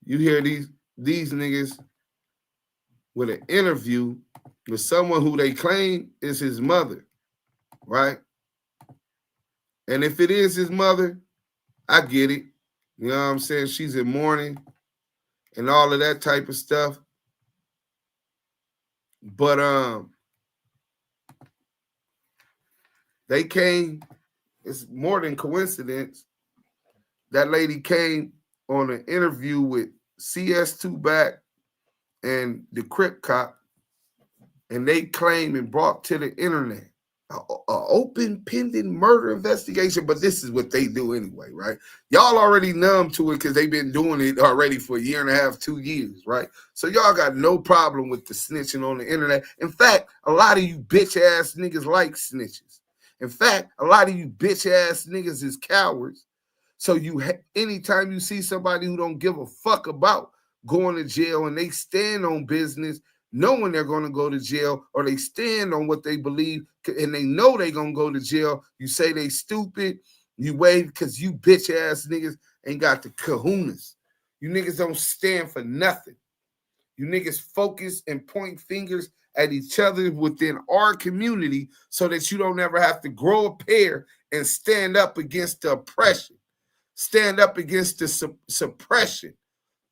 you hear these niggas with an interview with someone who they claim is his mother, right? And if it is his mother, I get it. You know what I'm saying? She's in mourning and all of that type of stuff. But they came, it's more than coincidence. That lady came on an interview with CS2 Back and the Crip Cop, and they claim and brought to the internet an open pending murder investigation, but this is what they do anyway, right? Y'all already numb to it because they've been doing it already for a year and a half, 2 years, right? So y'all got no problem with the snitching on the internet. In fact, a lot of you bitch-ass niggas like snitches. In fact, a lot of you bitch-ass niggas is cowards. So anytime you see somebody who don't give a fuck about going to jail and they stand on business, knowing they're going to go to jail, or they stand on what they believe and they know they're going to go to jail, you say they stupid, you wave because you bitch-ass niggas ain't got the kahunas. You niggas don't stand for nothing. You niggas focus and point fingers at each other within our community so that you don't ever have to grow a pair and stand up against the oppression. Stand up against the suppression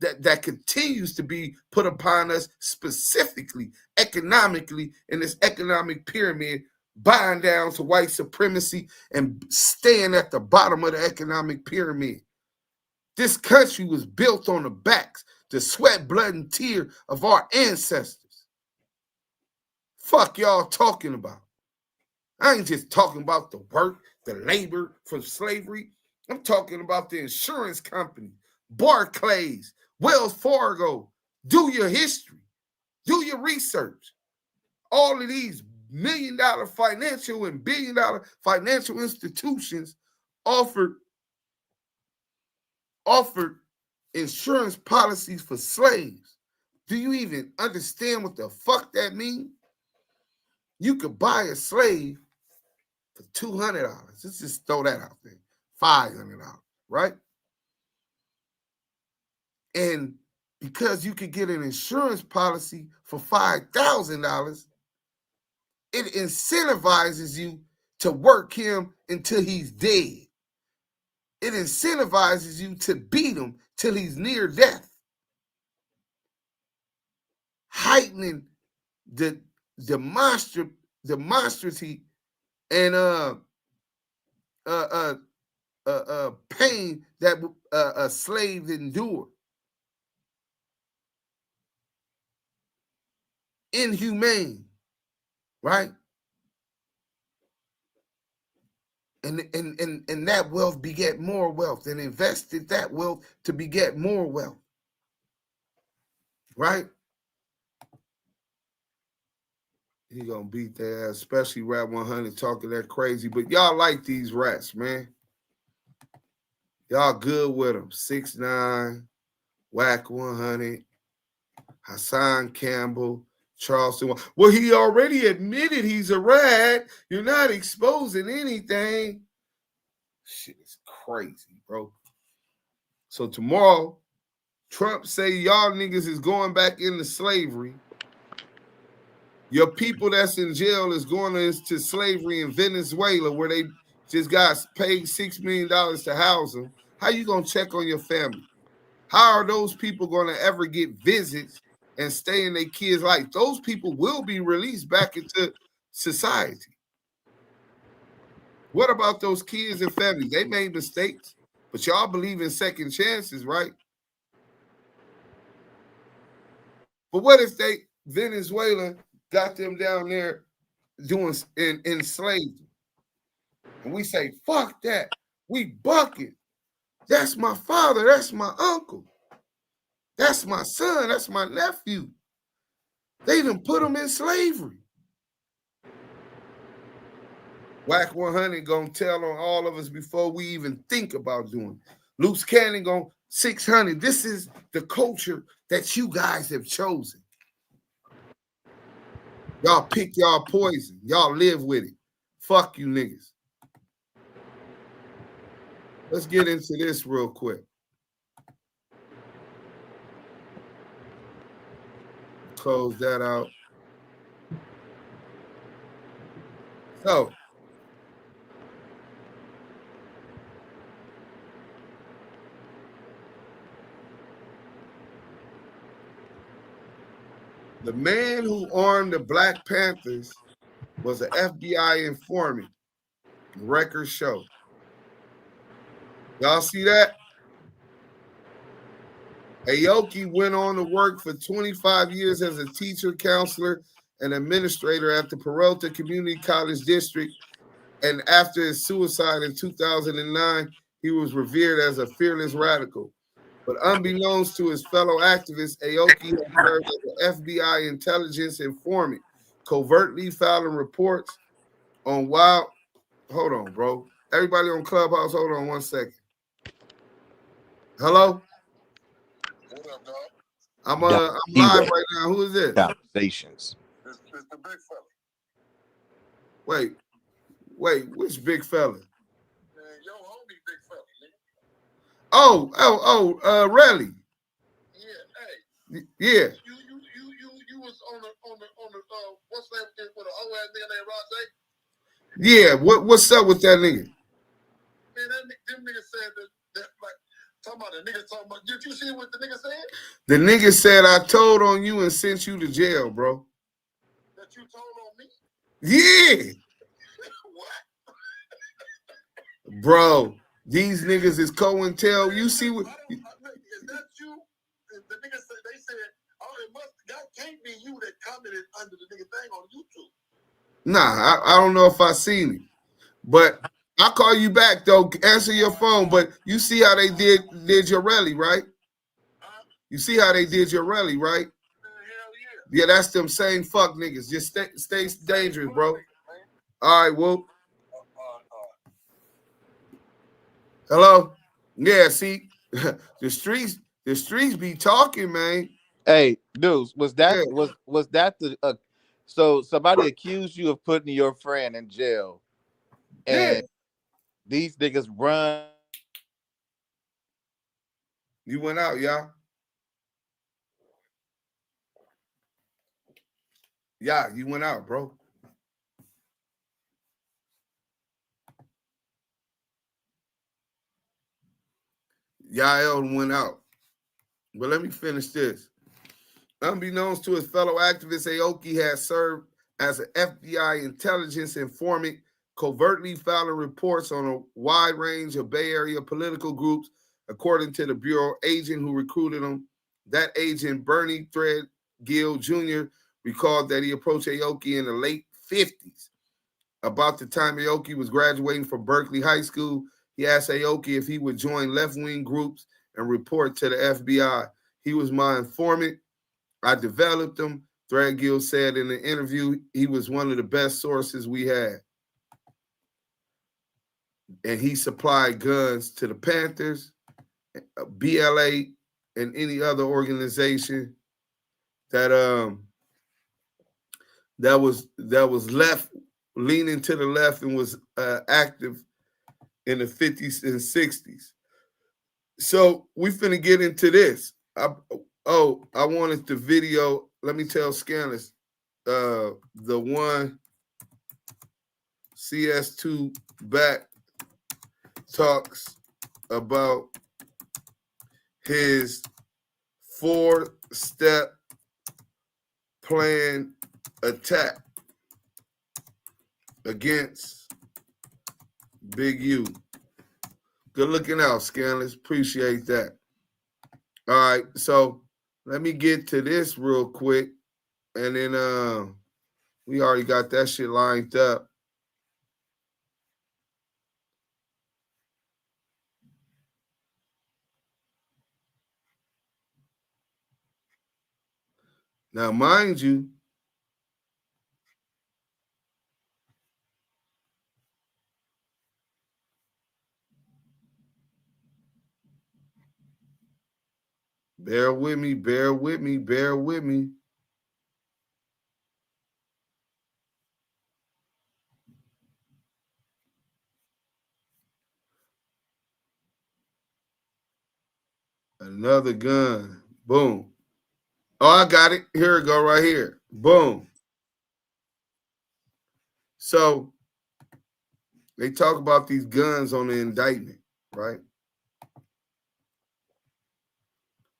that continues to be put upon us, specifically economically in this economic pyramid, buying down to white supremacy and staying at the bottom of the economic pyramid. This country was built on the backs, the sweat, blood, and tear of our ancestors. Fuck y'all talking about. I ain't just talking about the work, the labor from slavery. I'm talking about the insurance company, Barclays, Wells Fargo. Do your history. Do your research. All of these million-dollar financial and billion-dollar financial institutions offered insurance policies for slaves. Do you even understand what the fuck that means? You could buy a slave for $200. Let's just throw that out there. $500, right? And because you could get an insurance policy for $5,000, it incentivizes you to work him until he's dead. It incentivizes you to beat him till he's near death, heightening the demonstrity and pain that a slave endured. Inhumane, right? And that wealth beget more wealth, and invested that wealth to beget more wealth, right? He gonna beat their ass, especially Rap 100 talking that crazy. But y'all like these rats, man. Y'all good with them. 6ix9ine, WACK 100, Hassan Campbell, Charleston. Well, he already admitted he's a rat. You're not exposing anything. Shit is crazy, bro. So tomorrow, Trump say y'all niggas is going back into slavery. Your people that's in jail is going into slavery in Venezuela, where they just got paid $6 million to house them. How you gonna check on your family? How are those people gonna ever get visits and stay in their kids' life? Those people will be released back into society. What about those kids and families? They made mistakes, but y'all believe in second chances, right? But what if Venezuela got them down there doing enslaved? And we say, fuck that. We bucket. That's my father. That's my uncle. That's my son. That's my nephew. They done put them in slavery. WACK 100 gonna tell on all of us before we even think about doing it. Loose Cannon gonna 600. This is the culture that you guys have chosen. Y'all pick y'all poison. Y'all live with it. Fuck you niggas. Let's get into this real quick. Close that out. So, the man who armed the Black Panthers was an FBI informant. Records show. Y'all see that? Aoki went on to work for 25 years as a teacher, counselor, and administrator at the Peralta Community College District. And after his suicide in 2009, he was revered as a fearless radical. But unbeknownst to his fellow activists, Aoki had served as an FBI intelligence informant, covertly filing reports on wild. Hold on, bro. Everybody on Clubhouse, hold on 1 second. Hello? I'm live right now. Who is this? Accusations. It's the big fella. Wait, which big fella? Yo, homie, big fella. Relly. Yeah, hey. Yeah. You was on the what's that thing with an old ass nigga named Rajay? Yeah, what's up with that nigga? Man, them niggas said that like talking about the nigga talking about. Did you see what the nigga said? The nigga said I told on you and sent you to jail, bro. That you told on me? Yeah. What? Bro, These niggas is Cointelpro. You see what? Is that you? The niggas said, they said, oh, that can't be you that commented under the nigga thing on YouTube. Nah, I don't know if I seen it, but I'll call you back though. Answer your phone. But you see how they did your rally, right? You see how they did your rally, right? Yeah, that's them same fuck niggas. Just stay dangerous, bro. All right, well. Hello? Yeah, see, the streets be talking, man. Hey, dudes, was that Yeah. was that the so somebody accused you of putting your friend in jail, and these niggas run. You went out, y'all. Yeah, you went out, bro. Yael went out. But let me finish this. Unbeknownst to his fellow activist, Aoki has served as an FBI intelligence informant, covertly filing reports on a wide range of Bay Area political groups, according to the Bureau agent who recruited him. That agent, Bernie Threadgill Jr., recalled that he approached Aoki in the late 50s. About the time Aoki was graduating from Berkeley High School, he asked Aoki if he would join left-wing groups and report to the FBI. He was my informant. I developed him. Threadgill said in the interview he was one of the best sources we had. And he supplied guns to the Panthers, BLA, and any other organization that was left, leaning to the left, and was active in the 50s and 60s. So we finna get into this. I wanted the video. Let me tell Scandalous, the one CS2 back talks about his 4-step plan attack against Big U. Good looking out, Scandalous. Appreciate that. All right, so let me get to this real quick, and then we already got that shit lined up. Now, mind you, bear with me, bear with me, bear with me. Another gun. Boom. Oh, I got it. Here it go right here. Boom. So they talk about these guns on the indictment, right?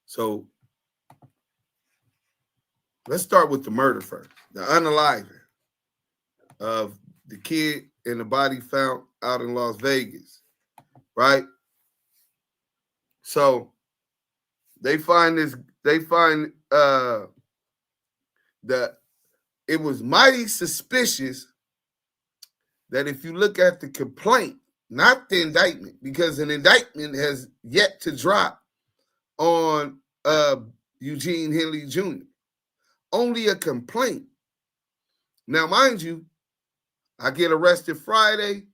So let's start with the murder first. The unaliving of the kid and the body found out in Las Vegas, right? So they find that it was mighty suspicious that if you look at the complaint, not the indictment, because an indictment has yet to drop on Eugene Henley Jr. Only a complaint. Now, mind you, I get arrested Friday.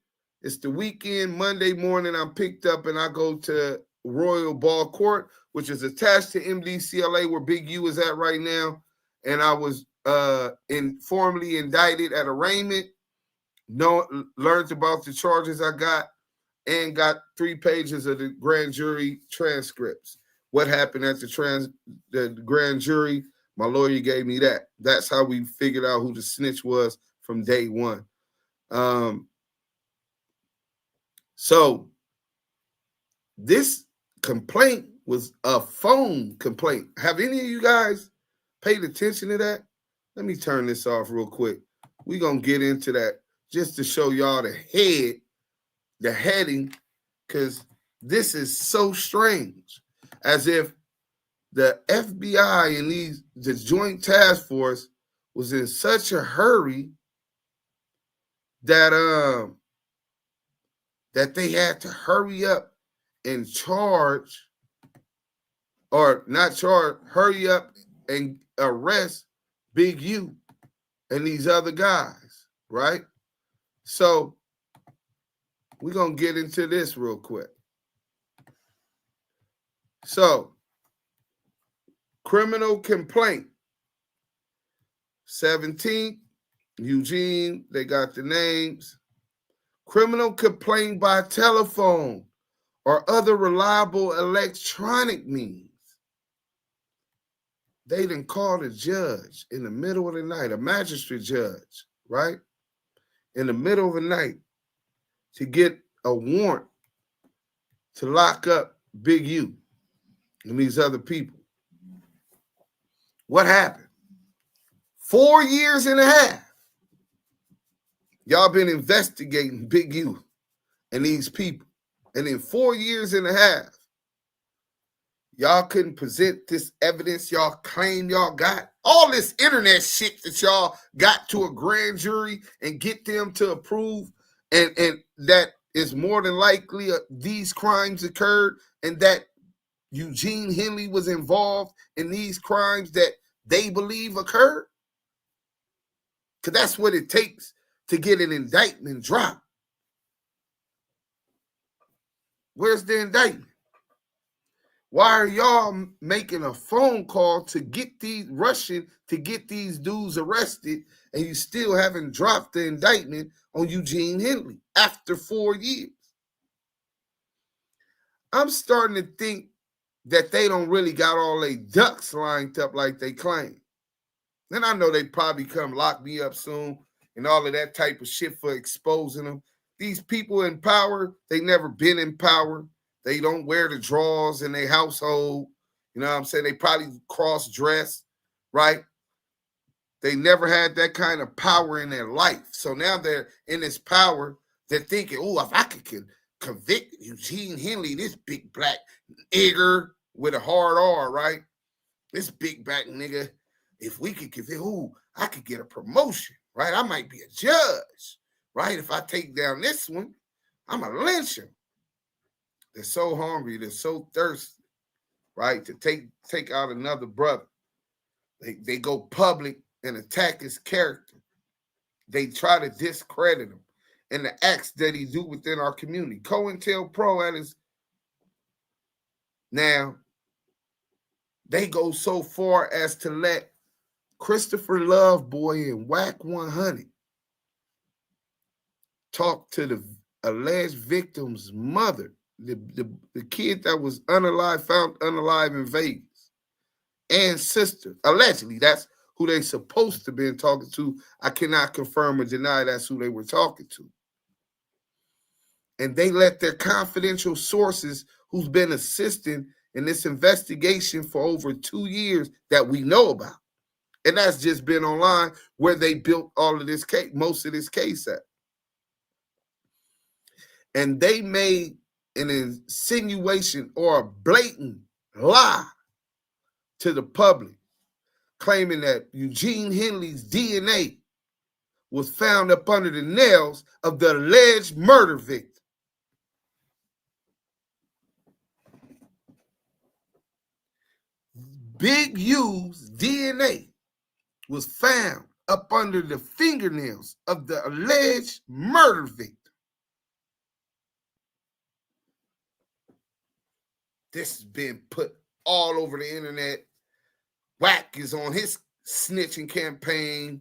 It's the weekend. Monday morning, I'm picked up and I go to Royal Ball Court, which is attached to MDCLA, where Big U is at right now. And I was formally indicted at arraignment. Learned about the charges I got, and got 3 pages of the grand jury transcripts. What happened at the grand jury? My lawyer gave me that. That's how we figured out who the snitch was from day one. So this complaint was a phone complaint. Have any of you guys paid attention to that? Let me turn this off real quick. We're going to get into that just to show y'all the heading because this is so strange, as if the FBI and the Joint Task Force was in such a hurry that that they had to hurry up and charge, or not charge, hurry up and arrest Big U and these other guys, right? So we're going to get into this real quick. So, criminal complaint. 17th, Eugene, they got the names. Criminal complaint by telephone or other reliable electronic means. They done called a judge in the middle of the night, a magistrate judge, right? In the middle of the night to get a warrant to lock up Big U and these other people. What happened? 4 years and a half. Y'all been investigating Big U and these people. And in 4 years and a half, y'all couldn't present this evidence y'all claim y'all got. All this internet shit that y'all got to a grand jury and get them to approve, and that is more than likely these crimes occurred, and that Eugene Henley was involved in these crimes that they believe occurred. Because that's what it takes to get an indictment dropped. Where's the indictment? Why are y'all making a phone call to get these, rushing to get these dudes arrested, and you still haven't dropped the indictment on Eugene Henley after 4 years? I'm starting to think that they don't really got all their ducks lined up like they claim. And I know they probably come lock me up soon and all of that type of shit for exposing them. These people in power, they never been in power. They don't wear the drawers in their household. You know what I'm saying? They probably cross-dress, right? They never had that kind of power in their life. So now they're in this power. They're thinking, oh, if I could convict Eugene Henley, this big black nigger with a hard R, right? This big black nigga, if we could convict, I could get a promotion, right? I might be a judge, right? If I take down this one, I'm going to lynch him. They're so hungry, they're so thirsty, right, to take out another brother. They go public and attack his character. They try to discredit him and the acts that he do within our community. Cointelpro at his... Now, they go so far as to let Christopher Lovejoy and WACK100 talk to the alleged victim's mother, the kid that was found unalive in Vegas, and sister. Allegedly, that's who they supposed to be talking to. I cannot confirm or deny that's who they were talking to. And they let their confidential sources, who's been assisting in this investigation for over 2 years that we know about, and that's just been online where they built all of this case, most of this case at. And they made an insinuation or a blatant lie to the public, claiming that Eugene Henley's DNA was found up under the nails of the alleged murder victim. Big U's DNA was found up under the fingernails of the alleged murder victim. This has been put all over the internet. Wack is on his snitching campaign.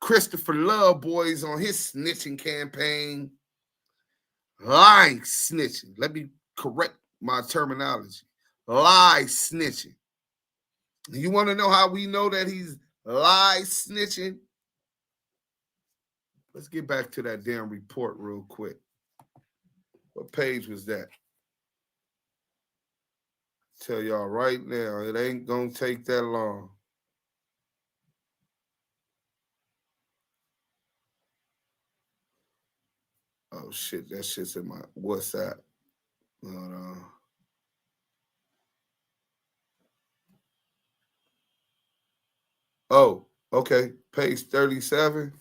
Christopher Lovejoy is on his snitching campaign. Lying snitching. Let me correct my terminology. Lie snitching. You want to know how we know that he's lie snitching? Let's get back to that damn report real quick. What page was that? Tell y'all right now, it ain't gonna take that long. Oh shit, that shit's in my WhatsApp. Hold on. Oh, okay. Page 37.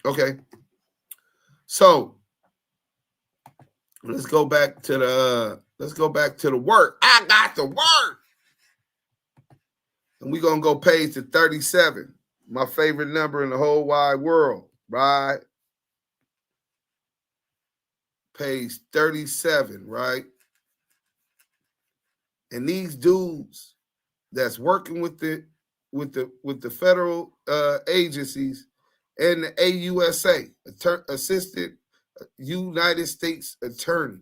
Okay. So let's go back to the work. I got the work. And we're gonna go page to 37. My favorite number in the whole wide world, right? Page 37, right? And these dudes that's working with the federal agencies and the AUSA, Assistant United States Attorney,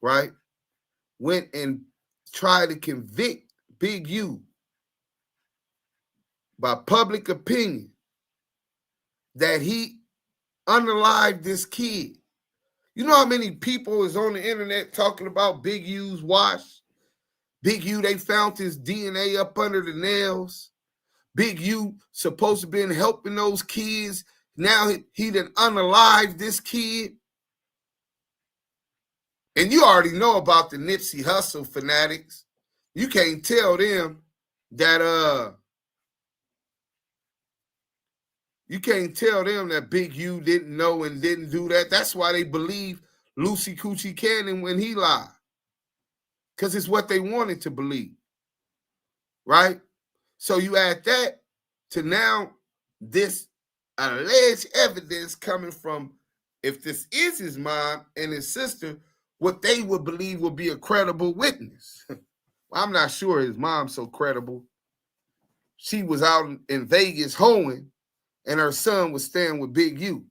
right, went and tried to convict Big U by public opinion that he unalived this kid. You know how many people is on the internet talking about Big U's wash? Big U, they found his DNA up under the nails. Big U supposed to been helping those kids. Now he done unalived this kid. And you already know about the Nipsey Hussle fanatics. You can't tell them that Big U didn't know and didn't do that. That's why they believe Lucy Coochie Cannon when he lied. Because it's what they wanted to believe. Right? So you add that to now this alleged evidence coming from, if this is his mom and his sister, what they would believe would be a credible witness. I'm not sure his mom's so credible. She was out in Vegas hoeing, and her son was staying with Big U.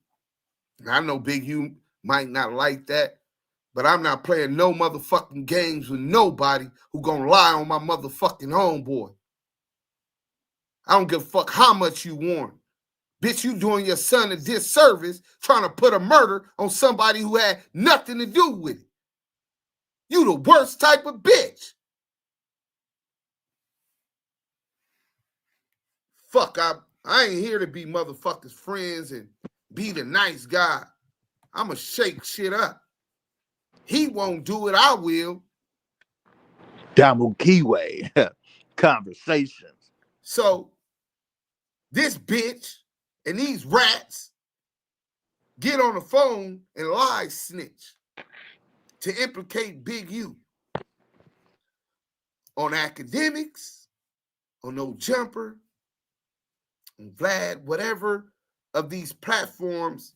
And I know Big U might not like that, but I'm not playing no motherfucking games with nobody who gonna lie on my motherfucking homeboy. I don't give a fuck how much you want. Bitch, you doing your son a disservice trying to put a murder on somebody who had nothing to do with it. You the worst type of bitch. Fuck, I ain't here to be motherfuckers' friends and be the nice guy. I'ma shake shit up. He won't do it, I will. Damu Kiwe Conversations. So, this bitch and these rats get on the phone and lie snitch to implicate Big U on academics, on No Jumper, on Vlad, whatever of these platforms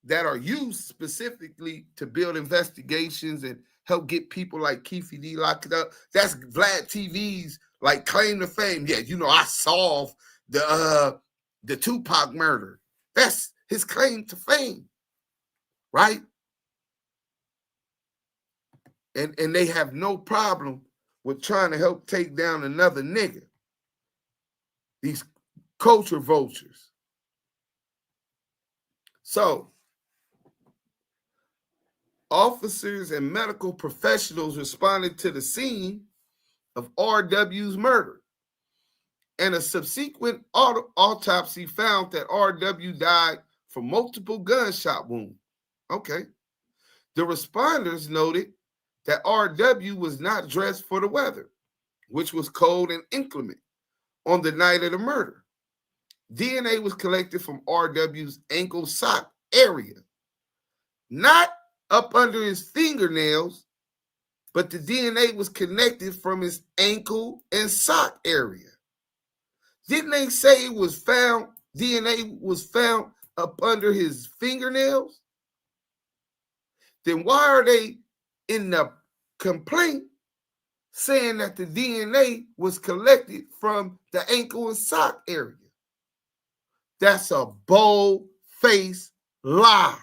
that are used specifically to build investigations and help get people like Keefe D locked up. That's Vlad TV's like claim to fame. Yeah, you know, I solved the Tupac murder. That's his claim to fame, right? And they have no problem with trying to help take down another nigga. These culture vultures. So, officers and medical professionals responded to the scene of R.W.'s murder. And a subsequent autopsy found that R.W. died from multiple gunshot wounds. Okay. The responders noted that R.W. was not dressed for the weather, which was cold and inclement on the night of the murder. DNA was collected from R.W.'s ankle sock area, not up under his fingernails, but the DNA was connected from his ankle and sock area. Didn't they say it was found, DNA was found up under his fingernails? Then why are they in the complaint saying that the DNA was collected from the ankle and sock area? That's a bold-faced lie.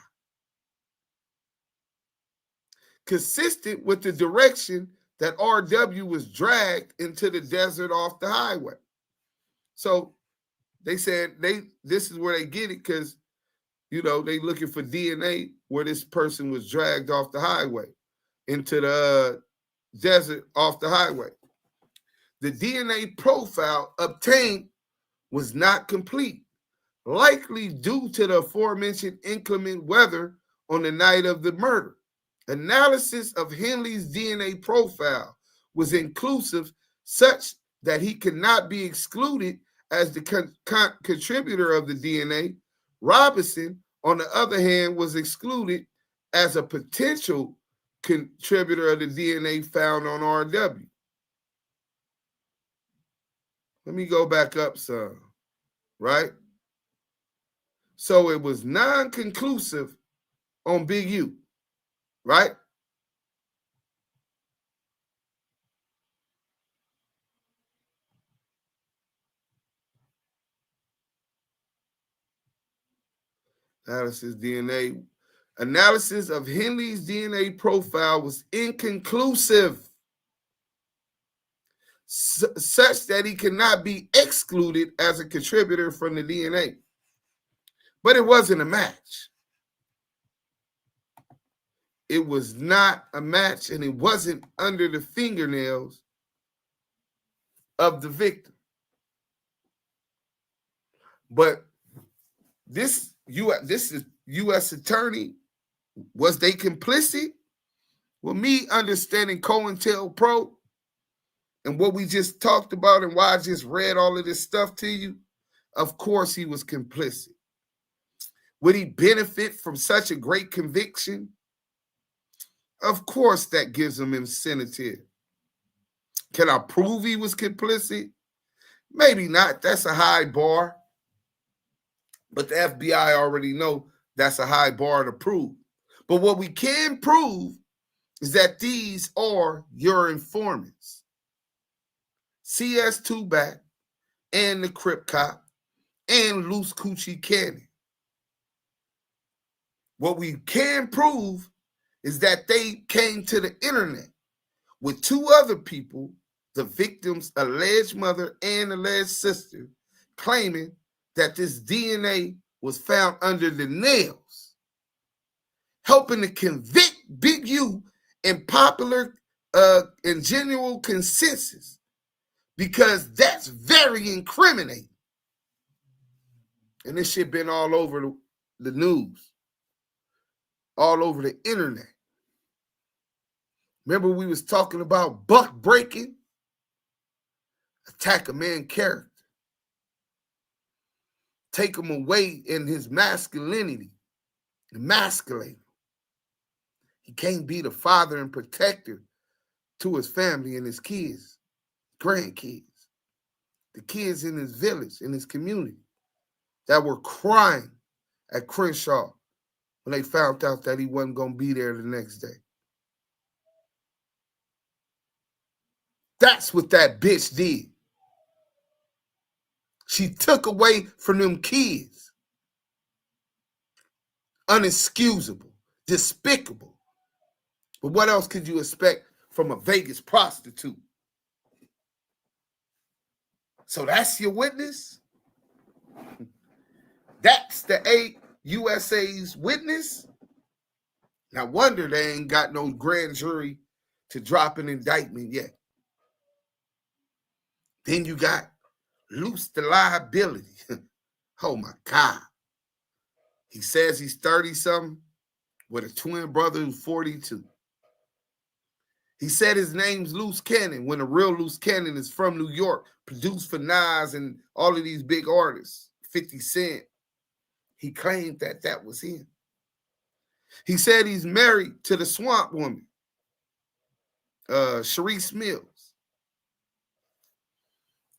Consistent with the direction that R.W. was dragged into the desert off the highway. So they said this is where they get it because, you know, they looking for DNA where this person was dragged off the highway into the desert off the highway. The DNA profile obtained was not complete, likely due to the aforementioned inclement weather on the night of the murder. Analysis of Henley's DNA profile was inclusive, such that he could not be excluded as the contributor of the DNA. Robinson, on the other hand, was excluded as a potential contributor of the DNA found on RW. Let me go back up some, right? So it was non-conclusive on Big U, right? Analysis of Henley's DNA profile was inconclusive, such that he cannot be excluded as a contributor from the DNA. But it wasn't a match. It was not a match, and it wasn't under the fingernails of the victim. But this is U.S. attorney, was they complicit? Well, me understanding Cointelpro and what we just talked about and why I just read all of this stuff to you, of course he was complicit. Would he benefit from such a great conviction? Of course that gives him incentive. Can I prove he was complicit? Maybe not. That's a high bar. But the FBI already know that's a high bar to prove. But what we can prove is that these are your informants. CS2 back and the Crip Cop and Loose Coochie Cannon. What we can prove is that they came to the internet with two other people, the victim's alleged mother and alleged sister, claiming that this DNA was found under the nails, helping to convict Big U in popular and general consensus, because that's very incriminating. And this shit been all over the news, all over the internet. Remember we was talking about buck breaking? Attack a man's character. Take him away in his masculinity, emasculate him. He can't be the father and protector to his family and his kids, grandkids, the kids in his village, in his community that were crying at Crenshaw when they found out that he wasn't going to be there the next day. That's what that bitch did. She took away from them kids. Unexcusable, despicable. But what else could you expect from a Vegas prostitute? So that's your witness? That's the USA's witness? No wonder they ain't got no grand jury to drop an indictment yet. Then you got Loose the liability. Oh my God. He says he's 30-something with a twin brother who's 42. He said his name's Loose Cannon when the real Loose Cannon is from New York, produced for Nas and all of these big artists, 50 Cent. He claimed that that was him. He said he's married to the swamp woman, Sharice Mills.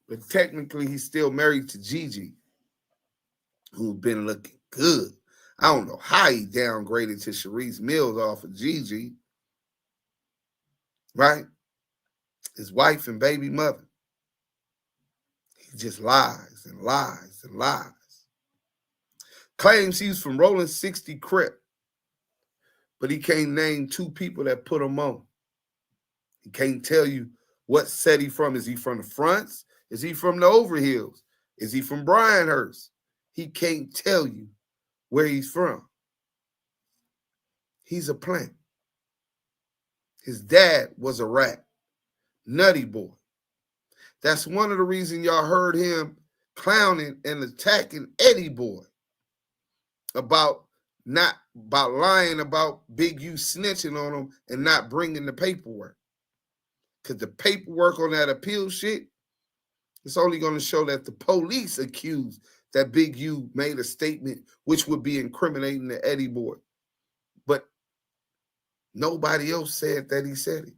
But technically, he's still married to Gigi, who's been looking good. I don't know how he downgraded to Sharice Mills off of Gigi, right? His wife and baby mother. He just lies and lies and lies. Claims he's from Rolling 60 Crip, but he can't name two people that put him on. He can't tell you what set he from. Is he from the fronts? Is he from the Overhills? Is he from Bryanhurst? He can't tell you where he's from. He's a plant. His dad was a rat. Nutty boy. That's one of the reasons y'all heard him clowning and attacking Eddie Boy about not by lying about Big U snitching on him and not bringing the paperwork. Because the paperwork on that appeal shit, it's only going to show that the police accused that Big U made a statement which would be incriminating to Eddie Boy. But nobody else said that he said it.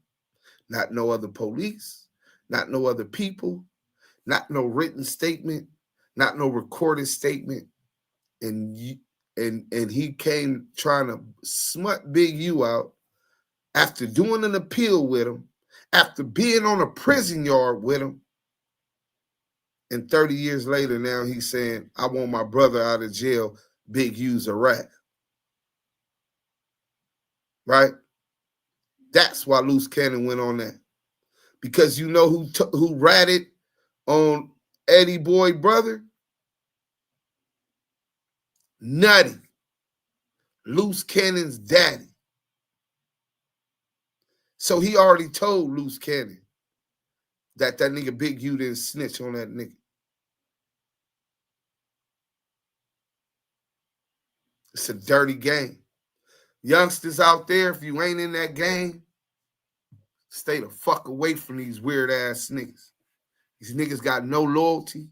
Not no other police, not no other people, not no written statement, not no recorded statement. And he came trying to smut Big U out after doing an appeal with him, after being on a prison yard with him. And 30 years later, now he's saying, I want my brother out of jail. Big U's a rat. Right? That's why Loose Cannon went on that. Because you know who ratted on Eddie Boy brother? Nutty. Loose Cannon's daddy. So he already told Loose Cannon that nigga Big U didn't snitch on that nigga. It's a dirty game. Youngsters out there, if you ain't in that game, stay the fuck away from these weird ass niggas. These niggas got no loyalty.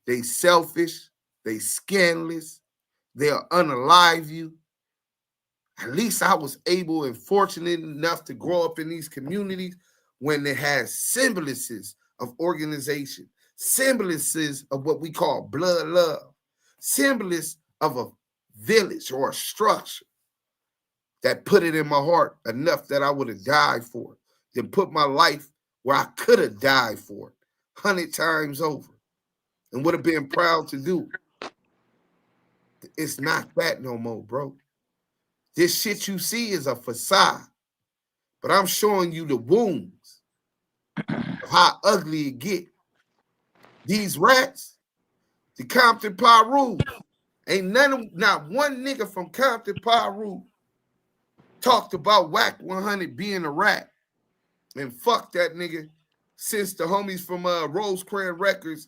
They selfish. They scandalous. They'll unalive you. At least I was able and fortunate enough to grow up in these communities when they had symbols of organization, symbols of what we call blood love, symbols of a village or a structure that put it in my heart enough that I would have died for it, then put my life where I could have died for it 100 times over and would have been proud to do it. It's not that no more, bro. This shit you see is a facade, but I'm showing you the wounds of how ugly it get. These rats, the Compton Pyru, ain't not one nigga from Compton Pyru talked about WACK100 being a rat. And fuck that nigga, since the homies from Rowles Records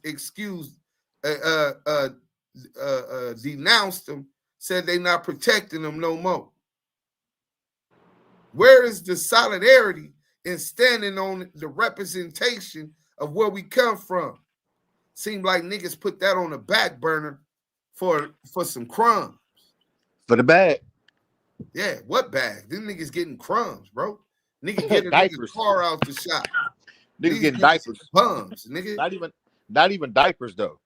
denounced them, said they not protecting them no more. Where is the solidarity in standing on the representation of where we come from? Seemed like niggas put that on the back burner for some crumbs. For the bag. Yeah, what bag? Them niggas getting crumbs, bro. Nigga get a nigga car out the shop. Niggas getting diapers. Bums, nigga. Not even diapers though.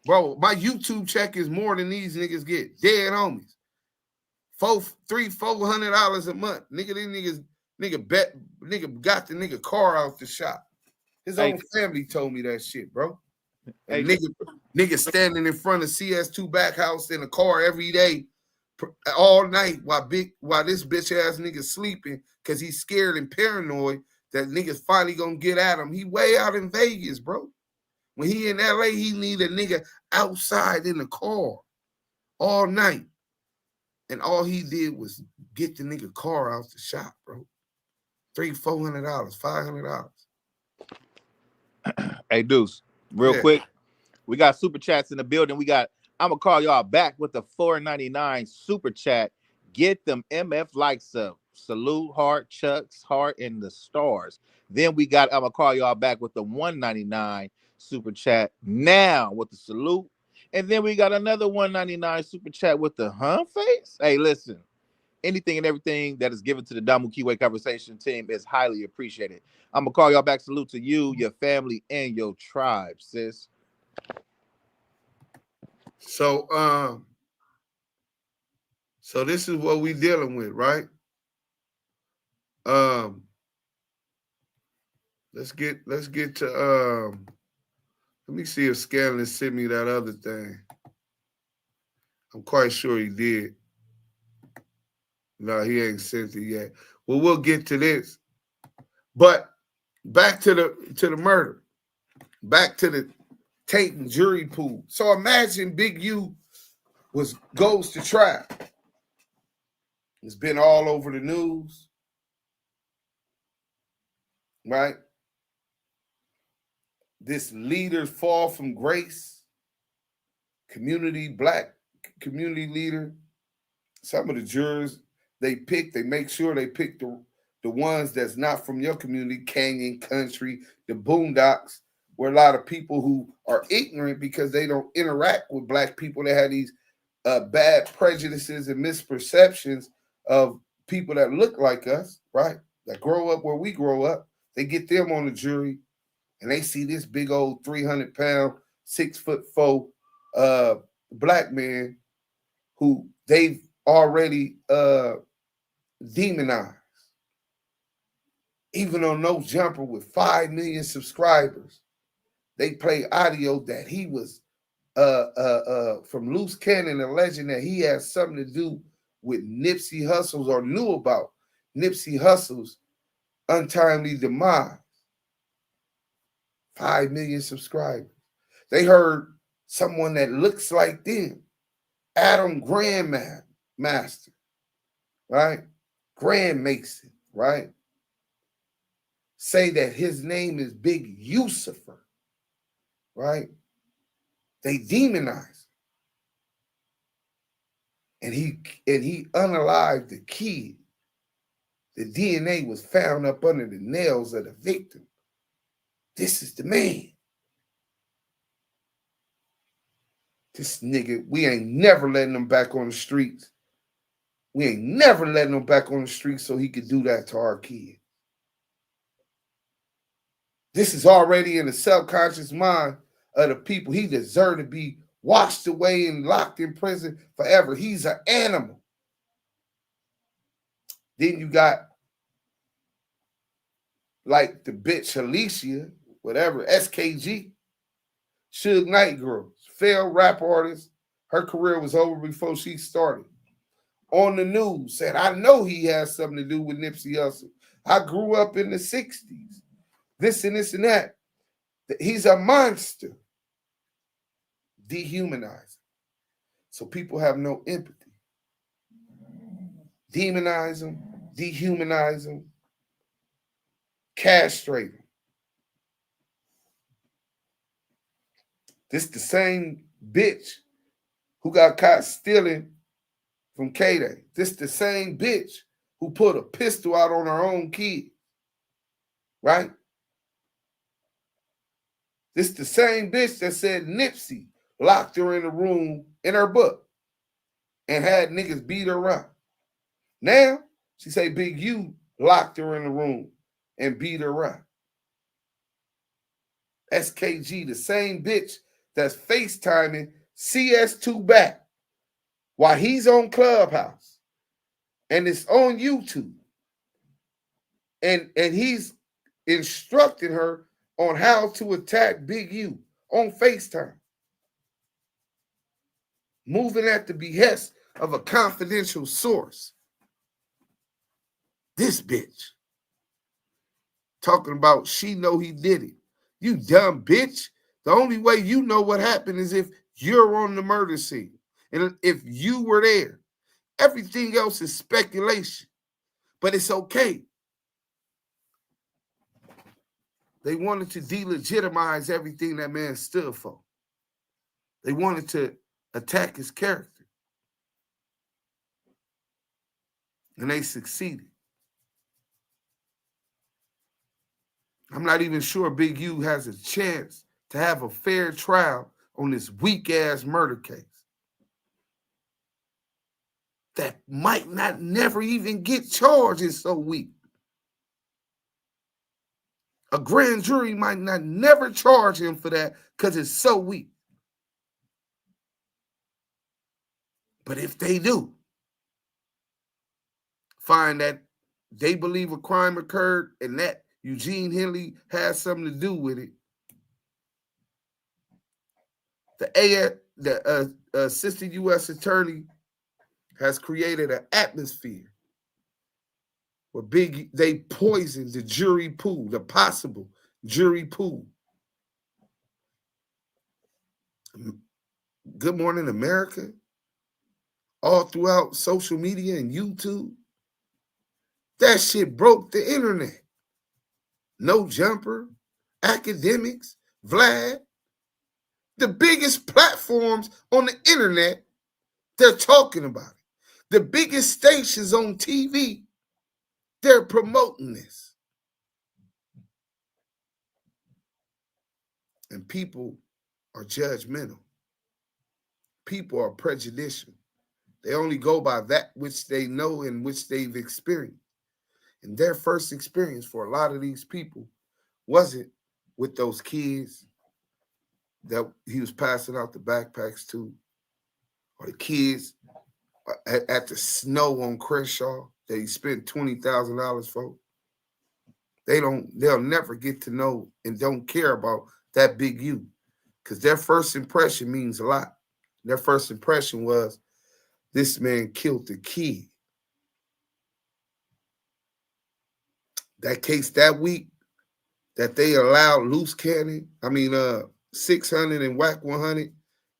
Bro, my YouTube check is more than these niggas get. Dead homies. $400 a month. Nigga got the nigga car out the shop. His own family told me that shit, bro. And nigga standing in front of CS2 back house in a car every day, all night while this bitch ass nigga sleeping because he's scared and paranoid that niggas finally gonna get at him. He way out in Vegas, bro. When he in LA, he need a nigga outside in the car all night. And all he did was get the nigga car out the shop, bro. $300-$400, $500. Hey, Deuce, real quick. We got super chats in the building. I'm gonna call y'all back with the $4.99 super chat. Get them MF likes up. Salute, heart, chucks, heart, and the stars. Then I'm gonna call y'all back with the $1.99 super chat now with the salute. And then we got another $1.99 super chat with the face. Hey, listen, anything and everything that is given to the Damu Kiwe Conversation team is highly appreciated. I'm gonna call y'all back. Salute to you, your family, and your tribe, sis. So this is what we dealing with, right? Let's get to let me see if Scanlon sent me that other thing. I'm quite sure he did. No, he ain't sent it yet. Well, we'll get to this. But back to the murder. Back to the Taint and jury pool. So imagine Big U goes to trial. It's been all over the news. Right? This leader fall from grace. Black community leader some of the jurors they make sure they pick the ones that's not from your community, Canyon Country, the Boondocks, where a lot of people who are ignorant because they don't interact with black people. They have these bad prejudices and misperceptions of people that look like us, right? That grow up where we grow up. They get them on the jury, and they see this big old 300-pound, 6'4" black man who they've already demonized. Even on No Jumper with 5 million subscribers, they play audio that he was from Loose Cannon alleging that he had something to do with Nipsey Hussle's or knew about Nipsey Hussle's untimely demise. 5 million subscribers. They heard someone that looks like them, Adam Grandmaster, right? Grand Mason, right? Say that his name is Big Yusufer, right? They demonize him. And he unalived the kid. The DNA was found up under the nails of the victim. This is the man. This nigga, we ain't never letting him back on the streets. We ain't never letting him back on the streets so he could do that to our kid. This is already in the subconscious mind of the people. He deserved to be washed away and locked in prison forever. He's an animal. Then you got like the bitch Alicia, whatever, SKG, Suge Knight Girl, failed rap artist. Her career was over before she started. On the news, said, I know he has something to do with Nipsey Hussle. I grew up in the 60s. This and this and that. He's a monster. Dehumanize him. So people have no empathy. Demonize him, dehumanize him, castrate him. This the same bitch who got caught stealing from K-Day. This the same bitch who put a pistol out on her own kid. Right? This the same bitch that said Nipsey locked her in a room in her book and had niggas beat her up. Now, she say Big U locked her in the room and beat her up. SKG, the same bitch that's FaceTiming CS2 back while he's on Clubhouse and it's on YouTube. And he's instructing her on how to attack Big U on FaceTime. Moving at the behest of a confidential source. This bitch. Talking about she know he did it. You dumb bitch. The only way you know what happened is if you're on the murder scene. And if you were there. Everything else is speculation. But it's okay. They wanted to delegitimize everything that man stood for. They wanted to attack his character. And they succeeded. I'm not even sure Big U has a chance to have a fair trial on this weak-ass murder case. That might not never even get charged. It's so weak. A grand jury might not never charge him for that because it's so weak. But if they do find that they believe a crime occurred and that Eugene Henley has something to do with it, the assistant U.S. attorney has created an atmosphere where they poisoned the jury pool, the possible jury pool. Good Morning America, all throughout social media and YouTube. That shit broke the internet. No Jumper, Academics, Vlad, the biggest platforms on the internet, they're talking about it. The biggest stations on TV, they're promoting this. And people are judgmental. People are prejudicial. They only go by that which they know and which they've experienced. And their first experience for a lot of these people wasn't with those kids that he was passing out the backpacks to, or the kids at the snow on Crenshaw that he spent $20,000 for. They'll never get to know and don't care about that big U, because their first impression means a lot. Their first impression was, this man killed the kid. That case that week that they allowed Loose Cannon, 600 and WACK100,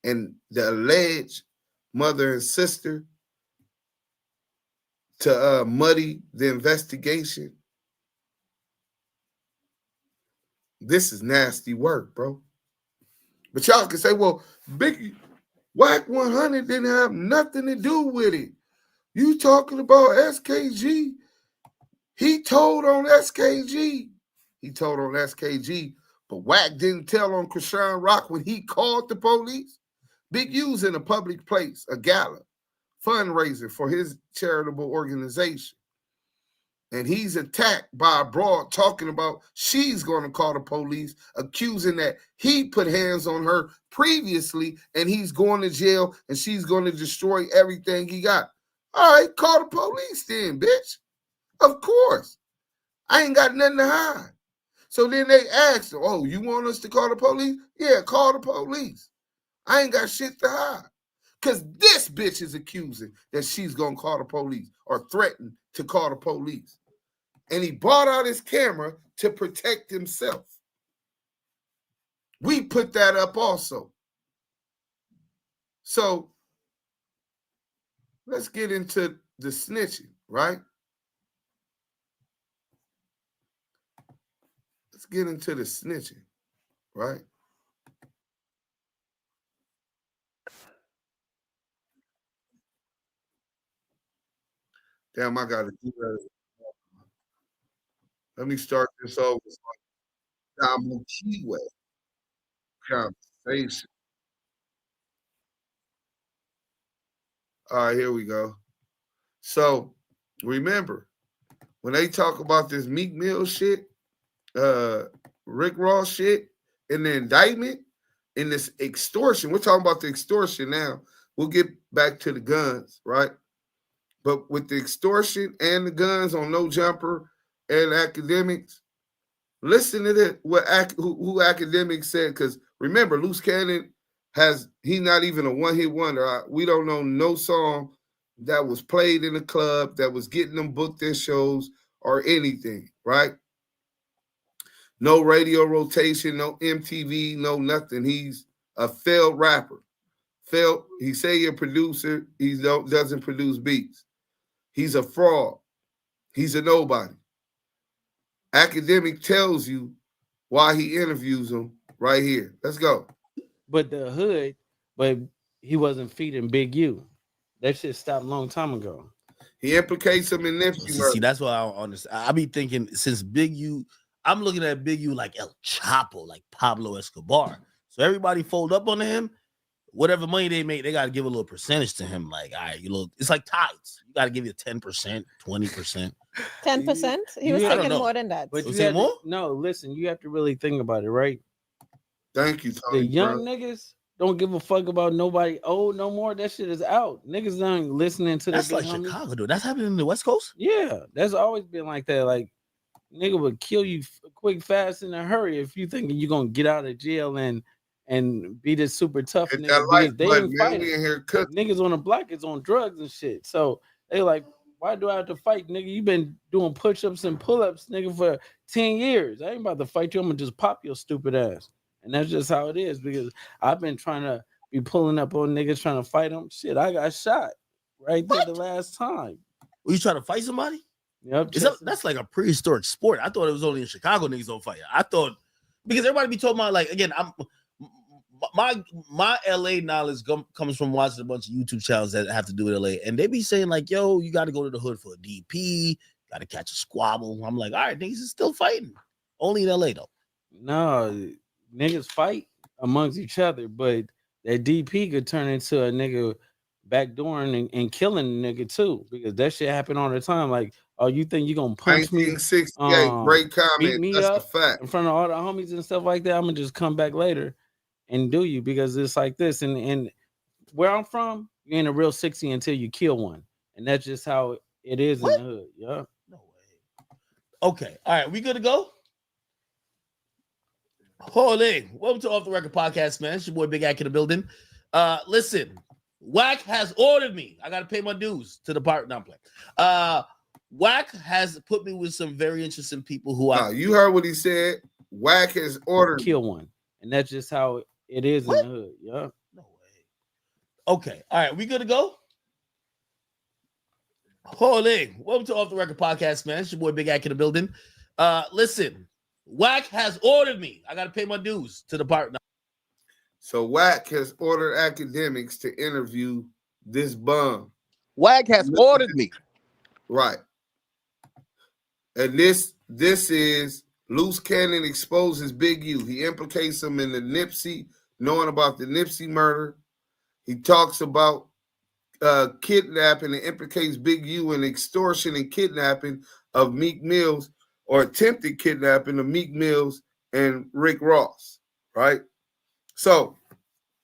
and the alleged mother and sister to muddy the investigation. This is nasty work, bro. But y'all can say, well, Biggie, WACK100 didn't have nothing to do with it. You talking about SKG? He told on SKG. He told on SKG, but Wack didn't tell on Krishan Rock when he called the police. Big U's in a public place, a gala, fundraiser for his charitable organization. And he's attacked by a broad talking about she's going to call the police, accusing that he put hands on her previously and he's going to jail and she's going to destroy everything he got. All right, call the police then, bitch. Of course. I ain't got nothing to hide. So then they asked him, oh, you want us to call the police? Yeah, call the police. I ain't got shit to hide. Because this bitch is accusing that she's going to call the police or threaten to call the police. And he brought out his camera to protect himself. We put that up also. So let's get into the snitching, right? Let's get into the snitching, right? Damn, I got to do that. Let me start this over. Damu Kiwe Conversations. All right, here we go. So remember, when they talk about this Meek Mill shit, Rick Ross shit, and the indictment, and this extortion, we're talking about the extortion now. We'll get back to the guns, right? But with the extortion and the guns on No Jumper and academics, listen to this, who academics said, because remember, Loose Cannon he's not even a one-hit wonder. We don't know no song that was played in the club that was getting them booked in shows or anything, right? No radio rotation, no MTV, no nothing. He's a failed rapper. He say he's a producer. He doesn't produce beats. He's a fraud. He's a nobody. Academic tells you why he interviews him right here. Let's go. But the hood, but he wasn't feeding Big U. That shit stopped a long time ago. He implicates him in Nipsey. See, that's why I don't understand. I be thinking since Big U, I'm looking at Big U like El Chapo, like Pablo Escobar. So everybody fold up on him. Whatever money they make, they got to give a little percentage to him. Like, all right, it's like tithes. You got to give you 10%, 20%. 10%? He was taking more than that. But you more? No, listen, you have to really think about it, right? Thank you, Tony. The young niggas don't give a fuck about nobody old no more. That shit is out. Niggas don't listening to that's like homies. Chicago, dude. That's happening in the West Coast? Yeah, that's always been like that. Like, nigga would kill you quick, fast, in a hurry if you thinking you're gonna get out of jail and be this super tough nigga. Because they ain't fighting. Niggas on the block is on drugs and shit. So they like, why do I have to fight, nigga? You been doing push-ups and pull-ups, nigga, for 10 years. I ain't about to fight you. I'm gonna just pop your stupid ass. And that's just how it is, because I've been trying to be pulling up on niggas trying to fight them. Shit, I got shot right there the last time. Were you trying to fight somebody? Yep. That's like a prehistoric sport. I thought it was only in Chicago niggas don't fight. I thought, because everybody be talking about, like, again, my LA knowledge comes from watching a bunch of YouTube channels that have to do with LA, and they be saying like, "Yo, you got to go to the hood for a DP, got to catch a squabble." I'm like, all right, niggas is still fighting, only in LA though. No, niggas fight amongst each other, but that DP could turn into a nigga backdooring and killing a nigga too, because that shit happen all the time. Like, oh, you think you gonna punch me? 1968, great comment. Beat me That's up a fact. in front of all the homies and stuff like that? I'm gonna just come back later and do you, because it's like this. And where I'm from, you ain't a real 60 until you kill one, and that's just how it is in the hood. Yeah. No way. Okay. All right. We good to go? Holy. Welcome to Off the Record Podcast, man. It's your boy Big Ack in the building. Listen, Wack has ordered me. I got to pay my dues to the part. No, I'm playing. Wack has put me with some very interesting people who you heard what he said. Wack has ordered kill one, and that's just how it is in the hood. Yeah. No way. Okay. All right. We good to go? Holy. Welcome to Off the Record Podcast, man. It's your boy Big Ack in the building. Listen, Wack has ordered me. I got to pay my dues to the part. No. So Wack has ordered academics to interview this bum. Wack has ordered me. Right. And this is Loose Cannon exposes Big U. He implicates him in the Nipsey, knowing about the Nipsey murder. He talks about kidnapping and implicates Big U in extortion and kidnapping of Meek Mills, or attempted kidnapping of Meek Mills and Rick Ross, right? So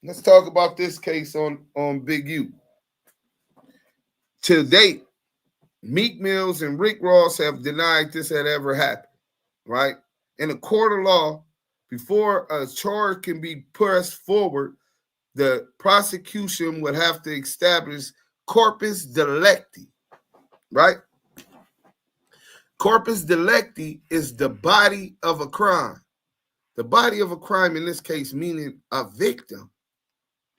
let's talk about this case on Big U. To date, Meek Mills and Rick Ross have denied this had ever happened, right? In a court of law, before a charge can be pressed forward, the prosecution would have to establish corpus delicti, right? Corpus delicti is the body of a crime. The body of a crime in this case meaning a victim,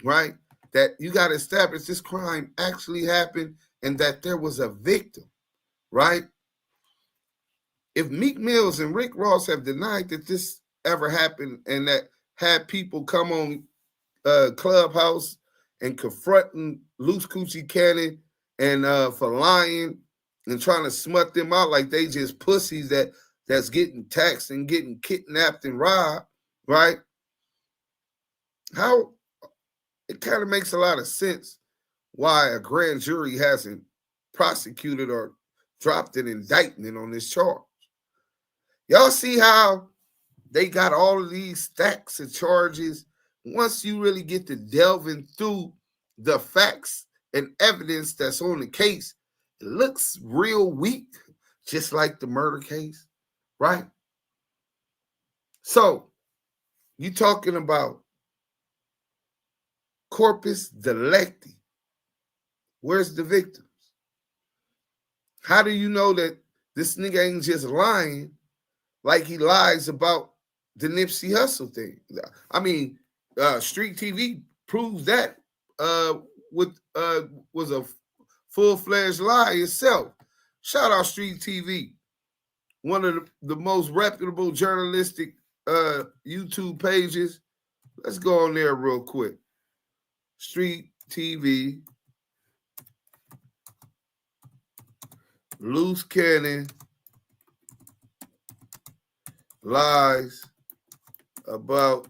right? That you got to establish this crime actually happened and that there was a victim, right? If Meek Mills and Rick Ross have denied that this ever happened and that had people come on Clubhouse and confronting Loose Coochie Cannon and for lying and trying to smut them out like they just pussies that's getting taxed and getting kidnapped and robbed, right? How it kind of makes a lot of sense why a grand jury hasn't prosecuted or dropped an indictment on this charge. Y'all see how they got all of these stacks of charges. Once you really get to delving through the facts and evidence that's on the case, it looks real weak, just like the murder case, right? So you talking about corpus delicti. Where's the victims? How do you know that this nigga ain't just lying like he lies about the Nipsey Hussle thing? I mean, Street TV proves that was a full-fledged lie itself. Shout out Street TV, one of the most reputable journalistic YouTube pages. Let's go on there real quick. Street TV, Loose Cannon lies about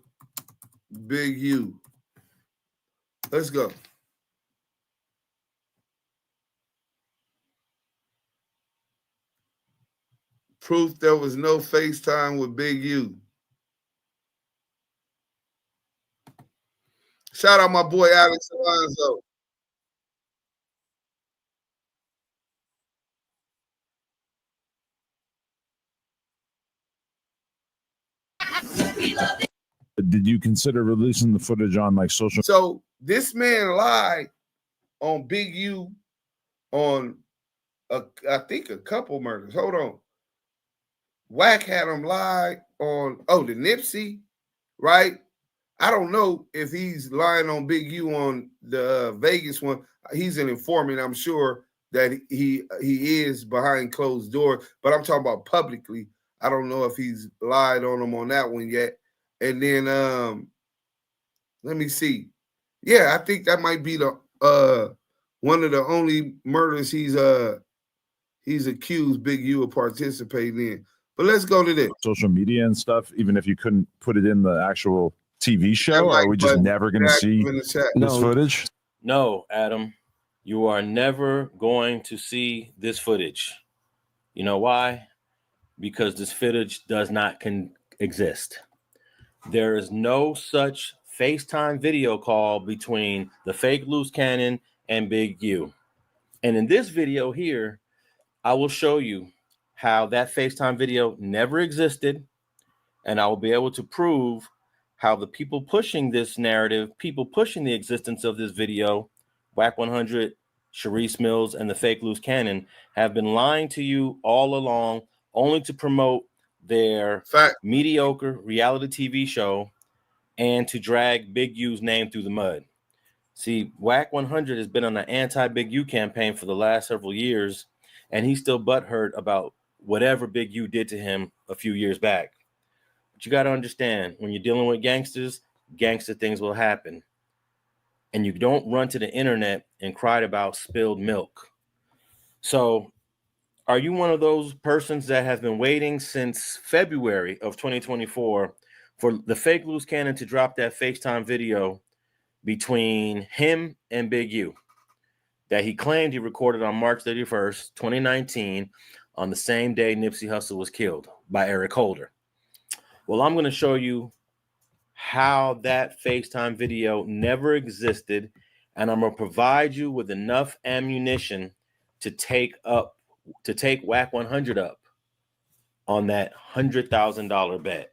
Big U. Let's go. Proof there was no FaceTime with Big U. Shout out my boy Alex Alonzo. Did you consider releasing the footage on like social? So this man lied on Big U on I think a couple murders. Hold on. Wack had him lie on the Nipsey, right? I don't know if he's lying on Big U on the Vegas one. He's an informant. I'm sure that he is behind closed doors, but I'm talking about publicly. I don't know if he's lied on him on that one yet. And then Let me see. Yeah, I think that might be the one of the only murders he's accused Big U of participating in. But let's go to this. Social media and stuff, even if you couldn't put it in the actual TV show, or are we just never going to see this footage? No, Adam, you are never going to see this footage. You know why? Because this footage does not exist. There is no such FaceTime video call between the fake loose cannon and Big U. And in this video here, I will show you how that FaceTime video never existed, and I will be able to prove how the people pushing this narrative, people pushing the existence of this video, WACK100, Sharice Mills, and the fake loose cannon, have been lying to you all along, only to promote their mediocre reality TV show and to drag Big U's name through the mud. See, WACK100 has been on an anti-Big U campaign for the last several years, and he's still butthurt about whatever Big U did to him a few years back. But you got to understand, when you're dealing with gangsters, gangster things will happen. And you don't run to the internet and cry about spilled milk. So are you one of those persons that has been waiting since February of 2024 for the fake loose cannon to drop that FaceTime video between him and Big U that he claimed he recorded on March 31st, 2019, on the same day Nipsey Hussle was killed by Eric Holder? Well, I'm going to show you how that FaceTime video never existed, and I'm going to provide you with enough ammunition to take WACK100 up on that $100,000 bet.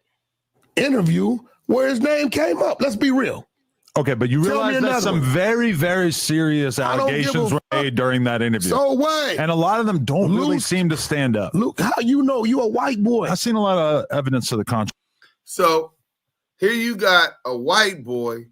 Interview where his name came up. Let's be real. Okay, but you realize that some very, very serious allegations were made during that interview. So what? And a lot of them don't really seem to stand up. Luke, how you know? You a white boy. I've seen a lot of evidence to the contrary. So here you got a white boy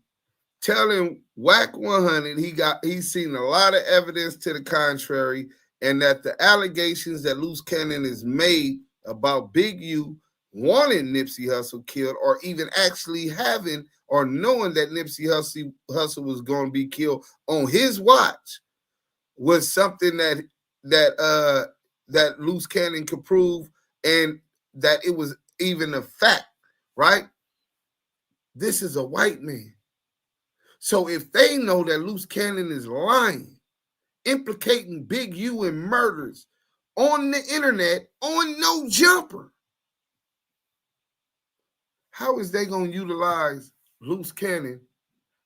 telling WACK100 he's seen a lot of evidence to the contrary, and that the allegations that Loose Cannon is made about Big U wanting Nipsey Hussle killed, or even actually having or knowing that Nipsey Hussle was going to be killed on his watch, was something that Loose Cannon could prove, and that it was even a fact, right? This is a white man. So if they know that Loose Cannon is lying, implicating Big U in murders on the internet, on No Jumper, how is they going to utilize Loose Cannon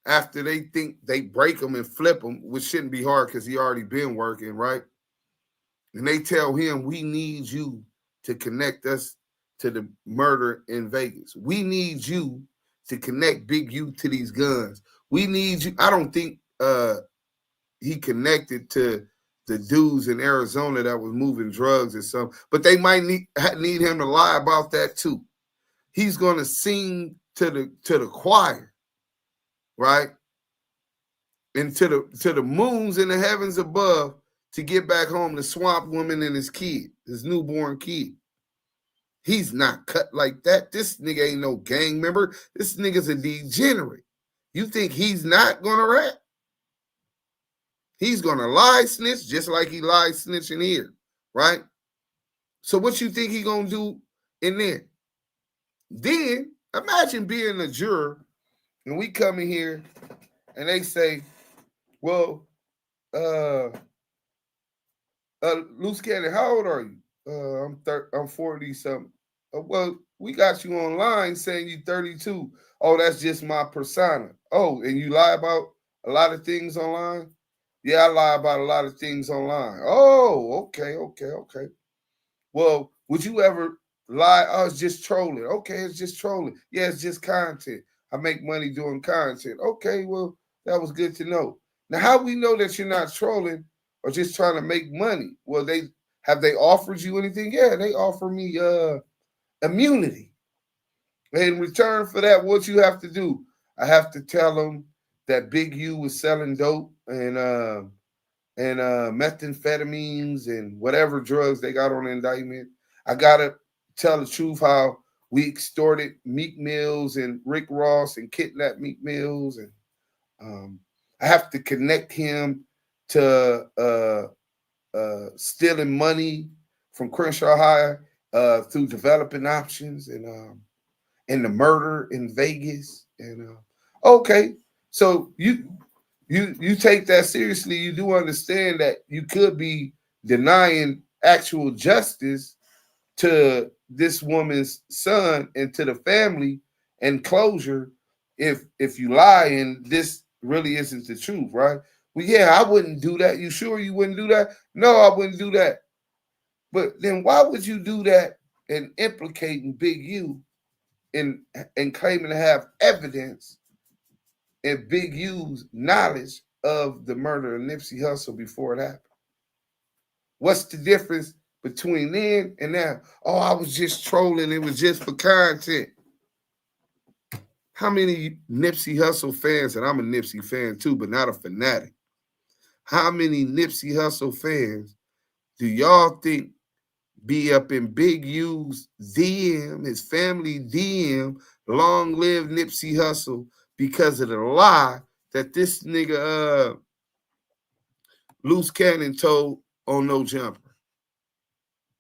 after they think they break him and flip him, which shouldn't be hard because he already been working, right? And they tell him, we need you to connect us to the murder in Vegas. We need you to connect Big U to these guns. We need you. I don't think he connected to the dudes in Arizona that was moving drugs or something, but they might need him to lie about that too. He's going to sing to the choir, right? And to the moons in the heavens above to get back home to Swamp Woman and his kid, his newborn kid. He's not cut like that. This nigga ain't no gang member. This nigga's a degenerate. You think he's not going to rap? He's going to lie snitch just like he lied snitching here, right? So what you think he going to do in there? Then imagine being a juror and we come in here and they say, well, Loose Cannon, how old are you? I'm 40 something. Well, we got you online saying you 32. Oh, that's just my persona. Oh, and you lie about a lot of things online? Yeah, I lie about a lot of things online. Oh, okay. Well, would you ever lie? Oh, it's just trolling. Okay, it's just trolling. Yeah, it's just content. I make money doing content. Okay, well, that was good to know. Now, how we know that you're not trolling or just trying to make money? Well, have they offered you anything? Yeah, they offer me immunity. And in return for that, what you have to do? I have to tell them that Big U was selling dope and methamphetamines and whatever drugs they got on the indictment. I gotta tell the truth how we extorted Meek Mills and Rick Ross and kidnapped Meek Mills. And I have to connect him to stealing money from Crenshaw High through developing options and the murder in Vegas. And okay, so you take that seriously. You do understand that you could be denying actual justice to this woman's son and to the family and closure if you lie and this really isn't the truth, right? Well, yeah, I wouldn't do that. You sure you wouldn't do that? No, I wouldn't do that. But then why would you do that and implicating Big U and claiming to have evidence and Big U's knowledge of the murder of Nipsey Hussle before it happened? What's the difference between then and now? Oh, I was just trolling. It was just for content. How many Nipsey Hussle fans, and I'm a Nipsey fan too, but not a fanatic. How many Nipsey Hussle fans do y'all think be up in Big U's DM, his family DM, long live Nipsey Hussle, because of the lie that this nigga Loose Cannon told on No Jumper?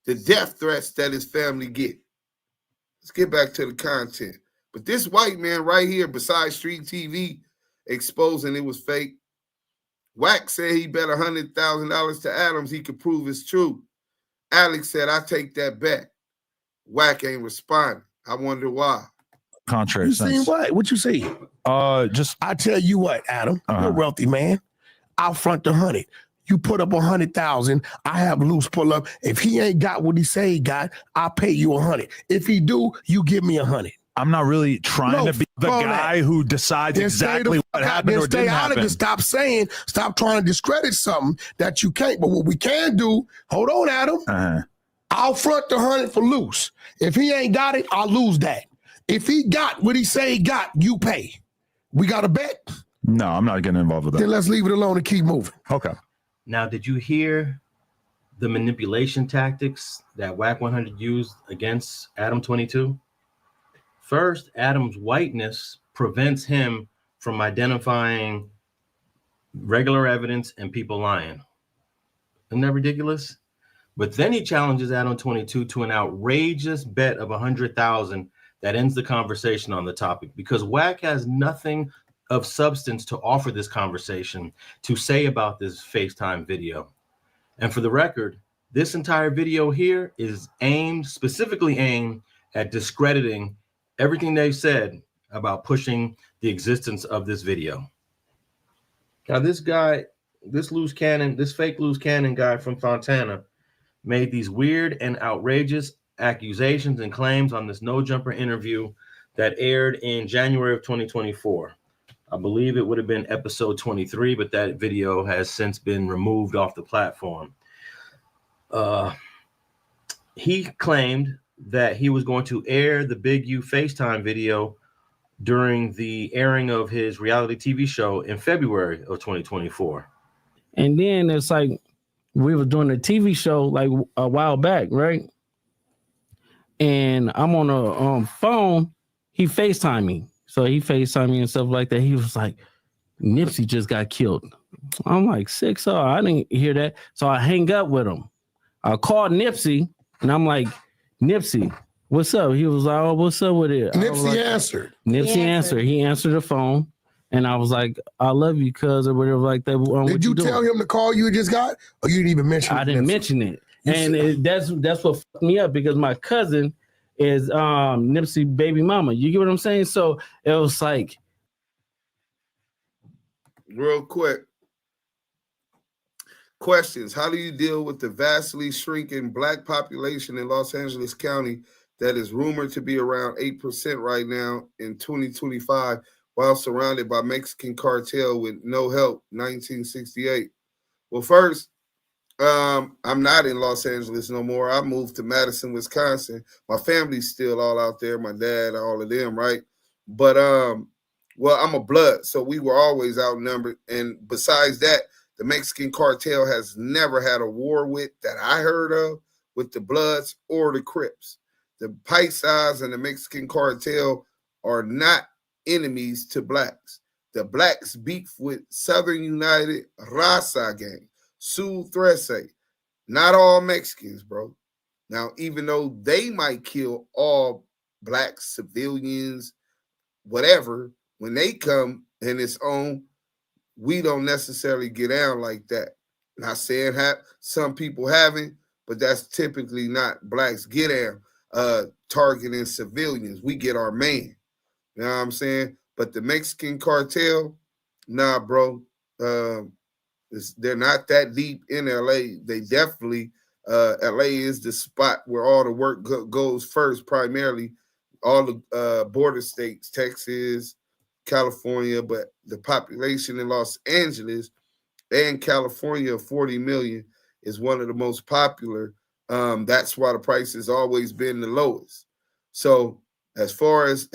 The death threats that his family get. Let's get back to the content. But this white man right here beside Street TV exposing it was fake. Wack said he bet $100,000 to Adams he could prove it's true. Alex said, I take that bet. Wack ain't responding. I wonder why. Contrary You sense. seen what? What you say? Just I tell you what, Adam, you're a wealthy man. I'll front the 100. You put up 100,000. I have Loose pull up. If he ain't got what he say he got, I'll pay you 100. If he do, you give me 100. I'm not really trying to be the guy who decides exactly what happened or didn't happen. Stop trying to discredit something that you can't. But what we can do, hold on, Adam. I'll front the 100 for Loose. If he ain't got it, I'll lose that. If he got what he say he got, you pay. We got a bet? No, I'm not getting involved with that. Then let's leave it alone and keep moving. Okay. Now, did you hear the manipulation tactics that WACK100 used against Adam 22? First, Adam's whiteness prevents him from identifying regular evidence and people lying. Isn't that ridiculous? But then he challenges Adam 22 to an outrageous bet of 100,000 that ends the conversation on the topic, because Wack has nothing of substance to offer this conversation to say about this FaceTime video. And for the record, this entire video here is specifically aimed at discrediting everything they've said about pushing the existence of this video. Now, this guy, this fake Loose Cannon guy from Fontana made these weird and outrageous accusations and claims on this No Jumper interview that aired in January of 2024. I believe it would have been episode 23, but that video has since been removed off the platform. He claimed that he was going to air the Big U FaceTime video during the airing of his reality TV show in February of 2024. And then it's like we were doing a TV show like a while back, right? And I'm on a phone. He FaceTimed me. So he FaceTimed me and stuff like that. He was like, Nipsey just got killed. I'm like, 6-0. I didn't hear that. So I hang up with him. I called Nipsey and I'm like, Nipsey, what's up? He was like, oh, what's up with it? Nipsey answered. Nipsey answered. He answered the phone. And I was like, I love you, cuz, or whatever like that. Did you tell him the call you just got? Or you didn't even mention it? I didn't mention it. And that's what fucked me up, because my cousin is Nipsey baby mama. You get what I'm saying? So it was like, real quick. Questions. How do you deal with the vastly shrinking black population in Los Angeles County that is rumored to be around 8% right now in 2025, while surrounded by Mexican cartel with no help, 1968? Well, first, I'm not in Los Angeles no more. I moved to Madison, Wisconsin. My family's still all out there, my dad, all of them, right? But, well, I'm a blood, so we were always outnumbered. And besides that, the Mexican cartel has never had a war with that I heard of with the Bloods or the Crips. The Paisas and the Mexican cartel are not enemies to blacks. The blacks beef with Southern United Raza Gang, Sul Trece. Not all Mexicans, bro. Now, even though they might kill all black civilians, whatever, when they come in its own, we don't necessarily get down like that. Not saying some people haven't, but that's typically not blacks get down targeting civilians. We get our man. You know what I'm saying? But the Mexican cartel, nah, bro. They're not that deep in LA. They definitely, LA is the spot where all the work goes first, primarily all the border states, Texas, California, but the population in Los Angeles and California of 40 million is one of the most popular. That's why the price has always been the lowest. So as far as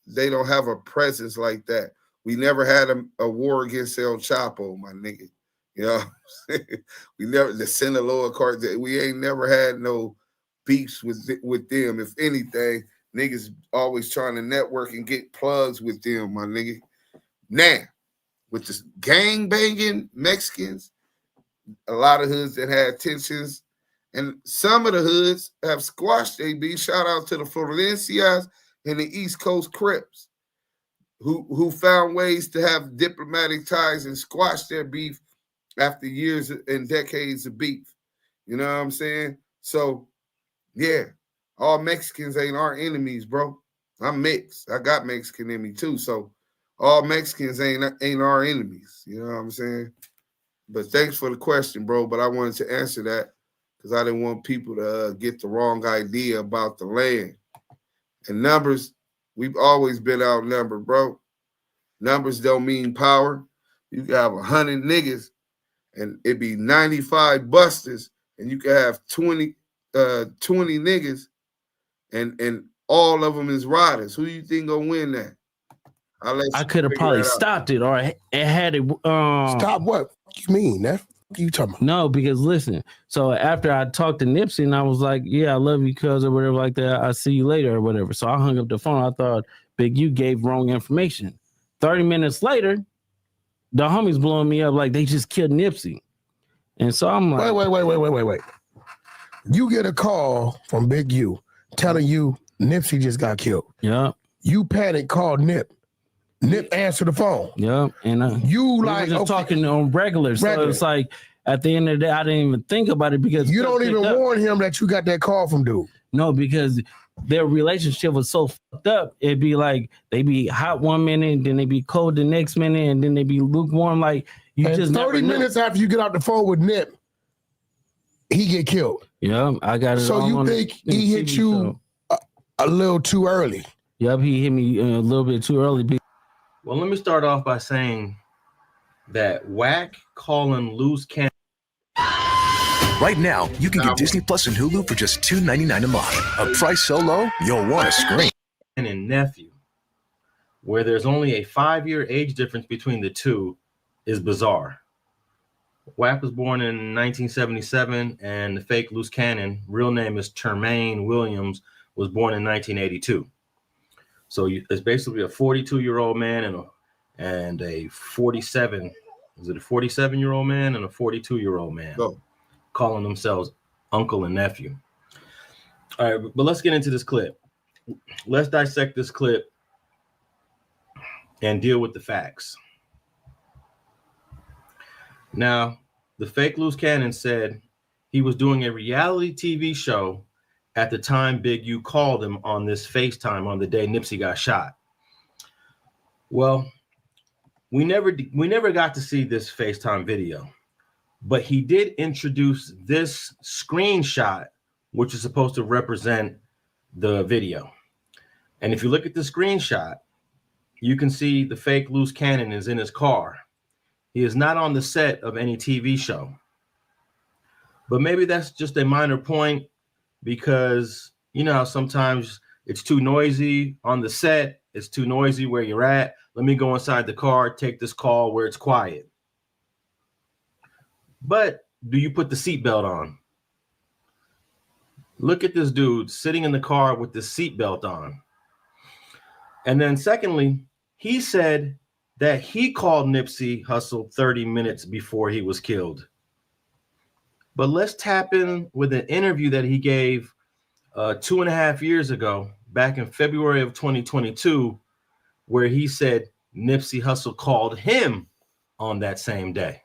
they don't have a presence like that. We never had a war against El Chapo, my nigga. You know what I'm saying? We never, the Sinaloa cartel, we ain't never had no beefs with them. If anything, niggas always trying to network and get plugs with them, my nigga. Now, with the gang banging Mexicans, a lot of hoods that had tensions, and some of the hoods have squashed their beef. Shout out to the Florencias and the East Coast Crips, who found ways to have diplomatic ties and squash their beef after years and decades of beef. You know what I'm saying? So, yeah, all Mexicans ain't our enemies, bro. I'm mixed. I got Mexican in me too. So all Mexicans ain't our enemies. You know what I'm saying? But thanks for the question, bro. But I wanted to answer that because I didn't want people to get the wrong idea about the land. And numbers, we've always been outnumbered, bro. Numbers don't mean power. You can have 100 niggas and it be 95 busters, and you can have 20 niggas and all of them is riders. Who you think gonna win that? I could have probably stopped it, or it had it. Stop what? You mean that? What you talking about? No, because listen. So after I talked to Nipsey, and I was like, "Yeah, I love you, cuz," or whatever like that. I'll see you later, or whatever. So I hung up the phone. I thought Big U gave wrong information. 30 minutes later, the homies blowing me up like they just killed Nipsey, and so I'm like, wait. You get a call from Big U telling you Nipsey just got killed. Yeah. You panic, called Nip. Nip answered the phone. Yeah, and you we like were just talking on regular. So it's like at the end of the day, I didn't even think about it because you don't even warn him that you got that call from dude. No, because their relationship was so fucked up. It'd be like they be hot one minute, then they be cold the next minute, and then they be lukewarm. Like you and just 30 minutes after you get off the phone with Nip, he get killed. Yeah, I got it. So you think he hit you a little too early? Yep, he hit me a little bit too early. Well, let me start off by saying that Wack calling loose cannon. Right now, you can get Disney Plus and Hulu for just $2.99 a month. A price so low, you'll want to scream. And nephew, where there's only a 5-year age difference between the two, is bizarre. Wack was born in 1977, and the fake loose cannon, real name is Termaine Williams, was born in 1982. So it's basically a 42-year-old man and a 47. Is it a 47-year-old man and a 42-year-old man calling themselves uncle and nephew? All right, but let's get into this clip. Let's dissect this clip and deal with the facts. Now, the fake loose cannon said he was doing a reality TV show at the time Big U called him on this FaceTime on the day Nipsey got shot. Well, we never got to see this FaceTime video, but he did introduce this screenshot, which is supposed to represent the video. And if you look at the screenshot, you can see the fake loose cannon is in his car. He is not on the set of any TV show. But maybe that's just a minor point, because you know how sometimes it's too noisy on the set, it's too noisy where you're at. Let me go inside the car, take this call where it's quiet. But do you put the seatbelt on? Look at this dude sitting in the car with the seatbelt on. And then secondly, he said that he called Nipsey Hussle 30 minutes before he was killed. But let's tap in with an interview that he gave 2.5 years ago, back in February of 2022, where he said Nipsey Hussle called him on that same day.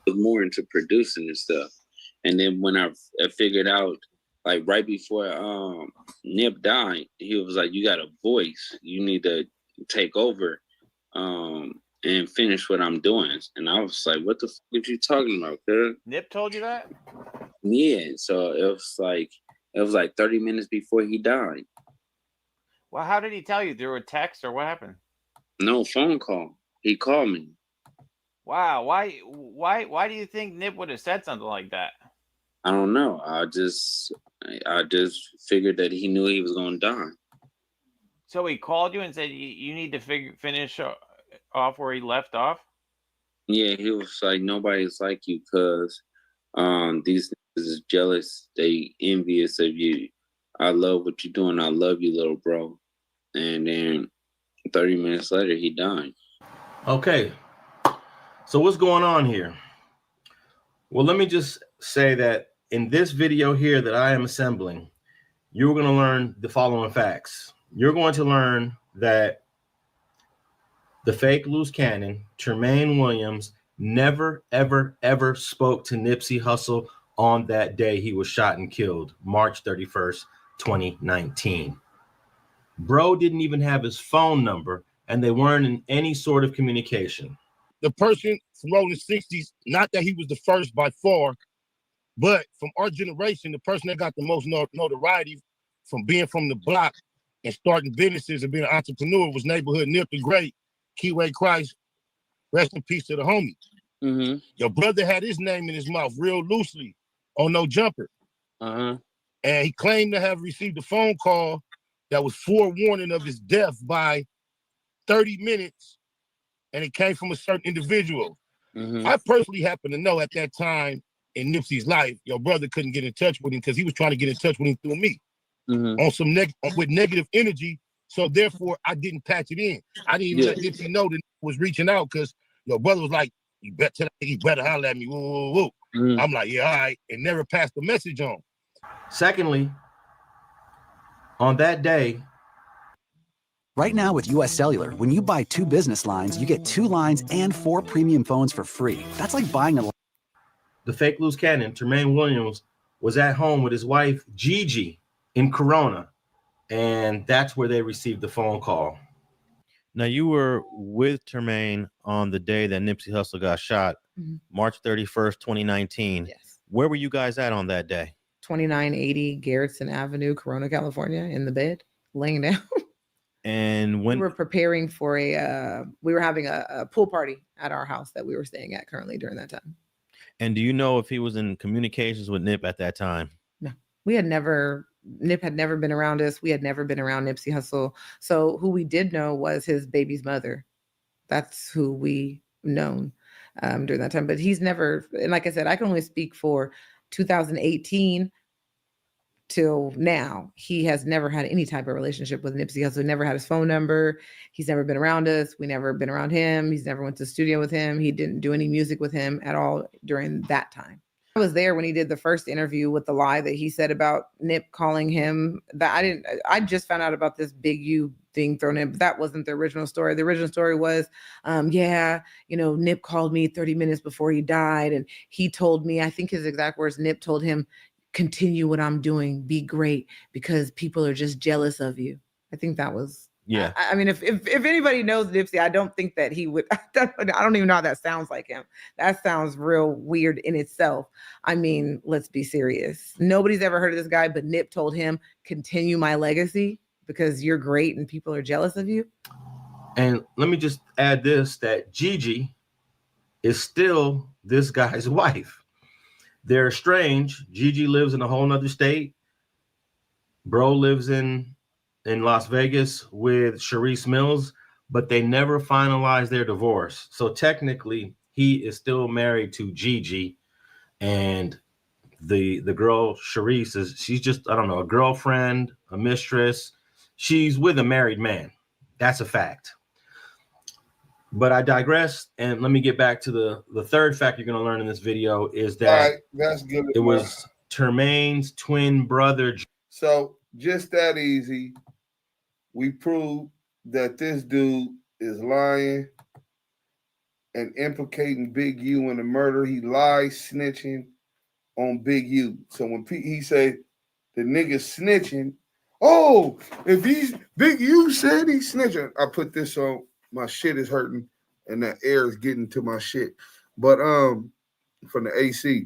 More into producing and stuff. And then when I figured out, like right before Nip died, he was like, you got a voice. You need to take over and finish what I'm doing. And I was like, what the fuck are you talking about, cuz? Nip told you that? Yeah. So it was like 30 minutes before he died. Well, how did he tell you? Through a text or what happened? No, phone call. He called me. Wow. Why do you think Nip would have said something like that? I don't know. I just figured that he knew he was going to die. So he called you and said you need to finish off where he left off? Yeah, he was like, nobody's like you, cuz these niggas is jealous. They envious of you. I love what you're doing. I love you, little bro. And then 30 minutes later, he died. Okay. So what's going on here? Well, let me just say that in this video here that I am assembling, you're going to learn the following facts. You're going to learn that the fake loose cannon, Tremaine Williams, never, ever, ever spoke to Nipsey Hussle on that day he was shot and killed, March 31st, 2019. Bro didn't even have his phone number, and they weren't in any sort of communication. The person from Rolling 60s, not that he was the first by far, but from our generation, the person that got the most notoriety from being from the block and starting businesses and being an entrepreneur was Neighborhood Nip the Great, Kiwe Christ. Rest in peace to the homie. Mm-hmm. Your brother had his name in his mouth real loosely on No Jumper. Uh-huh. And he claimed to have received a phone call that was forewarning of his death by 30 minutes, and it came from a certain individual. Mm-hmm. I personally happen to know at that time in Nipsey's life, your brother couldn't get in touch with him because he was trying to get in touch with him through me on some with negative energy. So therefore, I didn't patch it in. I didn't even let Nipsey know that he was reaching out because your brother was like, "You better holler at me." Woo, woo, woo. Mm-hmm. I'm like, "Yeah, all right," and never passed the message on. Secondly, on that day, right now with US Cellular, when you buy 2 business lines, you get 2 lines and 4 premium phones for free. That's like buying a... The fake loose cannon, Tremaine Williams, was at home with his wife, Gigi, in Corona, and that's where they received the phone call. Now, you were with Tremaine on the day that Nipsey Hussle got shot, March 31st, 2019. Yes. Where were you guys at on that day? 2980 Garrettson Avenue, Corona, California, in the bed, laying down. And when we were preparing for we were having a pool party at our house that we were staying at currently during that time. And do you know if he was in communications with Nip at that time? No, Nip had never been around us. We had never been around Nipsey Hussle. So who we did know was his baby's mother. That's who we known during that time. But he's never, and like I said, I can only speak for 2018 till now. He has never had any type of relationship with Nipsey Hussle. Never had his phone number. He's never been around us. We never been around him. He's never went to the studio with him. He didn't do any music with him at all during that time. I was there when he did the first interview with the lie that he said about Nip calling him. That I just found out about this Big U thing thrown in, but that wasn't the original story. The original story was, Nip called me 30 minutes before he died, and he told me, I think his exact words, Nip told him, continue what I'm doing, be great, because people are just jealous of you. I think that was, yeah. I mean, if anybody knows Nipsey, I don't think that he would, I don't even know how that sounds like him. That sounds real weird in itself. I mean, let's be serious. Nobody's ever heard of this guy, but Nip told him, continue my legacy because you're great and people are jealous of you. And let me just add this, that Gigi is still this guy's wife. They're estranged. Gigi lives in a whole nother state. Bro lives in Las Vegas with Sharice Mills, but they never finalized their divorce. So technically, he is still married to Gigi, and The girl Sharice she's just, I don't know, a girlfriend, a mistress. She's with a married man. That's a fact. But I digress, and let me get back to the third fact you're going to learn in this video is that that's good. It was Termaine's twin brother. So just that easy, we proved that this dude is lying and implicating Big U in the murder. He lies snitching on Big U. So when he say the nigga snitching, oh, if he's Big U said he's snitching, I put this on. My shit is hurting and that air is getting to my shit. But from the AC,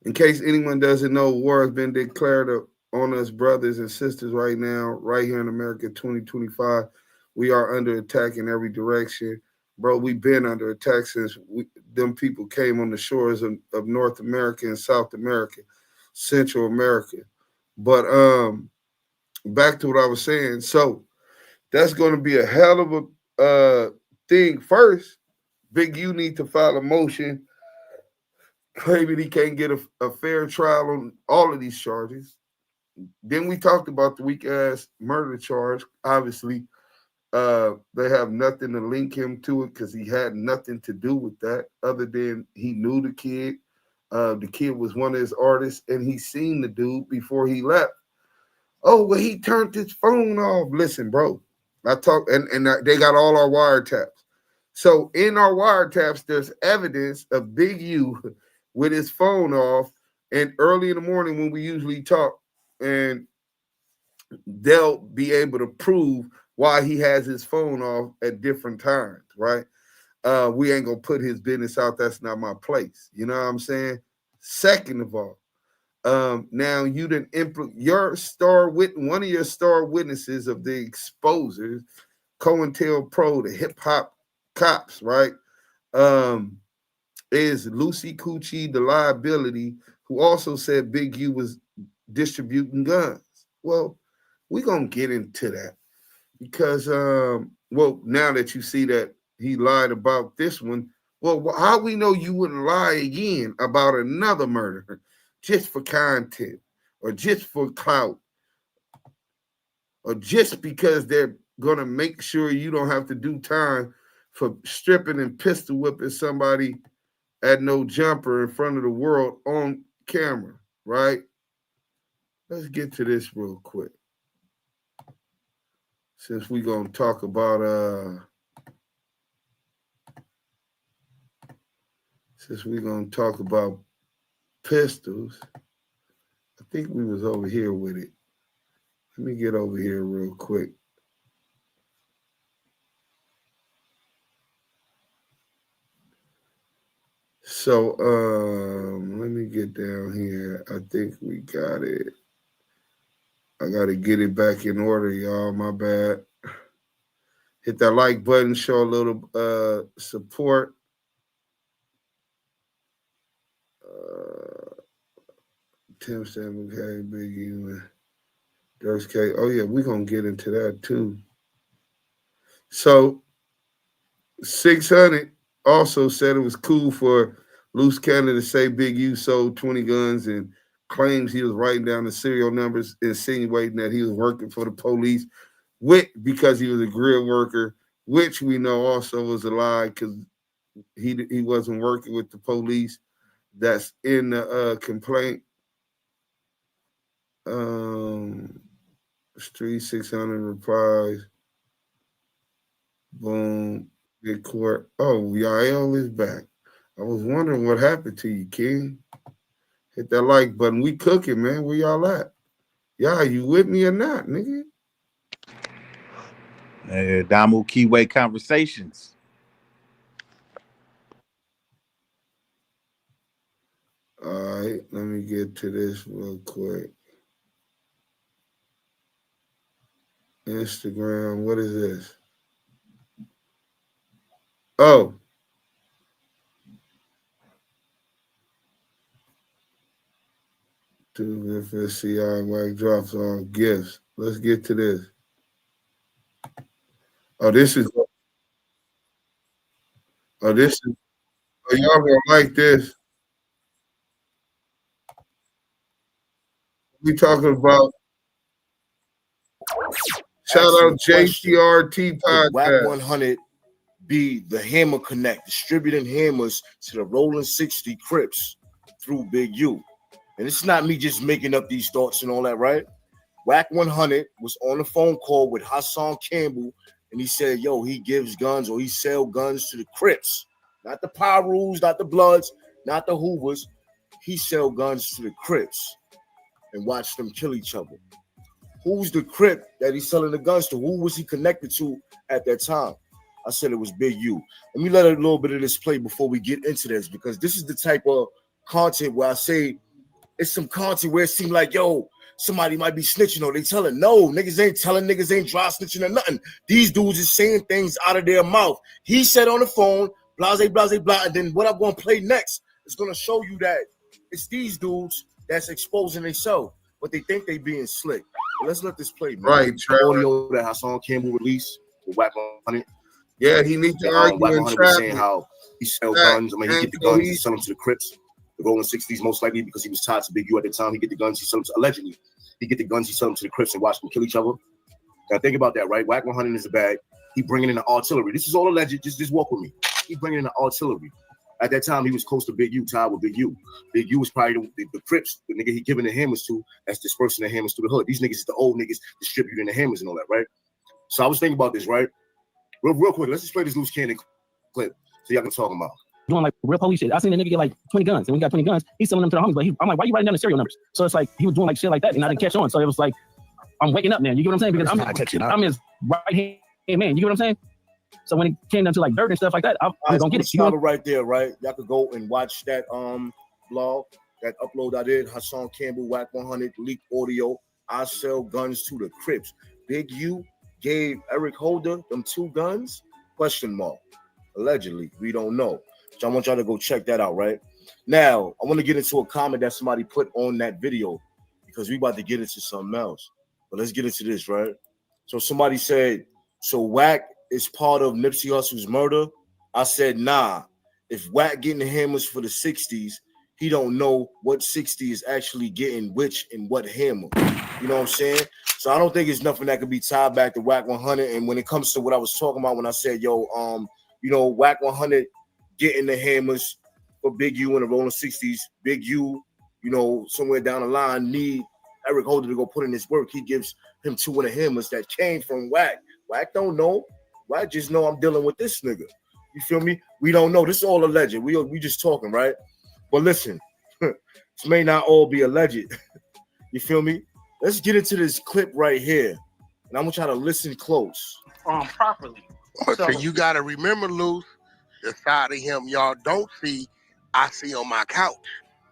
in case anyone doesn't know, war has been declared on us brothers and sisters right now, right here in America, 2025. We are under attack in every direction. Bro, we've been under attack since them people came on the shores of North America and South America, Central America. But back to what I was saying. So that's going to be a hell of a thing. First, Big U need to file a motion claiming he can't get a fair trial on all of these charges. Then we talked about the weak-ass murder charge. Obviously, they have nothing to link him to it because he had nothing to do with that other than he knew the kid. The kid was one of his artists, and he seen the dude before he left. Oh, well, he turned his phone off. Listen, bro, I talk, and they got all our wiretaps. So in our wiretaps, there's evidence of Big U with his phone off, and early in the morning when we usually talk, and they'll be able to prove why he has his phone off at different times, right? We ain't gonna put his business out. That's not my place. You know what I'm saying? Second of all, now you didn't your one of your star witnesses of the exposers, Cointelpro, the hip hop cops, right? Is Lucy Coochie, the liability, who also said Big U was distributing guns. Well, we're gonna get into that because well, now that you see that he lied about this one, well, how we know you wouldn't lie again about another murder just for content or just for clout or just because they're gonna make sure you don't have to do time for stripping and pistol whipping somebody at no jumper in front of the world on camera, right? Let's get to this real quick. Since we're gonna talk about pistols, I think we was over here with it. Let me get over here real quick. So let me get down here. I think we got it. I gotta get it back in order, y'all. My bad. Hit that like button, show a little support. Tim Sam, okay, Big U, Durst K. Oh yeah, we're gonna get into that too. So 600 also said it was cool for Loose Cannon to say Big U sold 20 guns and claims he was writing down the serial numbers, insinuating that he was working for the police because he was a grill worker, which we know also was a lie because he wasn't working with the police. That's in the complaint. Street 600 replies. Boom. Big court. Oh, Yael is back. I was wondering what happened to you, King. Hit that like button. We cooking, man. Where y'all at? Y'all, you with me or not, nigga? Damu Kiwe Conversations. All right, let me get to this real quick. Instagram, what is this? Oh. To FSCI, Wack drops off gifts. Let's get to this. Oh, this is. Oh, y'all gonna like this. We talking about. Shout out JTRT podcast. WACK 100 be the hammer connect, distributing hammers to the rolling 60 Crips through Big U. And it's not me just making up these thoughts and all that, right? WACK 100 was on a phone call with Hassan Campbell, and he said, yo, he gives guns or he sell guns to the Crips. Not the Pyrus, not the Bloods, not the Hoovers. He sell guns to the Crips and watch them kill each other. Who's the Crip that he's selling the guns to? Who was he connected to at that time? I said it was Big U. Let me let a little bit of this play before we get into this, because this is the type of content where I say it's some content where it seems like, yo, somebody might be snitching or they telling. No, niggas ain't telling, niggas ain't dry snitching or nothing. These dudes is saying things out of their mouth. He said on the phone, blase, blase, blah, and then what I'm going to play next is going to show you that it's these dudes that's exposing themselves, but they think they being slick. But let's let this play, man. Right, Trevor. Audio that Hassan Campbell released with WACK 100. Yeah, he needs to argue WACK in 100 was traffic. saying how he sell guns. I mean, he get the guns, he sell them to the Crips, the rolling 60s, most likely because he was tied to Big U at the time. He get the guns, he sell them to, allegedly, he get the guns, he sell them to the Crips and watch them kill each other. Now think about that, right? WACK 100 is a bag. He bringing in the artillery. This is all alleged. Just walk with me. He bringing in the artillery. At that time, he was close to Big U, tied with Big U. Big U was probably the Crips, the nigga he giving the hammers to, that's dispersing the hammers through the hood. These niggas is the old niggas distributing the hammers and all that, right? So I was thinking about this, right? Real quick, let's just play this loose cannon clip so y'all can talk about. Doing like real police shit. I seen a nigga get like 20 guns, and when he got 20 guns, he's selling them to the homies. But I'm like, why you writing down the serial numbers? So it's like he was doing like shit like that, and I didn't catch on. So it was like, I'm waking up now. You get what I'm saying? Because I'm his right hand man. You get what I'm saying? So when it came down to like dirt and stuff like that, I'm gonna get it. Stop it right there, right? Y'all could go and watch that blog, that upload I did. Hassan Campbell, WACK 100, leaked audio. I sell guns to the Crips. Big U gave Eric Holder them 2 guns? Question mark. Allegedly, we don't know. So I want y'all to go check that out, right? Now, I want to get into a comment that somebody put on that video because we about to get into something else. But let's get into this, right? So somebody said, so WACK is part of Nipsey Hussle's murder? I said, nah. If WACK getting the hammers for the 60s, he don't know what 60 is actually getting which and what hammer. You know what I'm saying? So I don't think it's nothing that could be tied back to WACK 100. And when it comes to what I was talking about when I said, yo, you know, WACK 100 getting the hammers for Big U in the rolling 60s, Big U, you know, somewhere down the line need Eric Holder to go put in his work. He gives him 2 of the hammers that came from WACK. WACK don't know. WACK just know I'm dealing with this nigga. You feel me? We don't know. This is all alleged. We just talking, right? But listen, this may not all be alleged. You feel me? Let's get into this clip right here. And I want y'all to listen close. Properly. So you got to remember, Luce, the side of him y'all don't see, I see on my couch.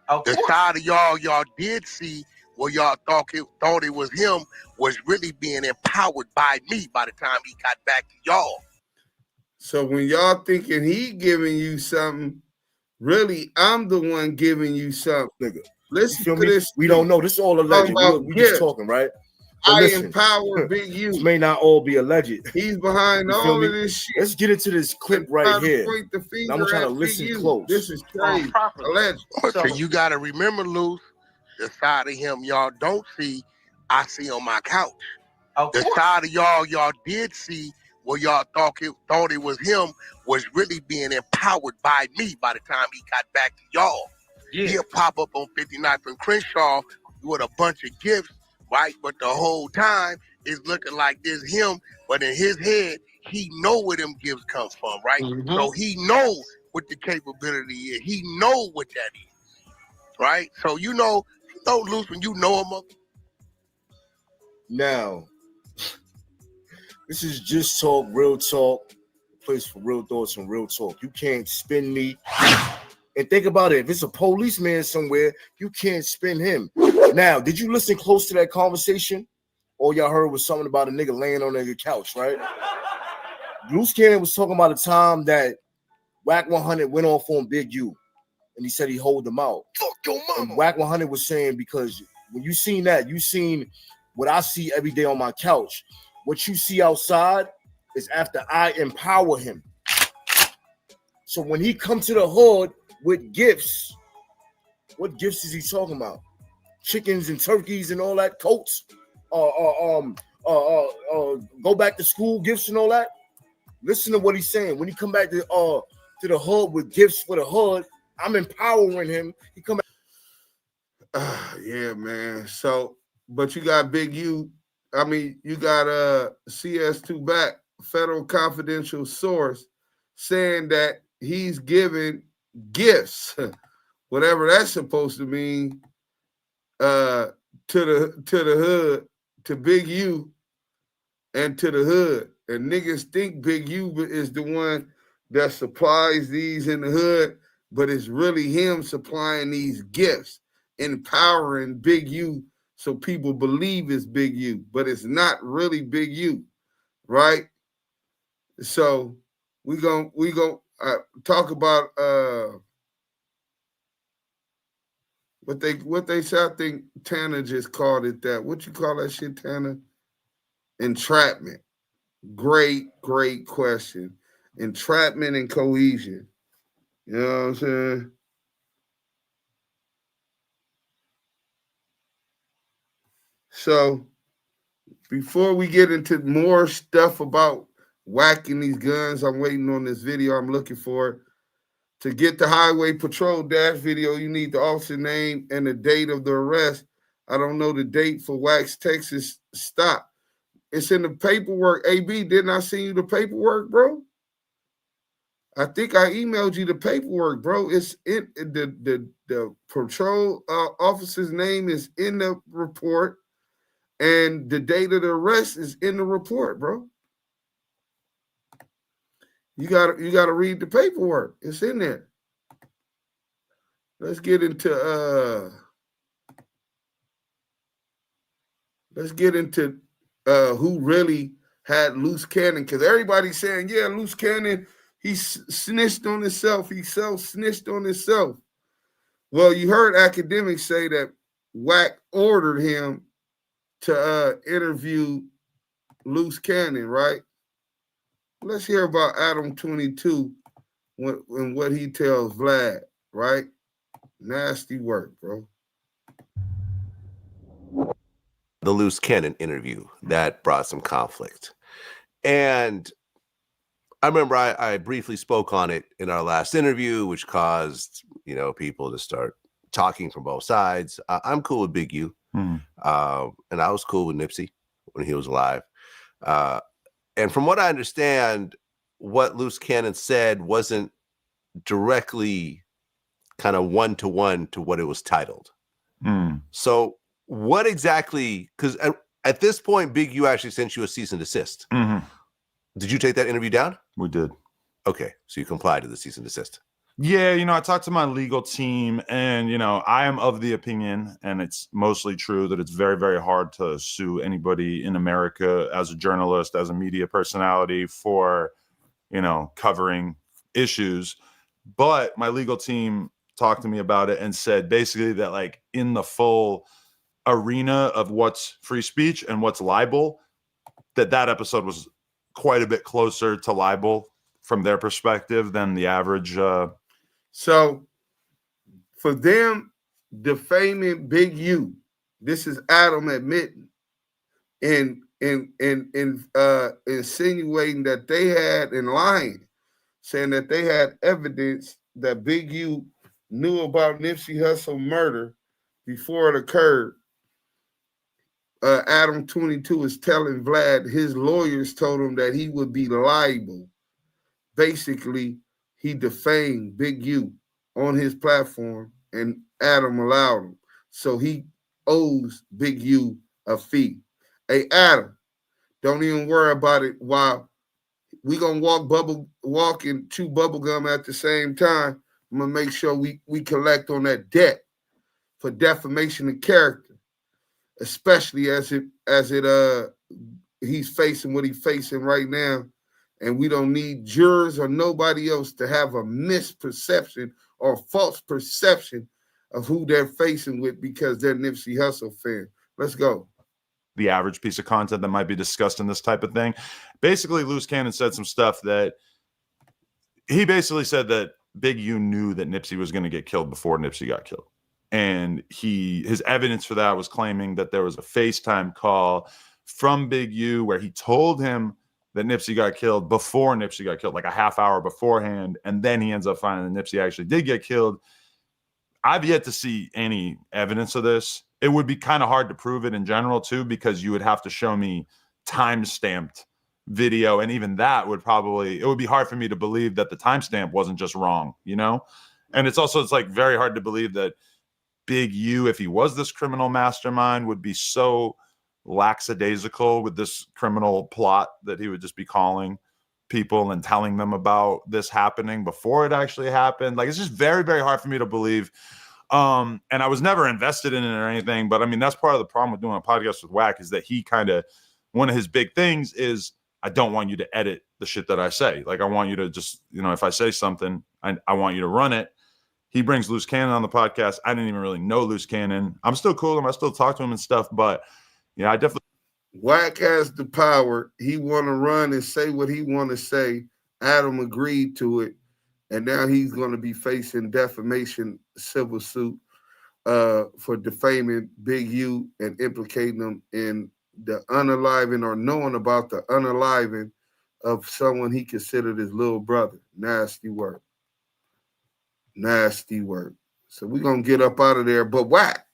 The side of y'all did see what y'all thought it was him was really being empowered by me by the time he got back to y'all. So when y'all thinking he giving you something, really, I'm the one giving you something, nigga. Listen to this. We don't know. This is all alleged. We just talking, right? But I listen, empower Big U. This may not all be alleged. He's behind all of this shit. Let's get into this clip right here. Point the finger I'm trying to at listen Big U. close. This is crazy. Alleged. So you got to remember, Luce, the side of him y'all don't see, I see on my couch. The side of y'all did see what y'all thought it was him was really being empowered by me by the time he got back to y'all. He'll pop up on 59th and Crenshaw with a bunch of gifts, right? But the whole time it's looking like this him, but in his head, he know where them gifts come from, right? So he know what the capability is. He know what that is, right? So you know Luce when you know him up. Now, this is just talk, real talk, place for real thoughts and real talk. You can't spin me. And think about it. If it's a policeman somewhere, you can't spin him. Now, did you listen close to that conversation? All y'all heard was something about a nigga laying on the couch, right? Loose Cannon was talking about a time that WACK 100 went off on Big U. And he said he hold them out. Fuck your mama. And WACK 100 was saying, because when you seen that, you seen what I see every day on my couch. What you see outside is after I empower him. So when he come to the hood with gifts, what gifts is he talking about? chickens and turkeys and all that, coats, go back to school gifts and all that. Listen to what he's saying. When he come back to the hood with gifts for the hood, I'm empowering him. He come back. Yeah, man. So, but you got Big U. I mean, you got CS2 back, federal confidential source, saying that he's giving gifts, whatever that's supposed to mean, to the hood, to Big U, and to the hood. And niggas think Big U is the one that supplies these in the hood, but it's really him supplying these gifts, empowering Big U so people believe it's Big U, but it's not really Big U, right? So we gon' talk about what they say. I think Tanner just called it that. What you call that shit, Tanner? Entrapment. Great question. Entrapment and cohesion. You know what I'm saying? So before we get into more stuff about whacking these guns, I'm waiting on this video. I'm looking for it. To get the highway patrol dash video, you need the officer name and the date of the arrest. I don't know the date for Wack's Texas stop. It's in the paperwork. AB, didn't I send you the paperwork, bro? I think I emailed you the paperwork, bro. It's in the patrol officer's name is in the report, and the date of the arrest is in the report, bro. You gotta read the paperwork. It's in there. Let's get into who really had Loose Cannon, because everybody's saying, yeah, Loose Cannon, he snitched on himself. He self-snitched on himself. Well, you heard academics say that Wack ordered him to interview Loose Cannon, right? Let's hear about Adam 22 and what he tells Vlad, right? Nasty work, bro. The Loose Cannon interview that brought some conflict. And I remember I briefly spoke on it in our last interview, which caused, people to start talking from both sides. I'm cool with Big U. And I was cool with Nipsey when he was alive. And from what I understand, what Loose Cannon said wasn't directly kind of one-to-one to what it was titled. So what exactly, because at this point, Big U actually sent you a cease and desist. Did you take that interview down? We did. Okay, so you complied to the cease and desist. Yeah, I talked to my legal team, and, I am of the opinion, and it's mostly true, that it's very, very hard to sue anybody in America as a journalist, as a media personality for, covering issues. But my legal team talked to me about it and said basically that, like, in the full arena of what's free speech and what's libel, that episode was quite a bit closer to libel from their perspective than the average. So for them defaming Big U, this is Adam admitting and insinuating that they had, and lying, saying that they had evidence that Big U knew about Nipsey Hussle murder before it occurred. Adam 22 is telling Vlad his lawyers told him that he would be liable. Basically, he defamed Big U on his platform, and Adam allowed him. So he owes Big U a fee. Hey, Adam, don't even worry about it. While we gonna walk and chew bubble gum at the same time, I'm gonna make sure we collect on that debt for defamation of character, especially as he's facing what he's facing right now. And we don't need jurors or nobody else to have a misperception or false perception of who they're facing with because they're Nipsey Hussle fan. Let's go. The average piece of content that might be discussed in this type of thing. Basically, Loose Cannon said some stuff that he basically said that Big U knew that Nipsey was going to get killed before Nipsey got killed. And his evidence for that was claiming that there was a FaceTime call from Big U where he told him that Nipsey got killed before Nipsey got killed, like a half hour beforehand. And then he ends up finding that Nipsey actually did get killed. I've yet to see any evidence of this. It would be kind of hard to prove it in general, too, because you would have to show me time-stamped video. And even that would it would be hard for me to believe that the timestamp wasn't just wrong, you know? And it's like very hard to believe that Big U, if he was this criminal mastermind, would be so lackadaisical with this criminal plot that he would just be calling people and telling them about this happening before it actually happened. Like, it's just very, very hard for me to believe. And I was never invested in it or anything, but I mean, that's part of the problem with doing a podcast with Wack, is that he one of his big things is, I don't want you to edit the shit that I say. Like, I want you to just, if I say something, I want you to run it. He brings Loose Cannon on the podcast. I didn't even really know Loose Cannon. I'm still cool with him. I still talk to him and stuff, but I definitely. Wack has the power. He want to run and say what he want to say. Adam agreed to it, and now he's going to be facing defamation civil suit for defaming Big U and implicating him in the unaliving or knowing about the unaliving of someone he considered his little brother. Nasty work. Nasty work. So we're going to get up out of there. But Wack,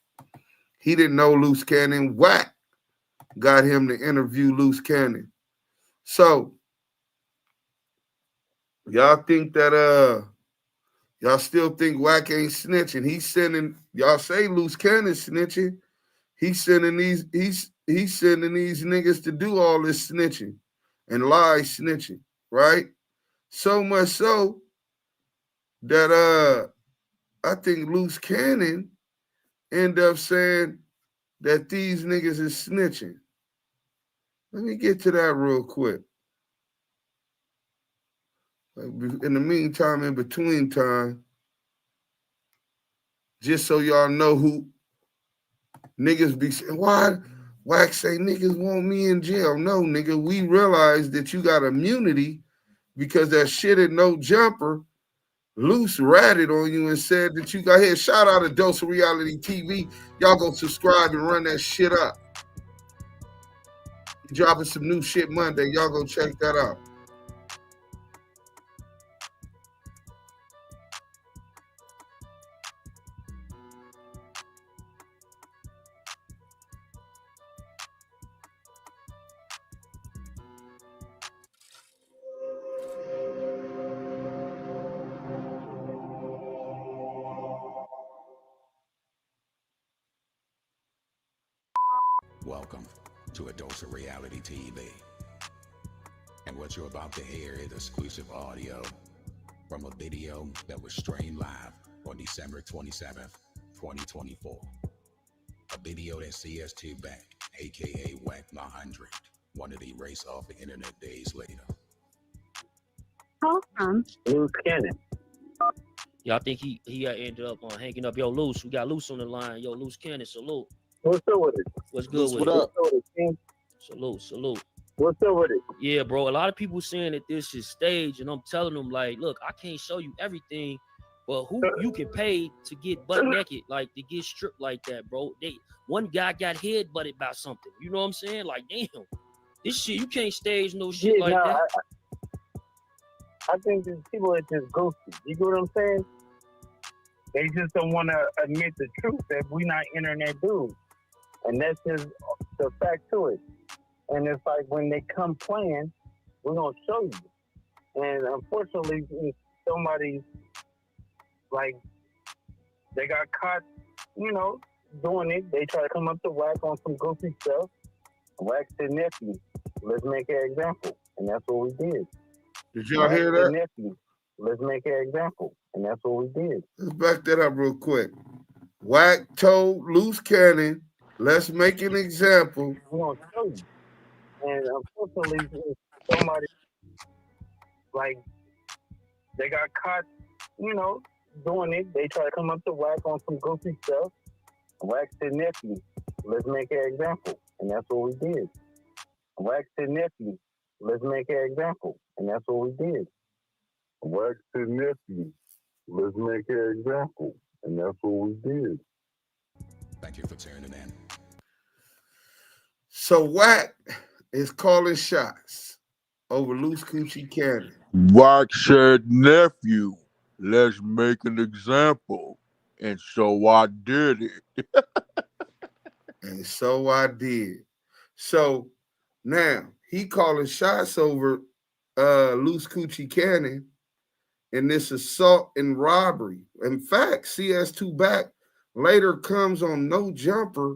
he didn't know Loose Cannon. Wack got him to interview Loose Cannon. So y'all think that y'all still think Wack ain't snitching? He's sending, y'all say Loose Cannon snitching. He's sending these niggas to do all this snitching and lie snitching, right? So much so that I think Loose Cannon end up saying that these niggas is snitching. Let me get to that real quick. In the meantime, in between time, just so y'all know who niggas be saying, why Wack say niggas want me in jail? No, nigga, we realize that you got immunity because that shit at No Jumper, Loose ratted on you and said that you got here. Shout out to Dose of Reality TV. Y'all go subscribe and run that shit up. Dropping some new shit Monday. Y'all go check that out. Welcome to A Dose of Reality TV. And what you're about to hear is exclusive audio from a video that was streamed live on December 27th, 2024. A video that CS2 back, aka WACK100, wanted to erase off the internet days later. Call from Loose Cannon. Y'all think he ended up hanging up? Yo, Loose, we got Loose on the line. Yo, Loose Cannon, salute. What's up with it? What's good Loose, with what it? up? What's up with it, Salute, salute. What's up with it? Yeah, bro. A lot of people saying that this is staged, and I'm telling them, like, look, I can't show you everything, but who you can pay to get butt naked, like to get stripped like that, bro? One guy got head butted by something. You know what I'm saying? Like, damn, this shit, you can't stage no shit like that. I think these people are just ghosted. You get what I'm saying? They just don't want to admit the truth that we not internet dudes. And that's just the fact to it. And it's like when they come playing, we're going to show you. And unfortunately, somebody, like, they got caught, doing it. They try to come up to Wack on some goofy stuff. Wack said, nephew, let's make an example. And that's what we did. Did y'all hear that? Nephew, let's make an example. And that's what we did. Let's back that up real quick. Wack told Loose Cannon, let's make an example. We're going to show you. And unfortunately, somebody, like, they got caught, doing it. They try to come up to Wack on some goofy stuff. Wack said, nephew, let's make an example. And that's what we did. Wack said, nephew, let's make an example. And that's what we did. Wack said, nephew, let's make an example. And that's what we did. Thank you for tuning in. So Wack is calling shots over Loose Coochie Cannon. Wack said, nephew, let's make an example. And so I did it. And so I did. So now he calling shots over Loose Coochie Cannon in this assault and robbery. In fact, CS2 Back later comes on No Jumper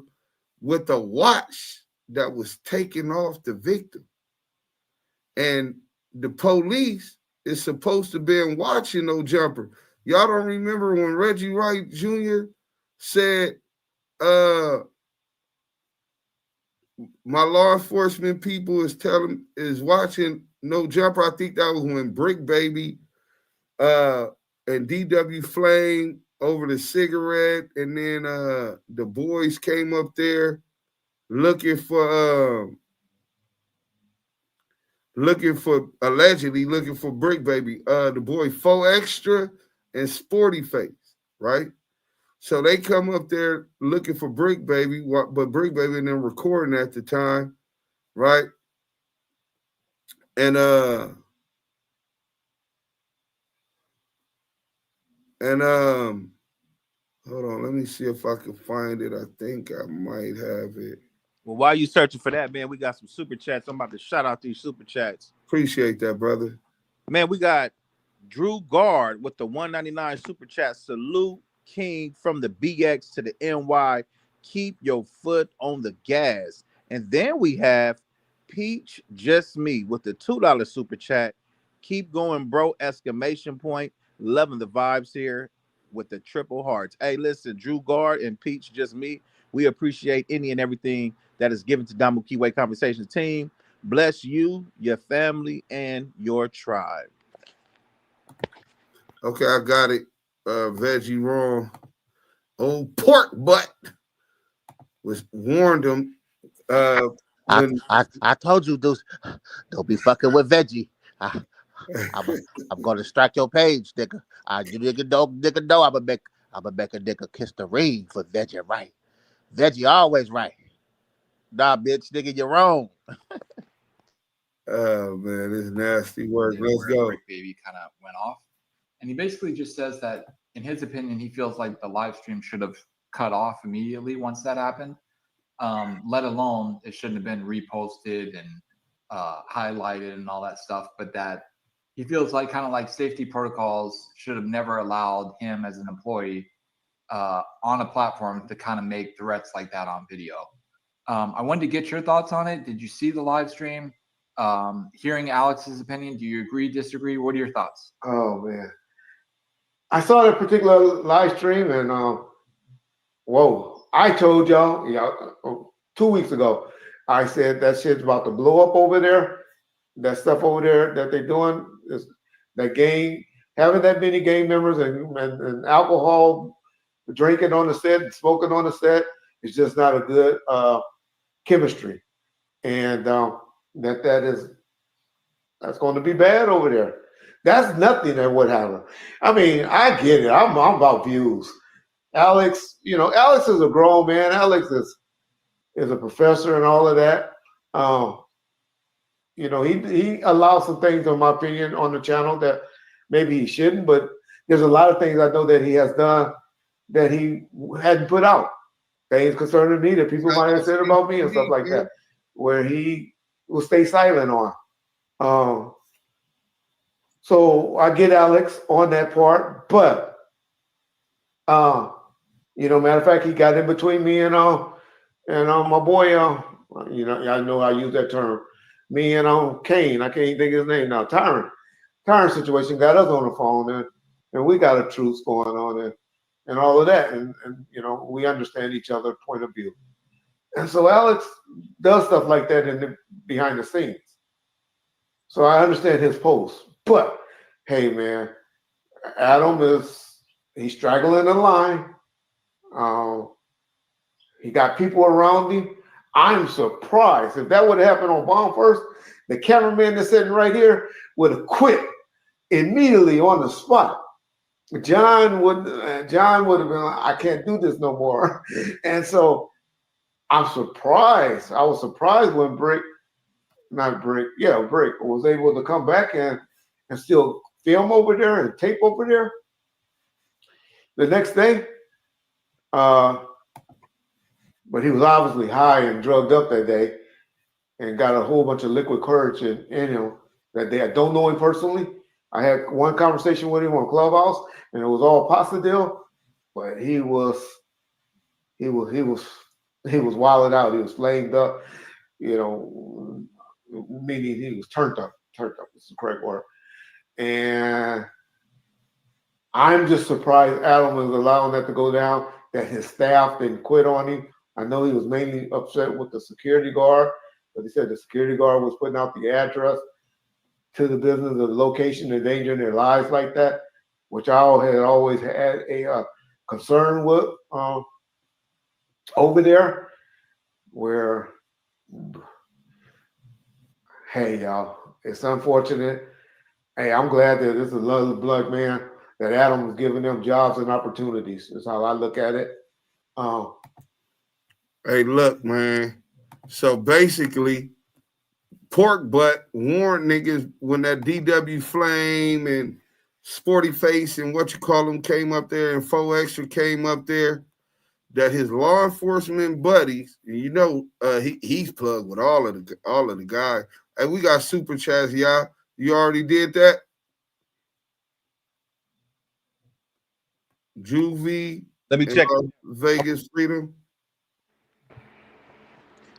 with a watch that was taken off the victim. And the police is supposed to be watching No Jumper. Y'all don't remember when Reggie Wright Jr. said, my law enforcement people is watching No Jumper. I think that was when Brick Baby and DW Flame over the cigarette, and then the boys came up there looking for allegedly looking for Brick Baby, the boy 4 Extra and Sporty Face, right? So they come up there looking for Brick Baby, but Brick Baby and them recording at the time, right? And hold on, let me see if I can find it. I think I might have it. Well, while you searching for that, man, we got some super chats. I'm about to shout out these super chats. Appreciate that, brother. Man, we got Drew Guard with the 199 super chat. Salute King from the BX to the NY. Keep your foot on the gas. And then we have Peach Just Me with the $2 super chat. Keep going, bro! Exclamation point. Loving the vibes here with the triple hearts. Hey, listen, Drew Guard and Peach Just Me. We appreciate any and everything that is given to Damu Kiwe Conversations team. Bless you, your family, and your tribe. Okay, I got it. Veggie wrong. Old pork butt was warned him. I told you, dudes, don't be fucking with Veggie. I'm gonna strike your page, nigga. You nigga know I'm a make a nigga kiss the ring for Veggie, right? Veggie always right. Nah, bitch, nigga, you're wrong. Oh man, this nasty work. Let's go. Brick Baby kind of went off, and he basically just says that, in his opinion, he feels like the live stream should have cut off immediately once that happened. Let alone it shouldn't have been reposted and highlighted and all that stuff. But that he feels like kind of like safety protocols should have never allowed him as an employee on a platform to kind of make threats like that on video. I wanted to get your thoughts on it. Did you see the live stream? Hearing Alex's opinion, do you agree, disagree? What are your thoughts? Oh man, I saw that particular live stream, and whoa! I told y'all, 2 weeks ago, I said that shit's about to blow up over there. That stuff over there that they're doing is that game, having that many gang members and alcohol, drinking on the set, and smoking on the set is just not a good chemistry, and that's going to be bad over there. That's nothing that would happen. I mean, I get it. I'm about views. Alex, Alex is a grown man. Alex is a professor and all of that. He allows some things, in my opinion, on the channel that maybe he shouldn't, but there's a lot of things I know that he has done that he hadn't put out. Things concerning me that people might have said about me and stuff like that, where he will stay silent on. So I get Alex on that part, but matter of fact, he got in between me and my boy. I know I use that term. Me and Kane. I can't think of his name now. Tyrant situation got us on the phone, and we got a truce going on and all of that, and we understand each other's point of view. And so Alex does stuff like that behind the scenes. So I understand his post, but hey, man, Adam he's straggling the line. He got people around him. I'm surprised. If that would have happened on Bomb First, the cameraman that's sitting right here would have quit immediately on the spot. John would have been like, I can't do this no more. And so I'm surprised. I was surprised when Brick was able to come back and still film over there and tape over there. The next day, but he was obviously high and drugged up that day and got a whole bunch of liquid courage in him that day. I don't know him personally. I had one conversation with him on Clubhouse, and it was all positive, but he was wilded out. He was flamed up, meaning he was turned up. Turned up is the correct word. And I'm just surprised Adam was allowing that to go down, that his staff didn't quit on him. I know he was mainly upset with the security guard, but he said the security guard was putting out the address to the business, the location, endangering their lives like that, which I had always had a concern with over there, where, hey, y'all, it's unfortunate. Hey, I'm glad that this is a blood man, that Adam was giving them jobs and opportunities. That's how I look at it. Hey, look, man. So basically, Pork Butt warned niggas when that DW Flame and Sporty Face and what you call them came up there and 4 Extra came up there, that his law enforcement buddies, and he's plugged with all of the guys. Hey, we got super chats, y'all. You already did that? Juvie. Let me check. Vegas Freedom.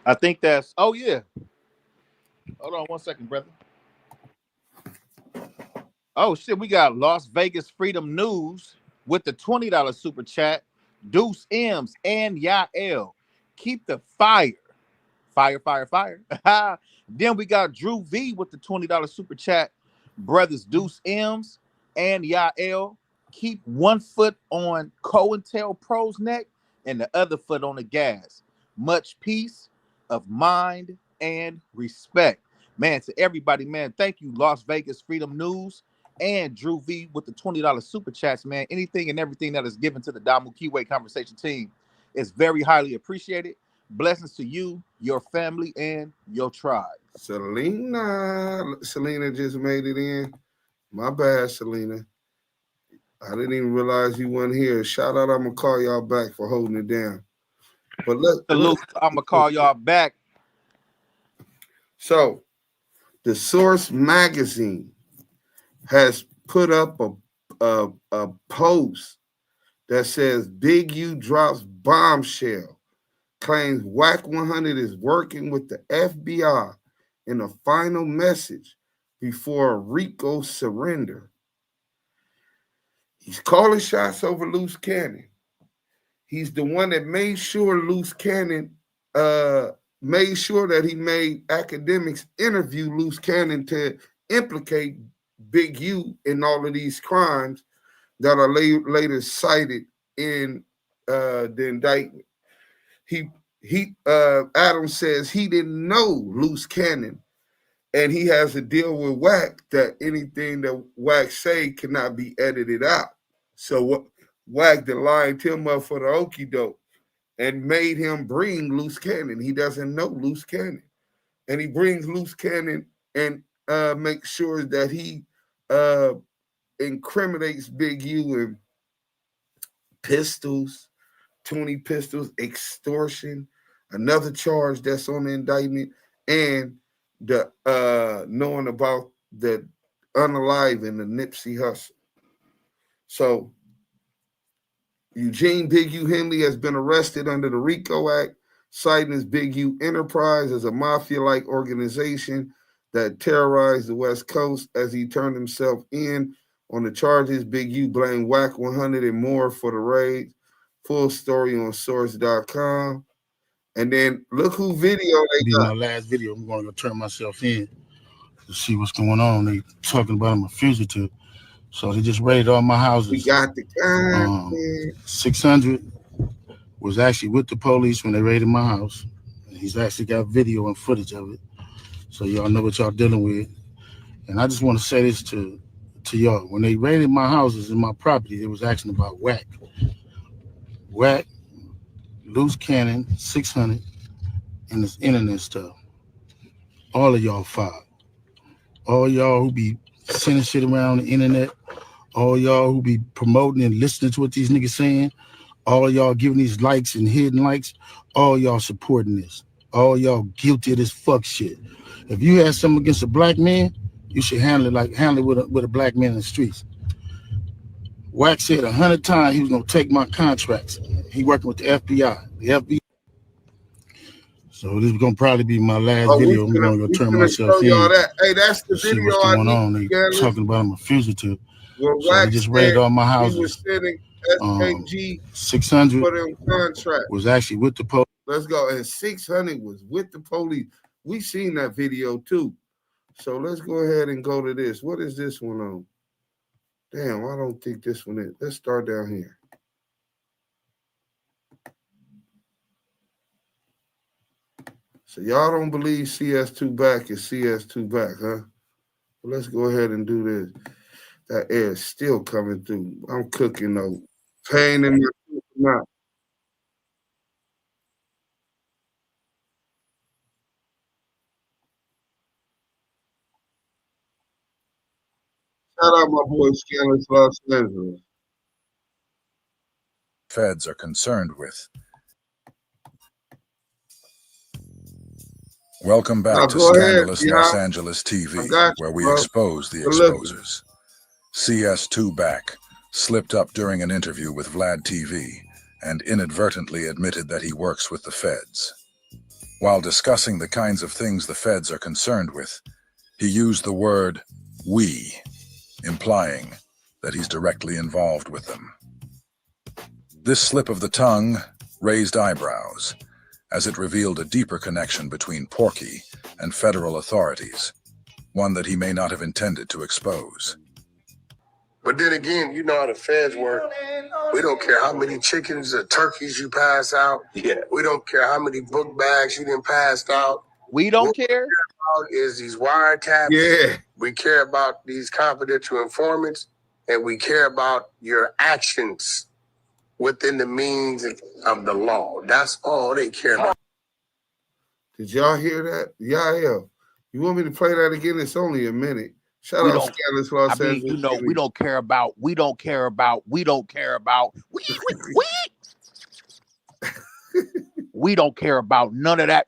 I think that's. Oh yeah. Hold on 1 second, brother. Oh shit, we got Las Vegas Freedom News with the $20 super chat. Deuce M's and Yael. Keep the fire. Fire. Then we got Drew V with the $20 super chat. Brothers Deuce M's and Yael. Keep one foot on Cointelpro's neck and the other foot on the gas. Much peace of mind and respect. Man, to everybody, man, thank you, Las Vegas Freedom News and Drew V with the $20 super chats, man. Anything and everything that is given to the Damu Kiwe Conversation team is very highly appreciated. Blessings to you, your family, and your tribe. Selena just made it in. My bad, Selena. I didn't even realize you weren't here. Shout out, I'm going to call y'all back for holding it down. But Salute, I'm going to call y'all back. So, the Source magazine has put up a post that says Big U drops bombshell, claims WACK100 is working with the FBI in a final message before Rico surrender. He's calling shots over Loose Cannon. He's the one that made sure Loose Cannon made sure that he made academics interview Loose Cannon to implicate Big U in all of these crimes that are later cited in the indictment. Adam says he didn't know Loose Cannon, and he has a deal with Wack that anything that Wack say cannot be edited out. So Wack lined him up for the okie doke and made him bring Loose Cannon. He doesn't know Loose Cannon. And he brings Loose Cannon and makes sure that he incriminates Big U in pistols, 20 pistols, extortion, another charge that's on the indictment, and the knowing about the unaliving the Nipsey Hussle. So Eugene Big U Henley has been arrested under the RICO Act, citing his Big U Enterprise as a mafia-like organization that terrorized the West Coast. As he turned himself in on the charges, Big U blamed WACK100 and more for the raid. Full story on source.com. And then look who video they got. My last video, I'm going to turn myself in to see what's going on. They talking about I'm a fugitive. So they just raided all my houses. We got the guy. 600 was actually with the police when they raided my house. He's actually got video and footage of it. So y'all know what y'all dealing with. And I just want to say this to to y'all. When they raided my houses and my property, they was asking about Wack. Wack, loose cannon, 600, and this internet stuff. All of y'all fired. All y'all who be sending shit around the internet, all y'all who be promoting and listening to what these niggas saying, all y'all giving these likes and hidden likes, all y'all supporting this. All y'all guilty of this fuck shit. If you had something against a black man, you should handle it with a black man in the streets. Wack said 100 times he was gonna take my contracts. He working with the FBI. The FBI. So this is gonna probably be my last video. I'm gonna go turn myself in. That. Hey, that's the see video what's going on. They talking about I'm a fugitive. Well, so they just raided all my houses. He was sending SKG 600 for them contracts. Was actually with the police. Let's go. And 600 was with the police. We seen that video too. So let's go ahead and go to this. What is this one on? Damn, I don't think this one is. Let's start down here. So y'all don't believe CS2 back is CS2 back, huh? Well, let's go ahead and do this. That air is still coming through. I'm cooking though. Pain in my mouth. Shout out my boy Scandalous Los Angeles. Feds are concerned with. Welcome back to Scandalous Los Angeles TV, where we expose the exposers. CS2 back slipped up during an interview with Vlad TV and inadvertently admitted that he works with the feds. While discussing the kinds of things the feds are concerned with, he used the word "we," implying that he's directly involved with them. This slip of the tongue raised eyebrows, as it revealed a deeper connection between Porky and federal authorities, one that he may not have intended to expose. But then again, you know how the feds work. We don't care how many chickens or turkeys you pass out. Yeah. We don't care how many book bags you done passed out. We don't what care. We care about is these wiretaps. Yeah. We care about these confidential informants, and we care about your actions within the means of the law. That's all they care about. Did y'all hear that? Yeah. You want me to play that again? It's only a minute. Shout out Scandalous Los Angeles. You know, we don't care about. We don't care about none of that.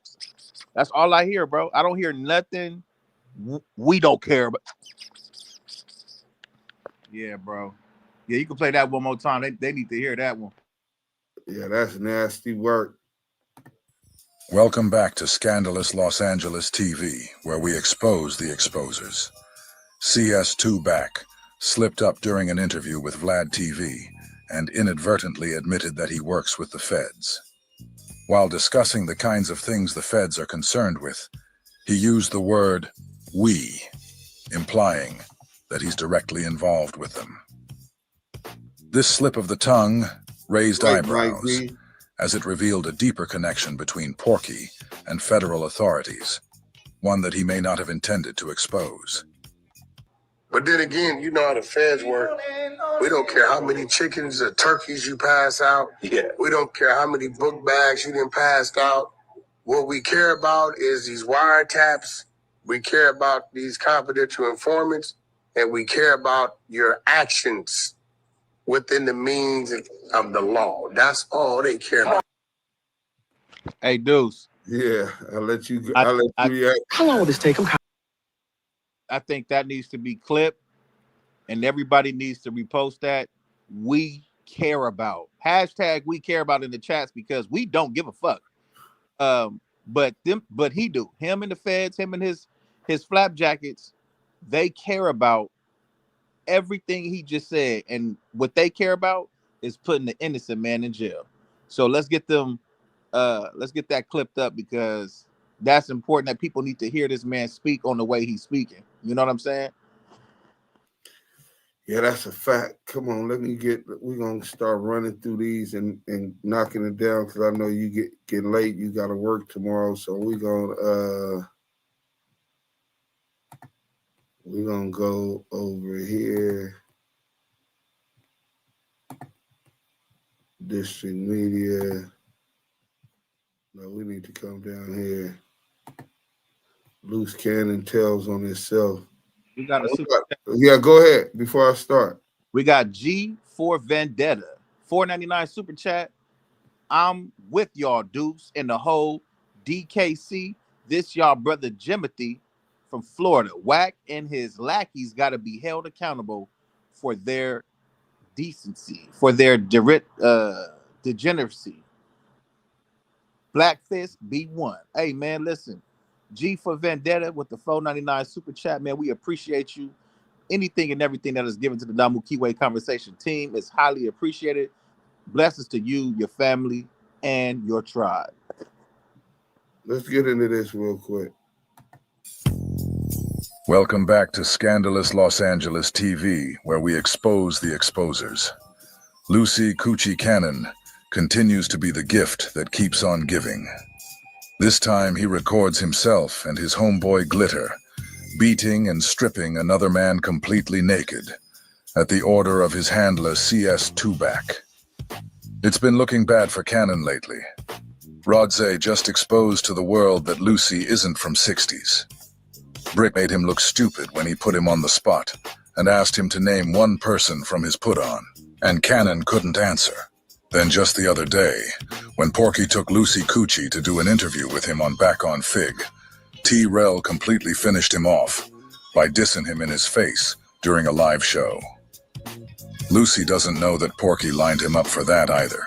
That's all I hear, bro. I don't hear nothing. We don't care about. Yeah, bro. Yeah, you can play that one more time. They need to hear that one. Yeah, that's nasty work. Welcome back to Scandalous Los Angeles TV, where we expose the exposers. CS2 back slipped up during an interview with Vlad TV and inadvertently admitted that he works with the feds. While discussing the kinds of things the feds are concerned with, he used the word "we," implying that he's directly involved with them. This slip of the tongue raised eyebrows, as it revealed a deeper connection between Porky and federal authorities, one that he may not have intended to expose. But then again, you know how the feds work. We don't care how many chickens or turkeys you pass out. Yeah. We don't care how many book bags you done passed out. What we care about is these wiretaps. We care about these confidential informants, and we care about your actions within the means of the law. That's all they care about. Hey, Deuce. Yeah, I'll let you react. How long will this take? I think that needs to be clipped, and everybody needs to repost that. We care about. Hashtag we care about in the chats, because we don't give a fuck. But he do. Him and the feds, him and his flapjackets, they care about everything he just said, and what they care about is putting the innocent man in jail. So let's get that clipped up, because that's important. That people need to hear this man speak on the way he's speaking. You know what I'm saying? Yeah, that's a fact. Come on, we're gonna start running through these and knocking it down, because I know you get late, you gotta work tomorrow. So we're gonna We're gonna go over here. District media. No, we need to come down here. Loose cannon tells on itself. We got a Yeah, go ahead before I start. We got G for Vendetta, $4.99 super chat. I'm with y'all, Deuce, and the whole DKC. This y'all brother Jimothy from Florida. Wack and his lackeys got to be held accountable for their decency, for their degeneracy. Black Fist B1. Hey, man, listen. G for Vendetta with the $4.99 super chat, man. We appreciate you. Anything and everything that is given to the Damu Kiwe Conversation team is highly appreciated. Blessings to you, your family, and your tribe. Let's get into this real quick. Welcome back to Scandalous Los Angeles TV, where we expose the exposers. Lucy Coochie Cannon continues to be the gift that keeps on giving. This time he records himself and his homeboy Glitter beating and stripping another man completely naked at the order of his handler CS Tubac. It's been looking bad for Cannon lately. Rodze just exposed to the world that Lucy isn't from 60s. Brick made him look stupid when he put him on the spot and asked him to name one person from his put-on, and Cannon couldn't answer. Then just the other day, when Porky took Lucy Coochie to do an interview with him on Back on Fig, T-Rel completely finished him off by dissing him in his face during a live show. Lucy doesn't know that Porky lined him up for that either.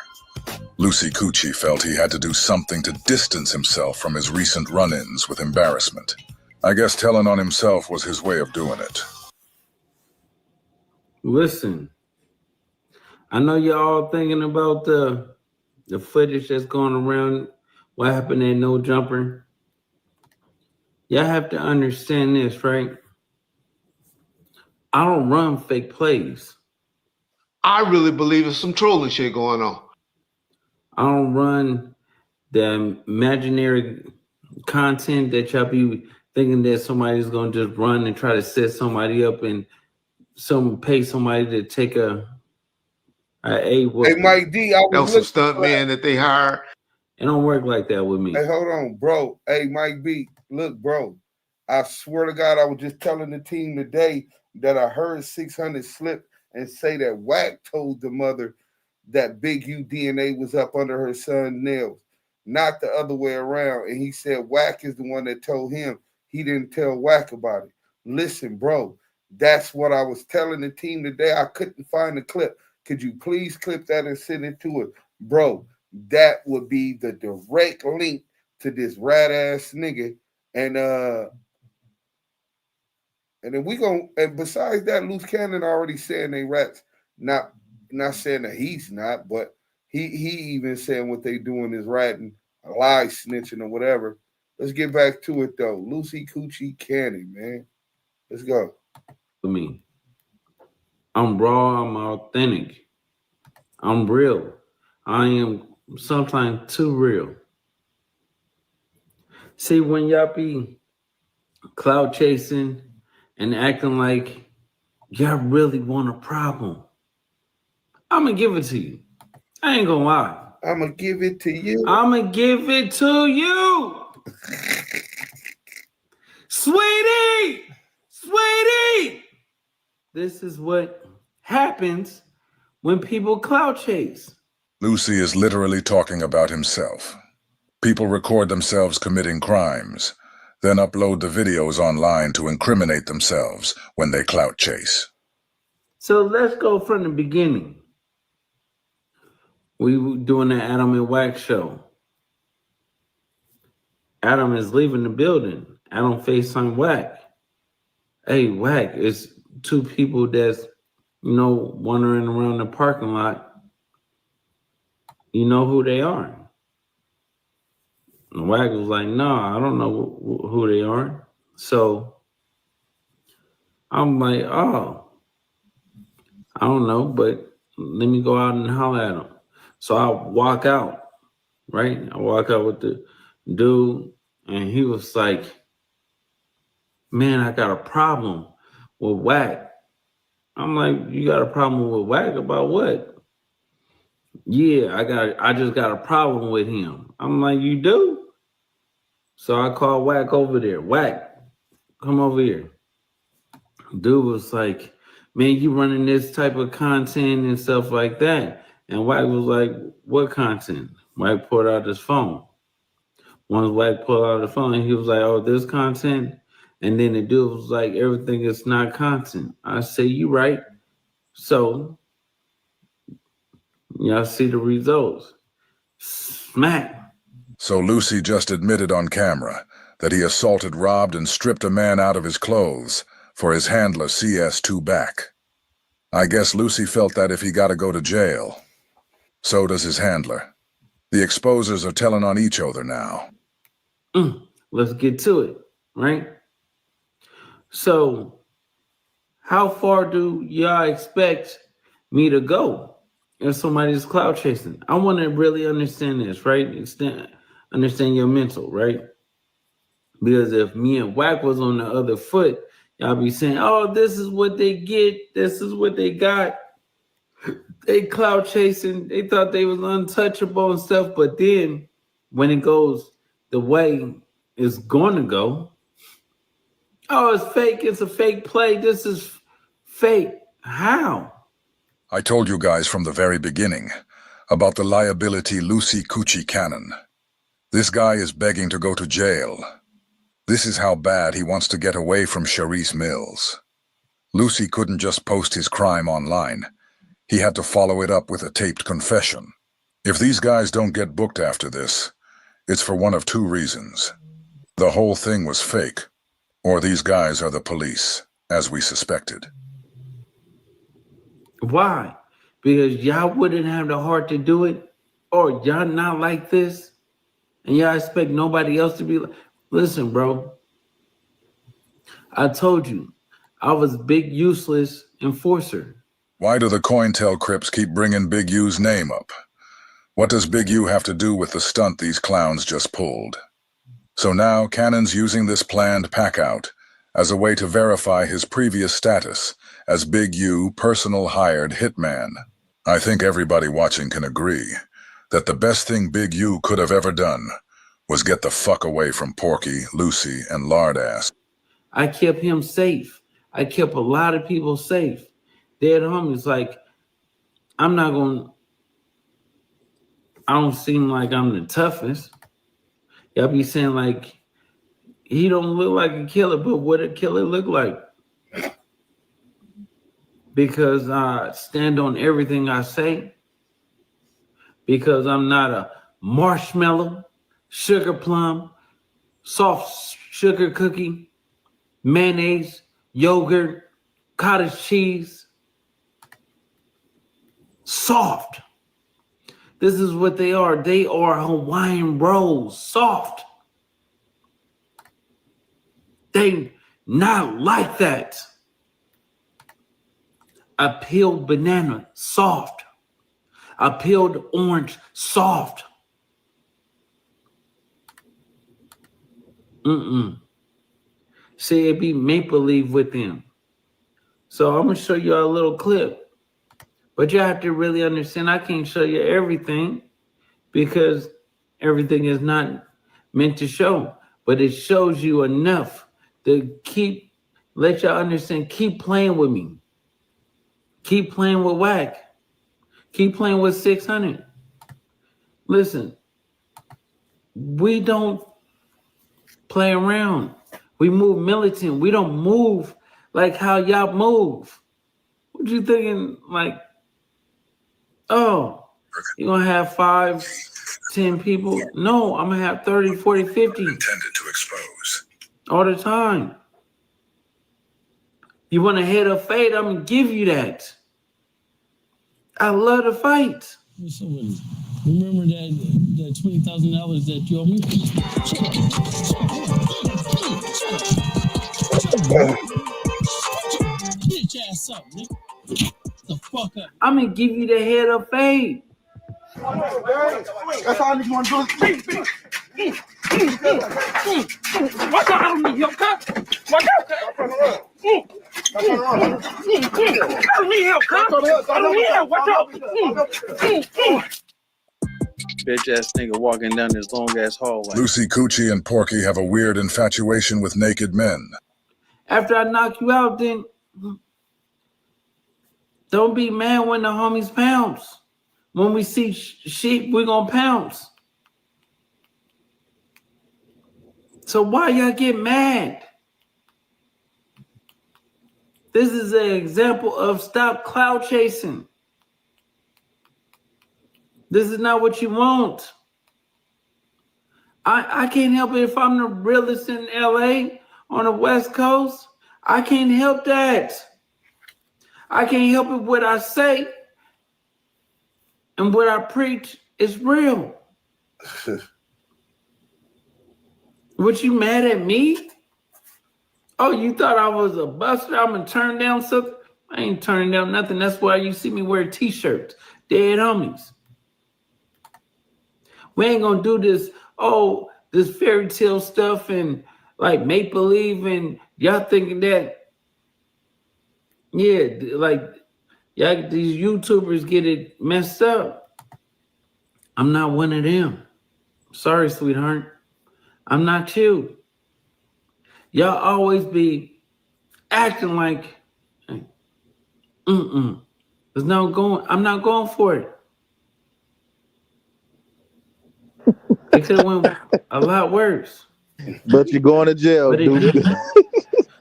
Lucy Coochie felt he had to do something to distance himself from his recent run-ins with embarrassment. I guess telling on himself was his way of doing it. Listen, I know you're all thinking about the footage that's going around, what happened at No Jumper. Y'all have to understand this, right? I don't run fake plays. I really believe there's some trolling shit going on. I don't run the imaginary content that y'all be thinking that somebody's going to just run and try to set somebody up and pay somebody to take a Hey, Mike D, I That was was some stunt man that they hired. It don't work like that with me. Hey, hold on, bro. Hey, Mike B, look, bro. I swear to God, I was just telling the team today that I heard 600 slip and say that Wack told the mother that Big U DNA was up under her son's nails, not the other way around. And he said Wack is the one that told him. He didn't tell Wack about it. Listen, bro, that's what I was telling the team today. I couldn't find the clip. Could you please clip that and send it to us? Bro, that would be the direct link to this rat-ass nigga. And then we gonna, and besides that, Loose Cannon already saying they rats. Not saying that he's not, but he even saying what they doing is ratting, a lie snitching or whatever. Let's get back to it though. Lucy Coochie Cannon, man. Let's go. For me, I'm raw, I'm authentic, I'm real. I am sometimes too real. See, when y'all be cloud chasing and acting like y'all really want a problem, I'm gonna give it to you. I ain't gonna lie. I'm gonna give it to you. I'm gonna give it to you. Sweetie! Sweetie! This is what happens when people clout chase. Lucy is literally talking about himself. People record themselves committing crimes, then upload the videos online to incriminate themselves when they clout chase. So let's go from the beginning. We were doing the Adam and Wack show. Adam is leaving the building. Adam FaceTime Wack. Hey, Wack, it's two people that's, wandering around the parking lot. You know who they are? And Wack was like, no, I don't know who they are. So I'm like, oh, I don't know, but let me go out and holler at them. So I walk out, right? I walk out with the dude, and he was like, man, I got a problem. with Wack. I'm like, you got a problem with Wack about what? Yeah, I just got a problem with him. I'm like, you do? So I called Wack over there. Wack, come over here. Dude was like, man, you running this type of content and stuff like that. And Wack was like, what content? Wack pulled out his phone. Once Wack pulled out the phone, he was like, oh, this content? And then the dude was like, everything is not content. I say, you right. So, y'all see the results. Smack. So Lucy just admitted on camera that he assaulted, robbed, and stripped a man out of his clothes for his handler CS2 back. I guess Lucy felt that if he got to go to jail, so does his handler. The exposers are telling on each other now. Let's get to it, right? So, how far do y'all expect me to go if somebody's cloud chasing? I want to really understand this, right? Understand your mental, right? Because if me and Wack was on the other foot, y'all be saying, oh, this is what they get. This is what they got. They cloud chasing. They thought they was untouchable and stuff. But then when it goes the way it's going to go, oh, it's fake. It's a fake play. This is fake. How? I told you guys from the very beginning about the liability Lucy Coochie Cannon. This guy is begging to go to jail. This is how bad he wants to get away from Sharice Mills. Lucy couldn't just post his crime online. He had to follow it up with a taped confession. If these guys don't get booked after this, it's for one of two reasons. The whole thing was fake, or these guys are the police, as we suspected. Why? Because y'all wouldn't have the heart to do it, or y'all not like this, and y'all expect nobody else to be like. Listen, bro. I told you, I was big useless enforcer. Why do the Cointelpro Crips keep bringing Big U's name up? What does Big U have to do with the stunt these clowns just pulled? So now Cannon's using this planned pack-out as a way to verify his previous status as Big U personal hired hitman. I think everybody watching can agree that the best thing Big U could have ever done was get the fuck away from Porky, Lucy, and Lardass. I kept him safe. I kept a lot of people safe. They're at home. It's like, I don't seem like I'm the toughest. Y'all be saying like, he don't look like a killer, but what a killer look like? Because I stand on everything I say. Because I'm not a marshmallow, sugar plum, soft sugar cookie, mayonnaise, yogurt, cottage cheese. Soft. This is what they are. They are Hawaiian rolls. Soft. They not like that. A peeled banana. Soft. A peeled orange. Soft. See, it be make-believe with them. So I'm going to show you a little clip. But you have to really understand, I can't show you everything because everything is not meant to show. But it shows you enough to let y'all understand, keep playing with me. Keep playing with Wack. Keep playing with 600. Listen, we don't play around. We move militant. We don't move like how y'all move. What you thinking, like, oh, you're going to have 5, 10 people? No, I'm going to have 30, 40, 50. Intended to expose. All the time. You want to hit a fade? I'm going to give you that. I love to fight. Remember that $20,000 that you owe me? Get your ass up, nigga. The fuck up. I'm going to give you the head of fade. That's all you want to do is watch out on me, yo, cut. Watch out. Bitch ass nigga walking down this long ass hallway. Lucy Coochie and Porky have a weird infatuation with naked men. After I knock you out, then don't be mad when the homies pounce. When we see sheep, we gonna pounce. So why y'all get mad? This is an example of stop cloud chasing. This is not what you want. I can't help it if I'm the realest in LA on the West Coast. I can't help that. I can't help it. What I say and what I preach is real. What, you mad at me? Oh, you thought I was a buster? I'm gonna turn down something? I ain't turning down nothing. That's why you see me wear t-shirts. Dead homies. We ain't gonna do this, this fairy tale stuff and like make believe and y'all thinking that, yeah, like y'all, these YouTubers get it messed up. I'm not one of them. Sorry, sweetheart. I'm not you. Y'all always be acting like, I'm not going for it. It could have went a lot worse. But you're going to jail, dude.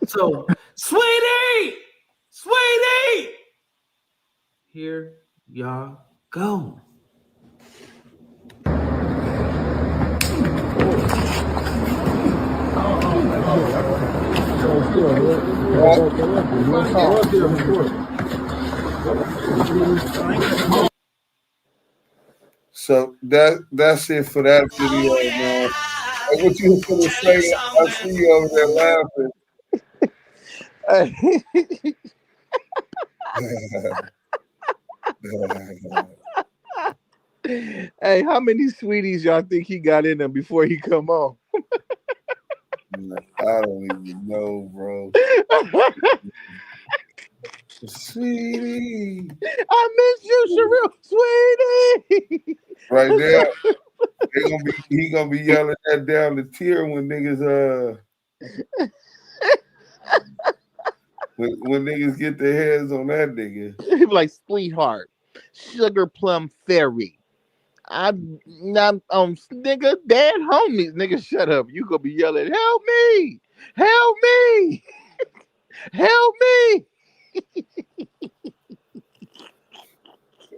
So, sweetie, here y'all go. So that's it for that video, man. Like what you was gonna say, I see you over there laughing. Hey, how many sweeties y'all think he got in him before he come on? I don't even know, bro. Sweetie, I miss you, Sherelle. Sweetie. Right there, he gonna be yelling that down the tier when niggas when niggas get their hands on that nigga. He be like, sweetheart, sugar plum fairy. I'm nigga, dad homies. Nigga, shut up. You gonna be yelling, help me, help me, help me.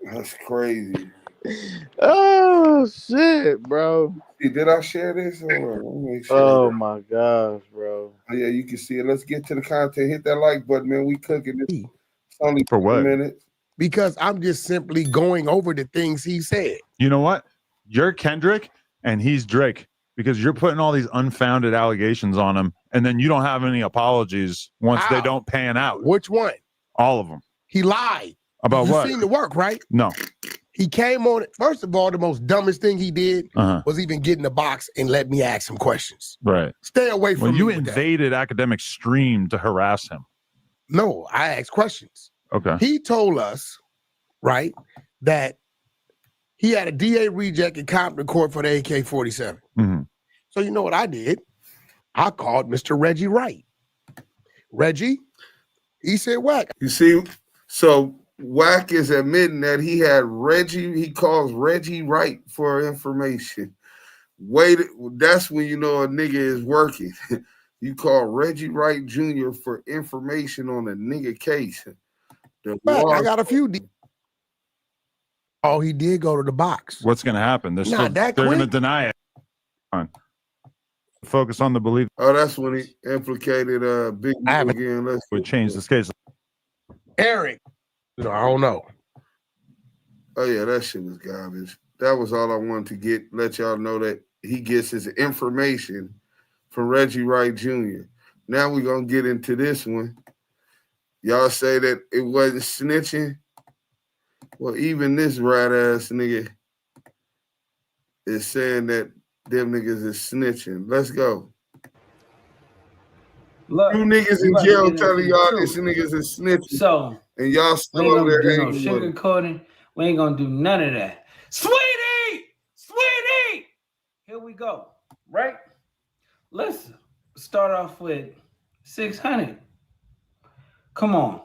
That's crazy. Oh shit, bro. Hey, did I share this? Hold on, let me make sure. Oh my gosh, bro. Oh, yeah, you can see it. Let's get to the content. Hit that like button, man. We cooking this. It's only For what? 2 minutes. Because I'm just simply going over the things he said. You know what? You're Kendrick and he's Drake because you're putting all these unfounded allegations on him, and then you don't have any apologies once they don't pan out. Which one? All of them. He lied. About you what? seen the work, right? No. He came on it. First of all, the most dumbest thing he did was even get in the box and let me ask him questions. Right. Stay away from Well, me you with invaded academic stream to harass him. No, I asked questions. Okay. He told us, right, that he had a DA reject in Compton Court for the AK-47. Mm-hmm. So you know what I did? I called Mr. Reggie Wright. Reggie, he said, Wack. You see, so Wack is admitting that he had he calls Reggie Wright for information. Wait, that's when you know a nigga is working. You call Reggie Wright Jr. for information on a nigga case. Wack, I got a few. Oh, he did go to the box. What's going to happen? They're Not that they're going to quick. deny it. Focus on the belief. Oh, that's when he implicated Big Mo again. Would change this case. Eric. No, I don't know. Oh yeah, that shit was garbage. That was all I wanted to let y'all know that he gets his information from Reggie Wright Jr. Now we're gonna get into this one. Y'all say that it wasn't snitching. Well, even this rat ass nigga is saying that them niggas is snitching. Let's go. Look, You niggas we in about to jail get into telling the y'all truth. this niggas is snitching. So And y'all we still ain't over gonna there do no hanging with them. sugarcoating. We ain't gonna do none of that. Sweetie! Sweetie! Here we go. Right? Let's start off with 600. Come on.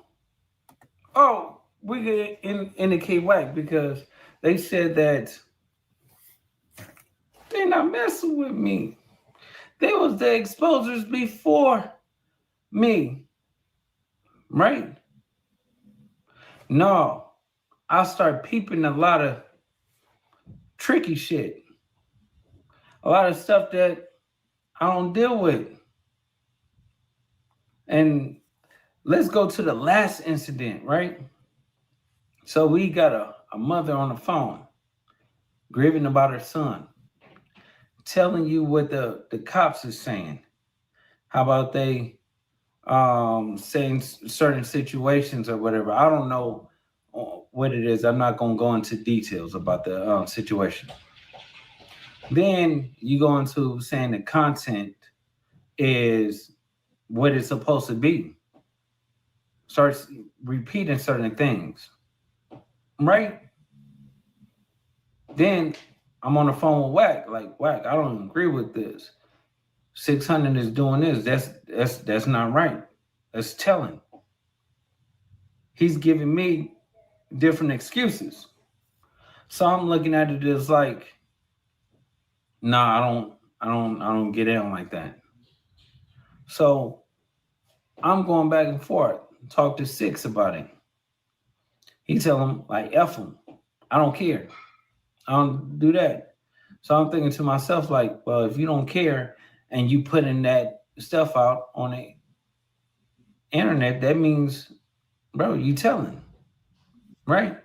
Oh, we could indicate Wack because they said that they're not messing with me. They was the exposers before me. Right? No. I start peeping a lot of tricky shit. A lot of stuff that I don't deal with. And let's go to the last incident, right? So we got a mother on the phone grieving about her son, telling you what the cops is saying. How about they saying certain situations or whatever. I don't know what it is. I'm not going to go into details about the situation. Then you go into saying the content is what it's supposed to be. Starts repeating certain things. Right? Then I'm on the phone with Wack. Like, Wack, I don't agree with this. 600 is doing this. That's not right. That's telling. He's giving me different excuses. So I'm looking at it as like, nah, I don't get in like that. So I'm going back and forth, talk to Six about it. He tell him, like, F him. I don't care. I don't do that. So I'm thinking to myself, like, well, if you don't care and you putting that stuff out on the internet, that means, bro, you telling, right?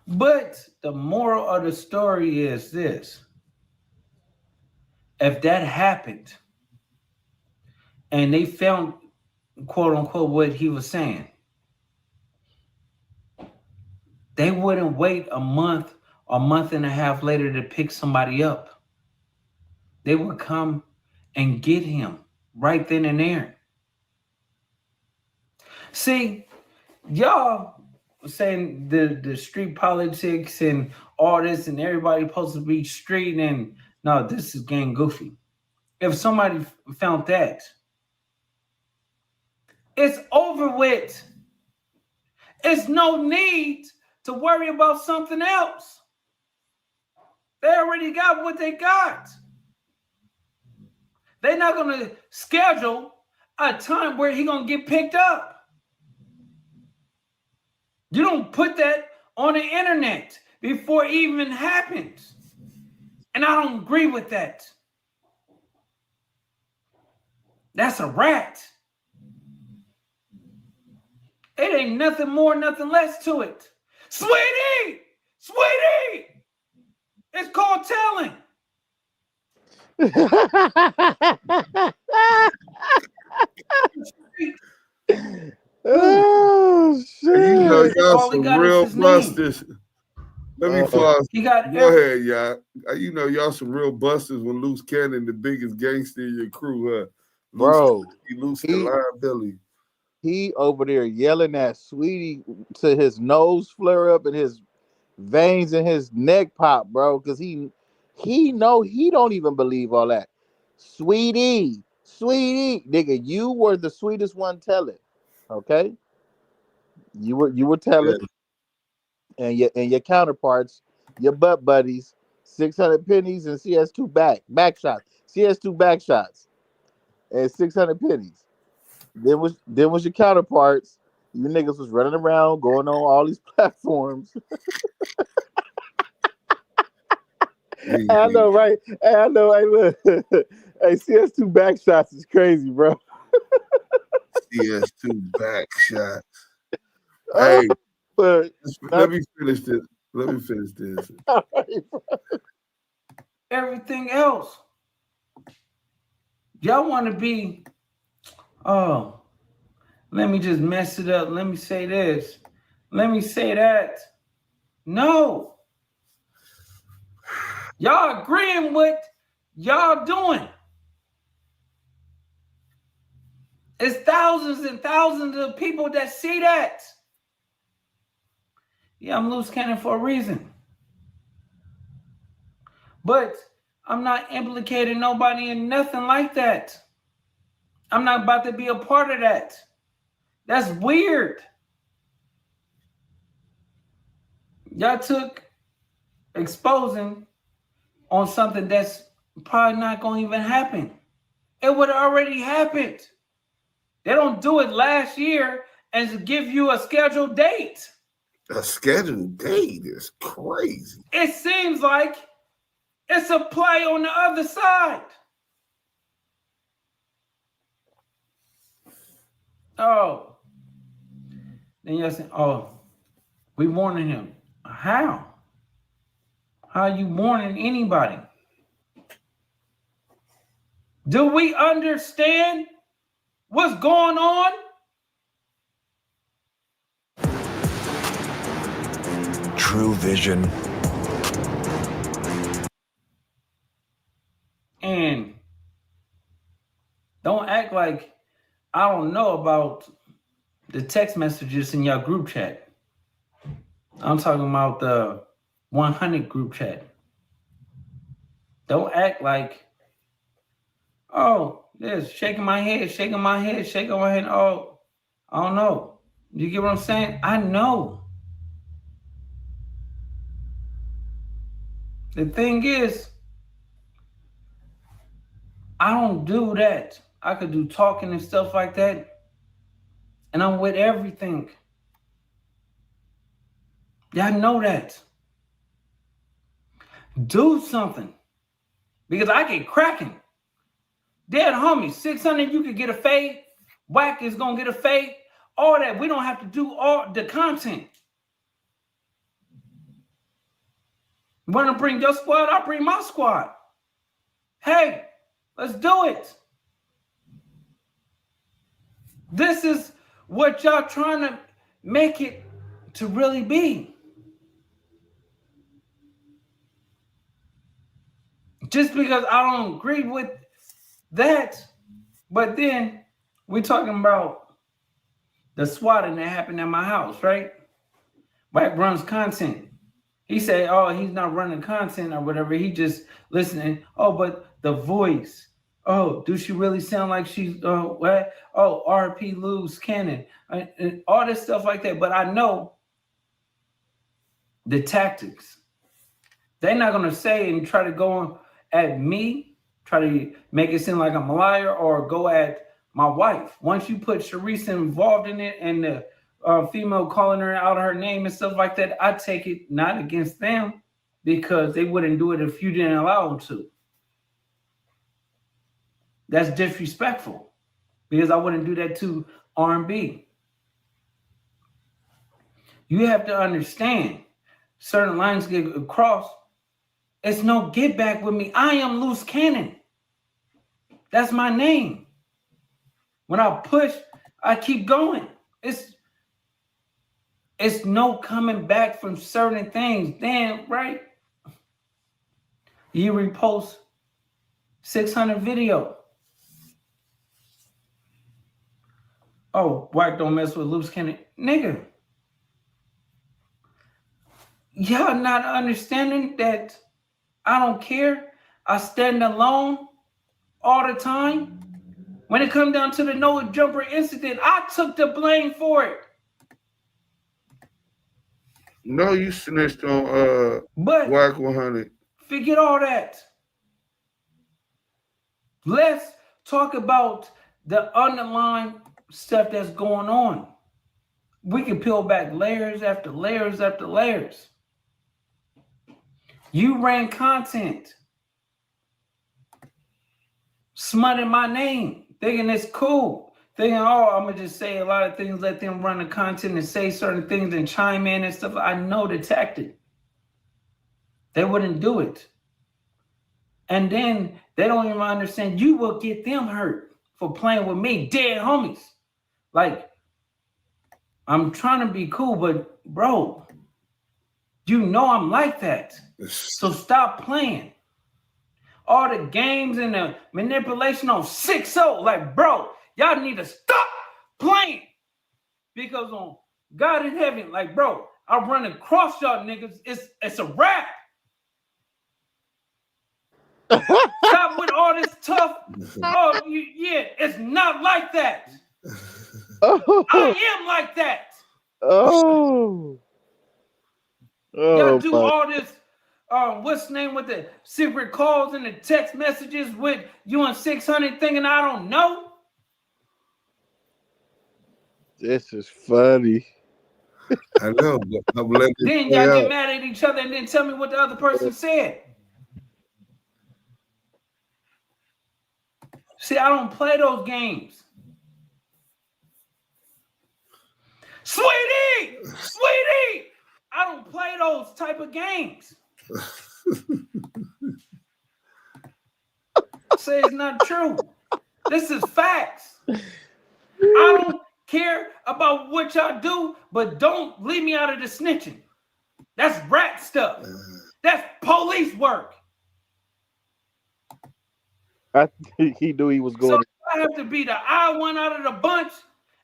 But the moral of the story is this. If that happened and they found, quote unquote, what he was saying, they wouldn't wait a month and a half later to pick somebody up. They would come and get him right then and there. See, y'all saying the street politics and all this and everybody supposed to be street and no, this is gang goofy. If somebody found that, it's over with. It's no need to worry about something else. They already got what they got. They're not going to schedule a time where he's going to get picked up. You don't put that on the internet before it even happens. And I don't agree with that. That's a rat. It ain't nothing more, nothing less to it. Sweetie! Sweetie! It's called telling. Oh, shit. You know, y'all All we some got real is his name. busters. Let me pause. He got Go ahead, y'all. You know, y'all some real busters when Loose Cannon, the biggest gangster in your crew, huh? Bro, Loose the liability. He over there yelling at Sweetie to his nose flare up and his veins in his neck pop, bro, because he know he don't even believe all that. Sweetie, nigga, you were the sweetest one telling, okay? You were telling, and your counterparts, your butt buddies, 600 pennies and CS2 back shots, CS2 back shots, and 600 pennies. Then was your counterparts. You niggas was running around, going on all these platforms. I know, right? I know. Hey, look. Hey, CS2 back shots is crazy, bro. CS2 back shots. Hey, but let me finish this. All right, bro. Everything else. Y'all want to be, oh, let me just mess it up. Let me say this. Let me say that. No. Y'all agreeing with y'all doing. It's thousands and thousands of people that see that. Yeah, I'm loose cannon for a reason. But I'm not implicating nobody in nothing like that. I'm not about to be a part of that. That's weird. Y'all took exposing on something that's probably not going to even happen. It would have already happened. They don't do it last year and give you a scheduled date. A scheduled date is crazy. It seems like it's a play on the other side. Oh. Then you're saying, oh, we warning him. How? How are you warning anybody? Do we understand what's going on? True vision. And don't act like I don't know about the text messages in your group chat. I'm talking about the 100 group chat. Don't act like, oh, this shaking my head, shaking my head, shaking my head. Oh, I don't know. You get what I'm saying? I know. The thing is, I don't do that. I could do talking and stuff like that. And I'm with everything. Y'all know that. Do something. Because I get cracking. Dead homies, 600, you could get a fade. Wack is going to get a fade. All that. We don't have to do all the content. You want to bring your squad? I'll bring my squad. Hey, let's do it. This is what y'all trying to make it to really be. Just because I don't agree with that, but then we're talking about the swatting that happened at my house, right? Wack runs content. He said, oh, he's not running content or whatever. He just listening. Oh, but the voice. Oh, do she really sound like she's what? Oh, RP lose cannon. And all this stuff like that. But I know the tactics. They're not going to say and try to go at me, try to make it seem like I'm a liar, or go at my wife. Once you put Sharice involved in it and the female calling her out her name and stuff like that, I take it not against them, because they wouldn't do it if you didn't allow them to. That's disrespectful, because I wouldn't do that to R&B. You have to understand, certain lines get across. It's no get back with me. I am Loose Cannon. That's my name. When I push, I keep going. It's no coming back from certain things. Damn, right? You repost 600 video. Oh, Wack don't mess with Loose Cannon. Nigga. Y'all not understanding that I don't care. I stand alone all the time. When it come down to the Noah Jumper incident, I took the blame for it. No, you snitched on WACK100. Forget all that. Let's talk about the underlying stuff that's going on. We can peel back layers after layers after layers. You ran content, smutting my name, thinking it's cool, thinking, oh, I'm gonna just say a lot of things, let them run the content and say certain things and chime in and stuff. I know the tactic. They wouldn't do it. And then they don't even understand you will get them hurt for playing with me, dead homies. Like, I'm trying to be cool, but bro, you know I'm like that. So stop playing. All the games and the manipulation on 6-0. Like, bro, Y'all need to stop playing. Because on God in heaven, like, bro, I'm running across y'all niggas. It's a wrap. Stop with all this tough. Oh, yeah, it's not like that. I am like that. Oh. Y'all do all this. What's the name with the secret calls and the text messages with you and 600 thinking I don't know? This is funny. I know. Then y'all get mad at each other and then tell me what the other person said. See, I don't play those games. Sweetie! I don't play those type of games. Say it's not true. This is facts. I don't care about what y'all do, but don't leave me out of the snitching. That's rat stuff. That's police work. I think he knew he was going. So I have to be the odd one out of the bunch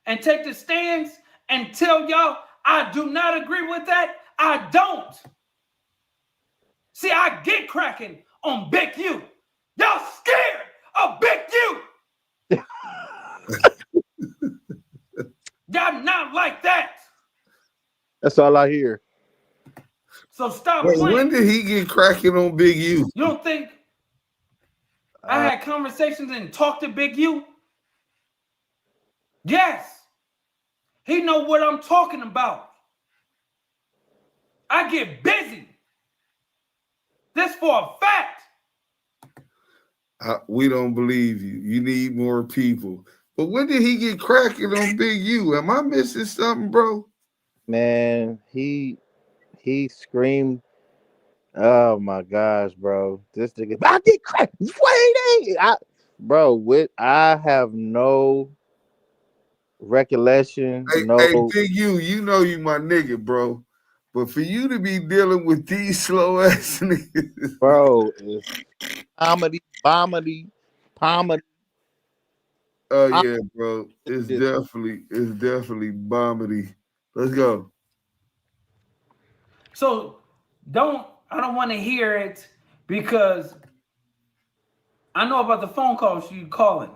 and take the stands and tell y'all I do not agree with that. I don't. See, I get cracking on Big U. Y'all scared of Big U. Y'all not like that. That's all I hear. So stop Wait, playing. when did he get cracking on Big U? You don't think I had conversations and talked to Big U? Yes. He know what I'm talking about. I get busy. This for a fact. We don't believe you. You need more people. But when did he get cracking on Big U? Am I missing something, bro? Man, he screamed. Oh my gosh, bro. This nigga, I get cracked. Waiting. I have no recollection. Hey, No, hey, Big U, you know you my nigga, bro. But for you to be dealing with these slow ass niggas, bro, it's comedy, bomedy, pomedy. Oh yeah, bro. It's definitely bomedy. Let's go. So I don't want to hear it because I know about the phone calls you calling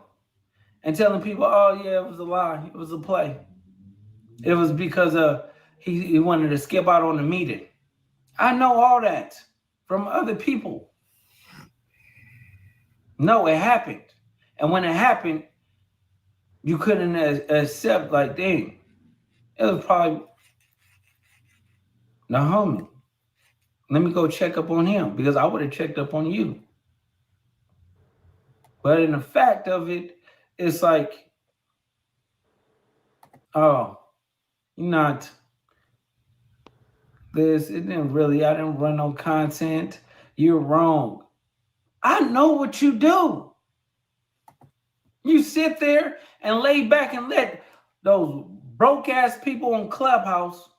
and telling people, oh yeah, it was a lie, it was a play. It was because he wanted to skip out on the meeting. I know all that from other people. No, it happened. And when it happened, you couldn't accept, like, dang, it was probably the homie. Let me go check up on him because I would have checked up on you. But in the fact of it, it's like, oh, you're not this. It didn't really, I didn't run no content. You're wrong. I know what you do. You sit there and lay back and let those broke ass people on Clubhouse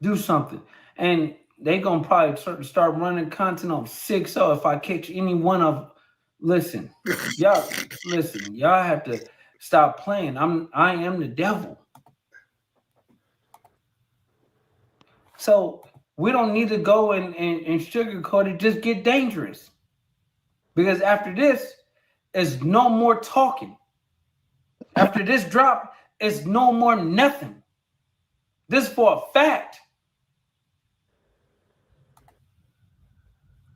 do something. And they gonna probably start running content on 6-0 if I catch any one of. Listen, y'all have to stop playing. I am the devil. So we don't need to go and sugarcoat it, just get dangerous. Because after this, it's no more talking. After this drop, it's no more nothing. This for a fact.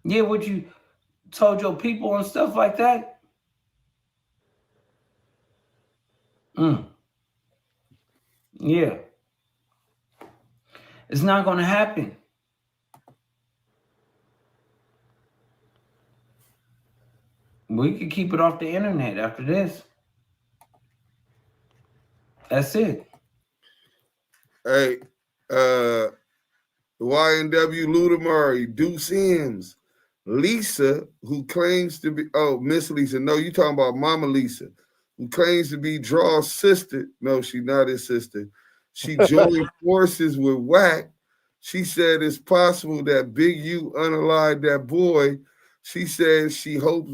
Yeah, what you told your people and stuff like that? Yeah. It's not going to happen. We could keep it off the internet after this. That's it. Hey, YNW Ludamari, Deuce Sims, Lisa, who claims to be, Miss Lisa. No, you talking about Mama Lisa, who claims to be Draw's sister. No, she's not his sister. She joined forces with Wack. She said it's possible that Big U unalived that boy. She said she hopes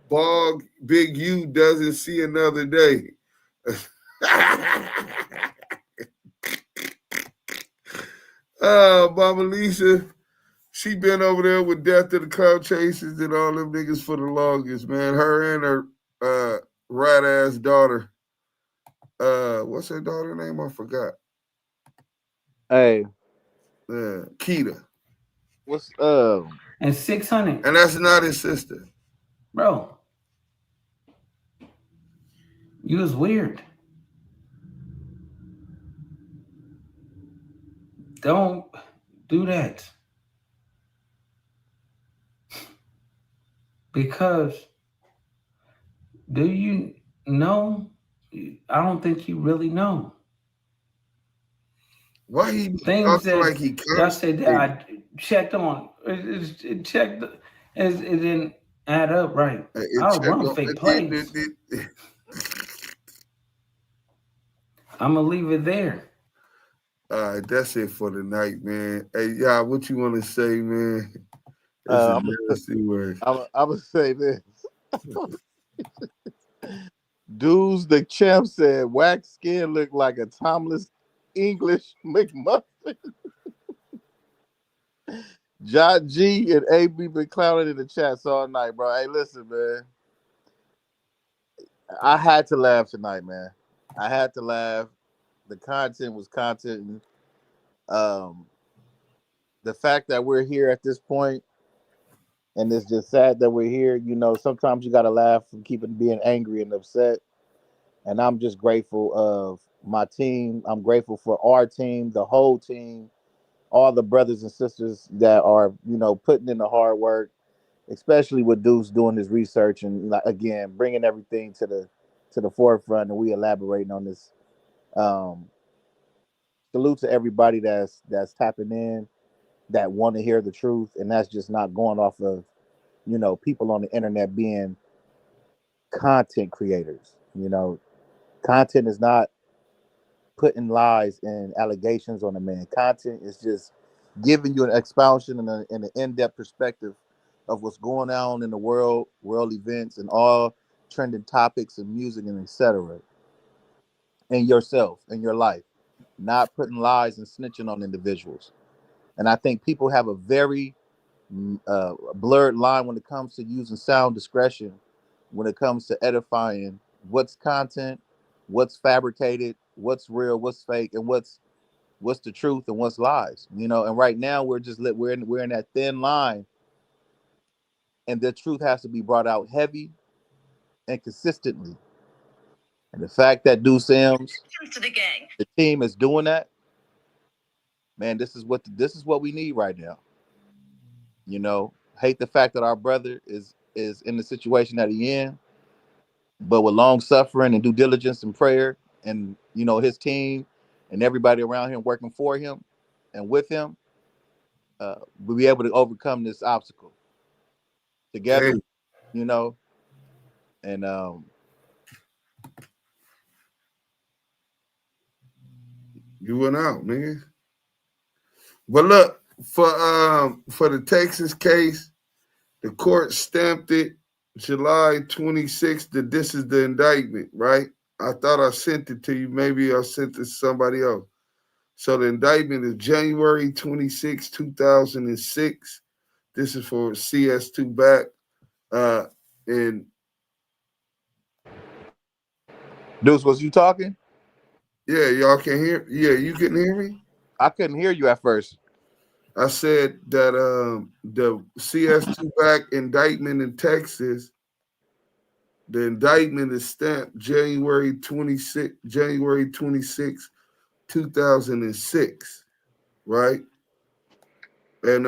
Bog Big U doesn't see another day. Mama Lisa, she been over there with Death to the Cloud Chasers and all them niggas for the longest, man. Her and her rat ass daughter. What's her daughter name? I forgot. Hey, Keita. What's And 600. And that's not his sister. Bro. You was weird. Don't do that. Because do you know? I don't think you really know. Why he things that like he y'all said that I checked on? It checked. It didn't add up right. I don't run fake plays. I'm gonna leave it there. All right, that's it for the night, man. Hey, y'all, what you want to say, man? I'm gonna say this. Dudes, the champ said Wack skin looked like a Tomless English McMuffin. John G and AB been clowning in the chats all night, bro. Hey, listen, man. I had to laugh tonight, man. I had to laugh. The content was content. The fact that we're here at this point, and it's just sad that we're here. You know, sometimes you gotta laugh from being angry and upset. And I'm just grateful of my team. I'm grateful for our team, the whole team, all the brothers and sisters that are, you know, putting in the hard work, especially with Deuce doing his research and, again, bringing everything to the forefront, and we elaborating on this. Salute to everybody that's tapping in, that want to hear the truth, and that's just not going off of, you know, people on the internet being content creators. You know, content is not putting lies and allegations on a man. Content is just giving you an expansion and an in-depth perspective of what's going on in the world events, and all trending topics and music and etc. And yourself and your life, not putting lies and snitching on individuals. And I think people have a very blurred line when it comes to using sound discretion, when it comes to edifying what's content, what's fabricated, what's real, what's fake, and what's the truth and what's lies. You know, and right now we're in that thin line, and the truth has to be brought out heavy and consistently. And the fact that Deuce Sims, the team, is doing that, man, this is what we need right now. You know, hate the fact that our brother is in the situation that he in, but with long suffering and due diligence and prayer, and, you know, his team and everybody around him working for him and with him, we'll be able to overcome this obstacle together. Hey. You know, and you went out, man. But look, for the Texas case, the court stamped it July 26th that this is the indictment, right? I thought I sent it to you. Maybe I sent it to somebody else. So the indictment is January 26, 2006. This is for CS2 back. And Deuce, was you talking? Yeah, y'all can hear. Yeah, you can hear me? I couldn't hear you at first. I said that the CS2 back indictment in Texas, the indictment is stamped January 26, 2006, right? And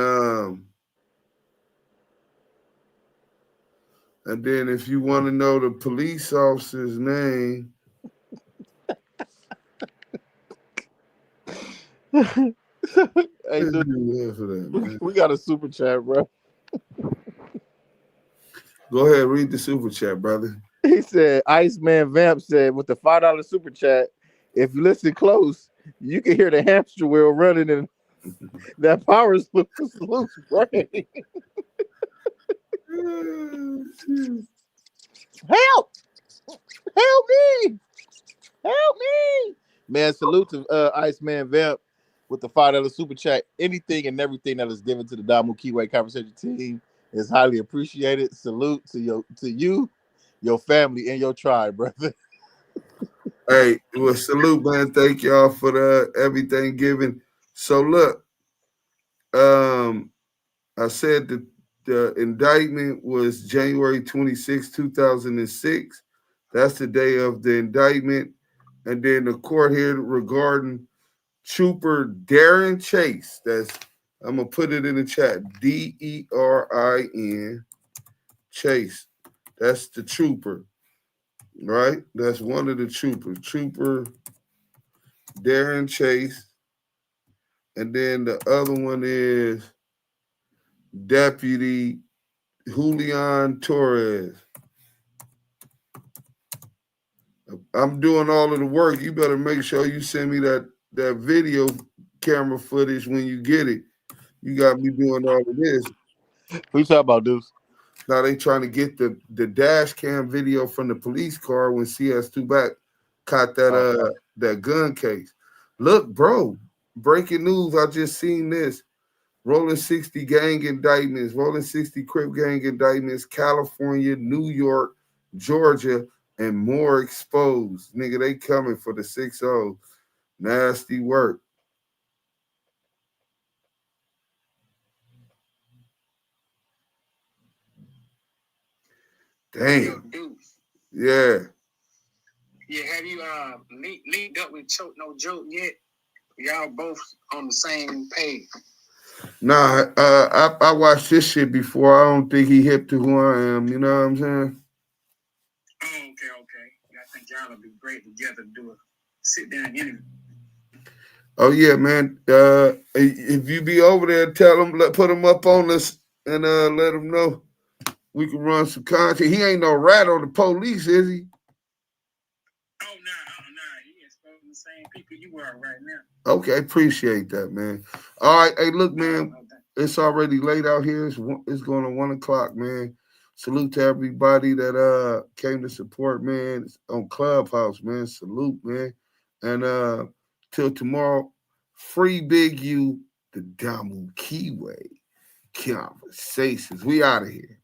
then if you want to know the police officer's name, hey, dude, we got a super chat, bro. Go ahead, read the super chat, brother. He said, Iceman Vamp said, with the $5 super chat, if you listen close, you can hear the hamster wheel running in that power loose brain. Help! Help me! Help me! Man, salute to Iceman Vamp with the $5 super chat. Anything and everything that is given to the Damu Kiwe Conversation team is highly appreciated. Salute to you, your family, and your tribe, brother. Hey, well, salute, man. Thank y'all for the everything given. So look, I said that the indictment was January 26, 2006. That's the day of the indictment. And then the court here regarding Trooper Darren Chase. I'm gonna put it in the chat. DERIN Chase. That's the trooper, right? That's one of the troopers. Trooper Darren Chase. And then the other one is Deputy Julian Torres. I'm doing all of the work. You better make sure you send me that video camera footage when you get it. You got me doing all of this. Who you talking about, Deuce? Now they trying to get the dash cam video from the police car when CS2 back caught that gun case. Look, bro, breaking news. I just seen this. Rolling 60 gang indictments, Rolling 60 Crip gang indictments, California, New York, Georgia, and more exposed. Nigga, they coming for the 6-0. Nasty work. Damn. Yeah. Yeah, have you linked up with Choke No Joke yet? Y'all both on the same page. Nah, I watched this shit before. I don't think he hip to who I am. You know what I'm saying? Oh, okay. I think y'all would be great together to do a sit-down interview. Oh, yeah, man. If you be over there, tell him, put him up on us and let him know we can run some content. He ain't no rat on the police, is he? Oh, nah. He exposing the same people you are right now. Okay, appreciate that, man. All right, hey, look, man, it's already late out here. It's going on 1 o'clock, man. Salute to everybody that came to support, man, on Clubhouse, man. Salute, man. And till tomorrow, free Big U, the Damu Kiwe Conversations. We out of here.